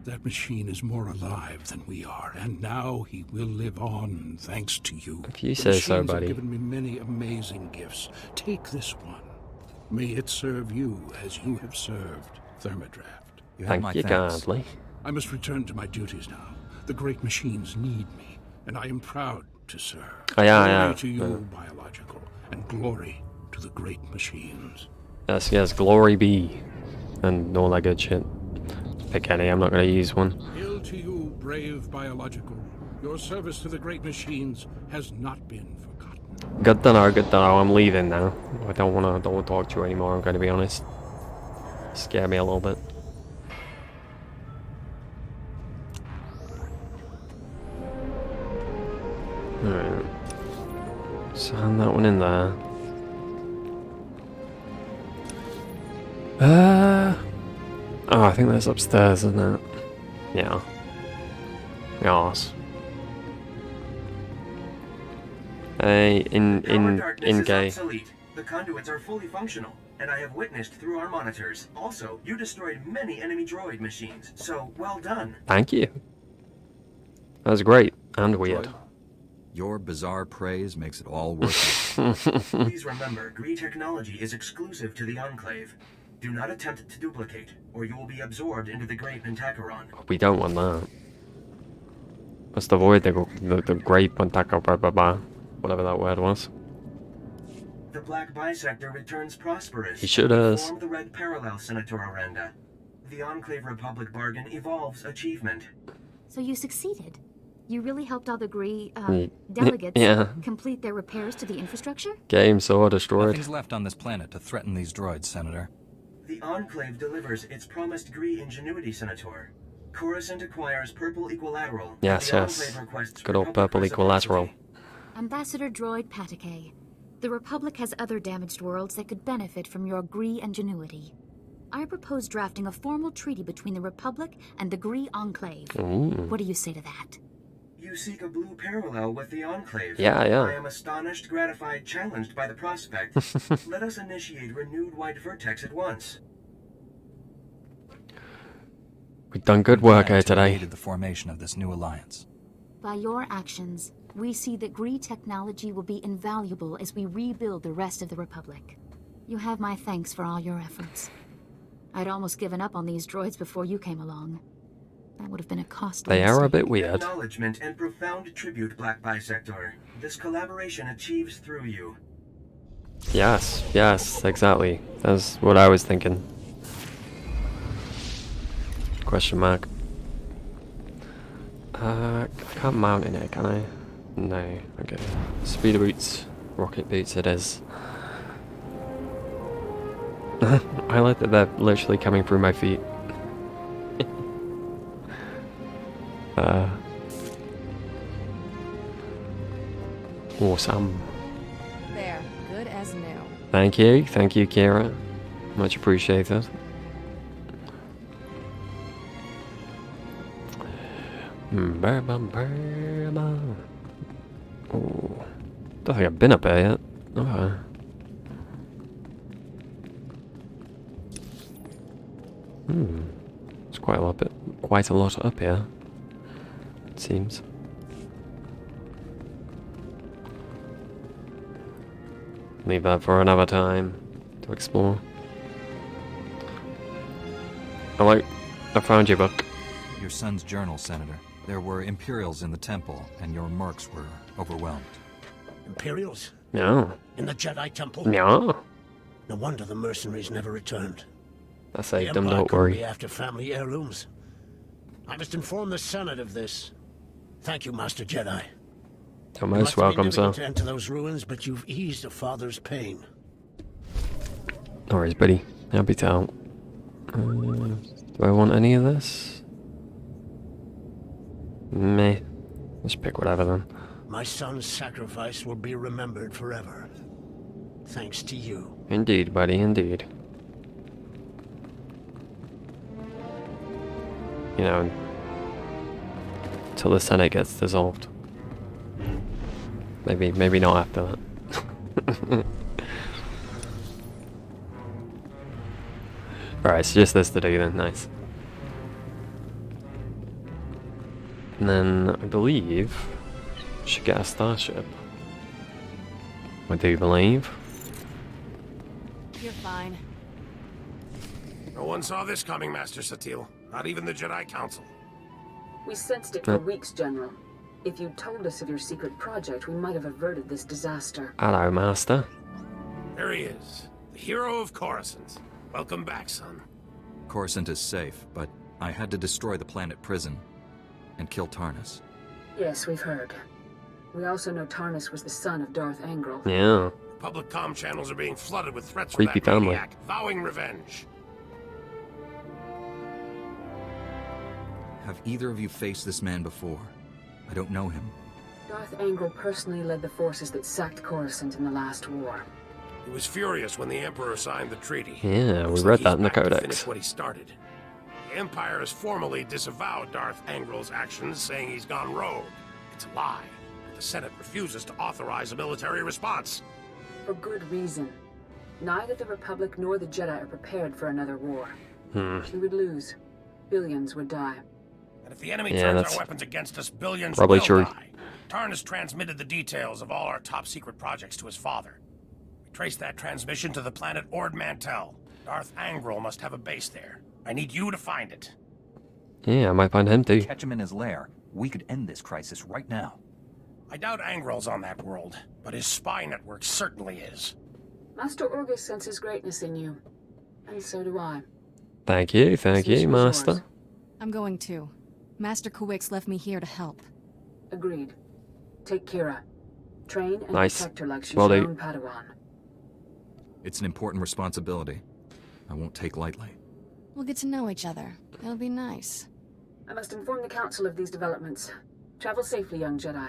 That machine is more alive than we are, and now he will live on thanks to you. If you say so, buddy. Have given me many amazing gifts. Take this one. May it serve you as you have served Thermodraft. Thank you kindly. I must return to my duties now. The great machines need me, and I am proud to serve. Glory to you, biological, and glory to the great machines. Yes, glory be. And all that good shit. Pick any, I'm not going to use one. Hail to you, brave biological. Your service to the great machines has not been forgotten. Good to know, I'm leaving now. I don't want to talk to you anymore, I'm going to be honest. Scare me a little bit. Alright. So hand that one in there. Oh, I think that's upstairs, isn't it? Yeah. Yes. Hey, in gay. Obsolete. The conduits are fully functional, and I have witnessed through our monitors. Also, you destroyed many enemy droid machines, so well done. Thank you. That was great and weird. Your bizarre praise makes it all worth it. Please remember, Gree technology is exclusive to the Enclave. Do not attempt to duplicate, or you will be absorbed into the Great Pentacaron. We don't want that. Must avoid the Great Pentacaron, whatever that word was. The Black Bisector returns prosperous. He sure does. Form the Red Parallel, Senator Aranda. The Enclave Republic bargain evolves achievement. So you succeeded? You really helped all the Mm. delegates Yeah. complete their repairs to the infrastructure? Game so destroyed. Nothing's left on this planet to threaten these droids, Senator. The Enclave delivers its promised Gree ingenuity, Senator. Coruscant acquires Purple Equilateral. Yes, The yes. Enclave requests Good old Republic purple equilateral. Ambassador Droid Patake, the Republic has other damaged worlds that could benefit from your Gree ingenuity. I propose drafting a formal treaty between the Republic and the Gree Enclave. Ooh. What do you say to that? You seek a blue parallel with the Enclave. Yeah, yeah. I am astonished, gratified, challenged by the prospect. Let us initiate renewed white vertex at once. We've done good work here today. Aided the formation of this new alliance. By your actions, we see that Gree technology will be invaluable as we rebuild the rest of the Republic. You have my thanks for all your efforts. I'd almost given up on these droids before you came along. That would have been a costly They are a mistake. bit weird. Acknowledgement and profound tribute, Black Bisector. This collaboration achieves through you. Yes, yes, exactly. That's what I was thinking. Question mark. I can't mount in it, can I? No. Okay. Speeder boots. Rocket boots it is. I like that they're literally coming through my feet. Awesome. There, good as new. Thank you, Kira. Much appreciated. Oh, don't think I've been up there yet. Okay. It's quite a lot up here. It seems. Leave that for another time to explore. I found your book. Your son's journal, Senator. There were Imperials in the temple, and your mercs were overwhelmed. Imperials? No. In the Jedi Temple? No. No wonder the mercenaries never returned. I say, The dumb, Empire don't couldn't worry. be after family heirlooms. I must inform the Senate of this. Thank you, Master Jedi. You're most welcome, sir. To enter those ruins, but you've eased a father's pain. No worries, buddy. Happy to help. Do I want any of this? Meh. Let's pick whatever then. My son's sacrifice will be remembered forever. Thanks to you. Indeed, buddy, indeed. You know, till the Senate gets dissolved. Maybe not after that. Alright, so just this to do then, nice. And then, I believe, should get a starship. I do believe. You're fine. No one saw this coming, Master Satil. Not even the Jedi Council. We sensed it for weeks, General. If you'd told us of your secret project, we might have averted this disaster. Hello, Master. There he is. The hero of Coruscant. Welcome back, son. Coruscant is safe, but I had to destroy the planet prison and kill Tarnis. Yes, we've heard. We also know Tarnis was the son of Darth Angral. Yeah. Public comm channels are being flooded with threats Creepy from that family. maniac, vowing revenge. Have either of you faced this man before? I don't know him. Darth Angral personally led the forces that sacked Coruscant in the last war. He was furious when the Emperor signed the treaty. Yeah, we Looks read like that he's in the back to Codex. finish what he started. The Empire has formally disavowed Darth Angral's actions, saying he's gone rogue. It's a lie. The Senate refuses to authorize a military response. For good reason. Neither the Republic nor the Jedi are prepared for another war. We would lose. Billions would die. And if the enemy Yeah, turns that's our weapons against us, billions probably will true. die. Tarnis transmitted the details of all our top-secret projects to his father. We traced that transmission to the planet Ord Mantell. Darth Angral must have a base there. I need you to find it. Yeah, I might find him too. Catch him in his lair. We could end this crisis right now. I doubt Angral's on that world, but his spy network certainly is. Master Orgus senses greatness in you. And so do I. Thank you, Yours. Master. I'm going too. Master Kuwix left me here to help. Agreed. Take Kira. Train and Nice. protect her like she's Well, your they- own Padawan. It's an important responsibility. I won't take lightly. We'll get to know each other. It'll be nice. I must inform the Council of these developments. Travel safely, young Jedi.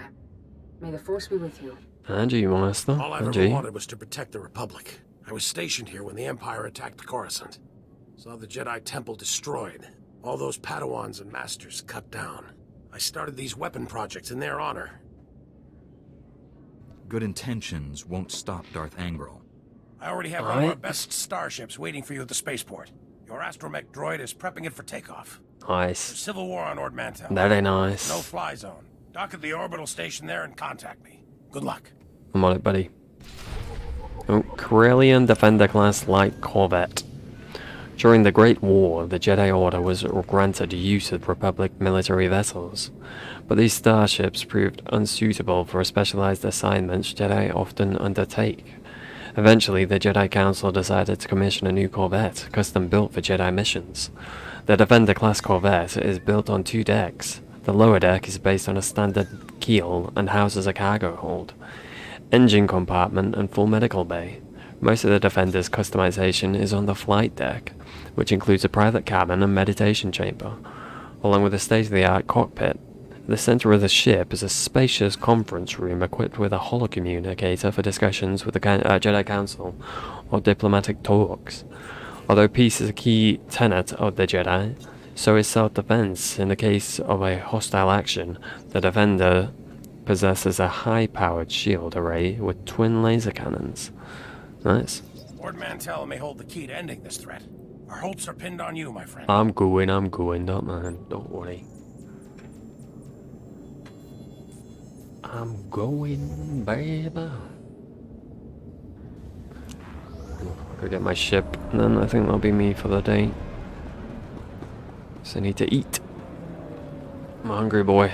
May the Force be with you. And you, Master. All I've And ever you. wanted was to protect the Republic. I was stationed here when the Empire attacked Coruscant. Saw the Jedi Temple destroyed. All those Padawans and Masters cut down. I started these weapon projects in their honor. Good intentions won't stop Darth Angral. I already have one of our best starships waiting for you at the spaceport. Your astromech droid is prepping it for takeoff. Nice. There's civil war on Ord Mantell. Very nice. No fly zone. Dock at the orbital station there and contact me. Good luck. I'm on it, buddy. Oh, Corellian Defender class light corvette. During the Great War, the Jedi Order was granted use of Republic military vessels, but these starships proved unsuitable for specialized assignments Jedi often undertake. Eventually, the Jedi Council decided to commission a new corvette, custom built for Jedi missions. The Defender class corvette is built on 2 decks. The lower deck is based on a standard keel and houses a cargo hold, engine compartment and full medical bay. Most of the Defender's customization is on the flight deck, which includes a private cabin and meditation chamber, along with a state-of-the-art cockpit. The center of the ship is a spacious conference room equipped with a holocommunicator for discussions with the Jedi Council or diplomatic talks. Although peace is a key tenet of the Jedi, so is self-defense. In the case of a hostile action, the Defender possesses a high-powered shield array with twin laser cannons. Nice. Ord Mantell may hold the key to ending this threat. Our hopes are pinned on you, my friend. I'm going, don't worry. I'm going, baby. Go get my ship, and then I think that'll be me for the day. So I need to eat. I'm a hungry boy.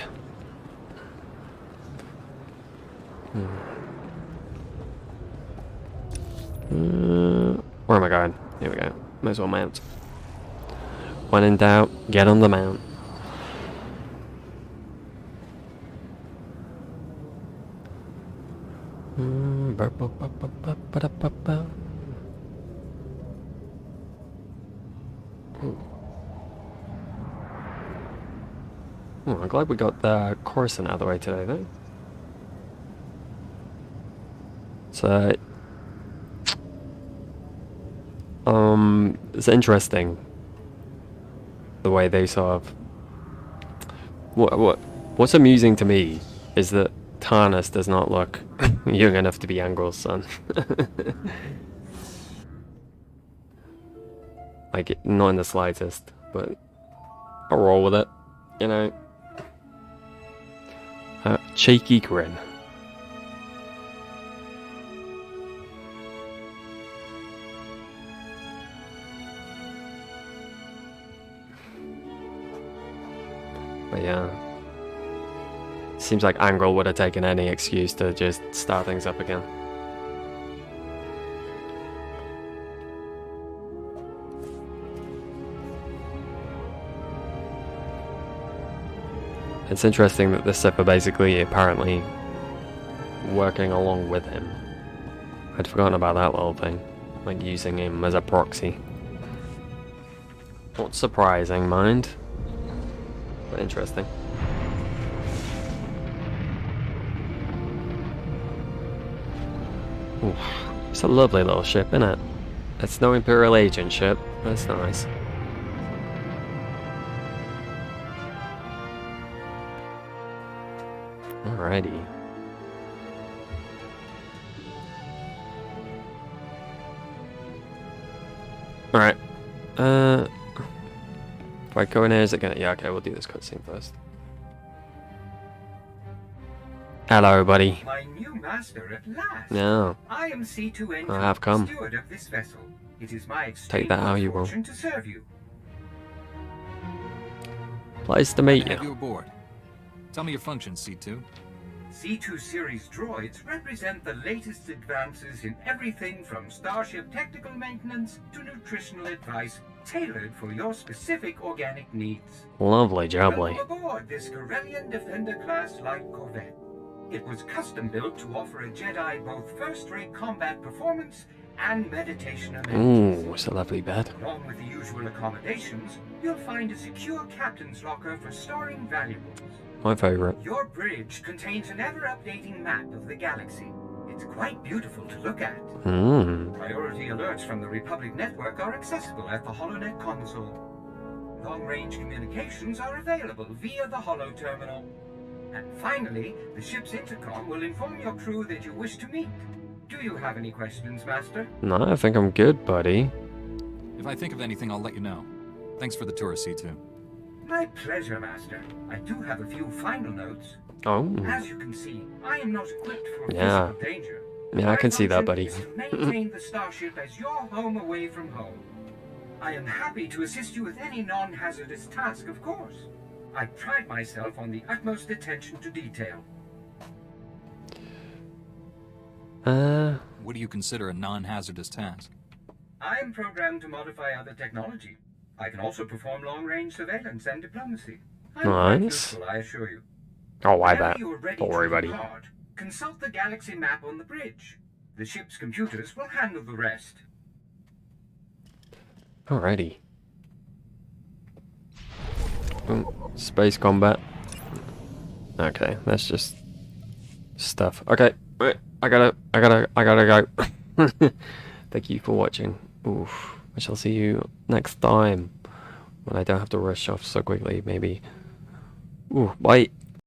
Where am I going? Here we go. Might as well mount. When in doubt, get on the mount. Oh, I'm glad we got the Coruscant out of the way today, though. So, it's interesting the way they sort of. What's amusing to me is that Tarnis does not look young enough to be Angral's son. Like, not in the slightest, but I'll roll with it, you know. Cheeky grin. But yeah. Seems like Angral would have taken any excuse to just start things up again. It's interesting that the Sith are basically apparently working along with him. I'd forgotten about that little thing. Like using him as a proxy. Not surprising, mind. But interesting. Ooh, it's a lovely little ship, isn't it? It's no Imperial agent ship. That's nice. Alrighty. Alright. Do I go in here? Is it gonna... Yeah, okay, we'll do this cutscene first. Hello, buddy. My new master at last. No. I am C2N2, I have come. steward of this vessel. It is my Take that how you will. fortune to serve you. Nice to meet Have you. you aboard? Tell me your functions, C2. C2 series droids represent the latest advances in everything from starship technical maintenance to nutritional advice tailored for your specific organic needs. Lovely jubbly. Welcome aboard this Corellian Defender class light corvette. It was custom built to offer a Jedi both first-rate combat performance and meditation amenities. Ooh, it's a lovely bed. Along with the usual accommodations, you'll find a secure captain's locker for storing valuables. My favourite. Your bridge contains an ever-updating map of the galaxy. It's quite beautiful to look at. Priority alerts from the Republic network are accessible at the HoloNet console. Long-range communications are available via the Holo terminal. And finally, the ship's intercom will inform your crew that you wish to meet. Do you have any questions, Master? No, I think I'm good, buddy. If I think of anything, I'll let you know. Thanks for the tour, C2. My pleasure, Master. I do have a few final notes. Oh. As you can see, I am not equipped for Yeah. physical danger. Yeah, I can see that, buddy. My function is to maintain the starship as your home away from home. I am happy to assist you with any non-hazardous task, of course. I pride myself on the utmost attention to detail. What do you consider a non-hazardous task? I am programmed to modify other technology. I can also perform long-range surveillance and diplomacy. I'm quite Nice. useful, I assure you. Oh, I Whenever bet. you are ready Don't to worry, buddy. depart, consult the galaxy map on the bridge. The ship's computers will handle the rest. Alrighty. Space combat. Okay, that's just stuff. Okay, wait, I gotta go. Thank you for watching. Oof. I shall see you next time when I don't have to rush off so quickly, maybe. Ooh, bye.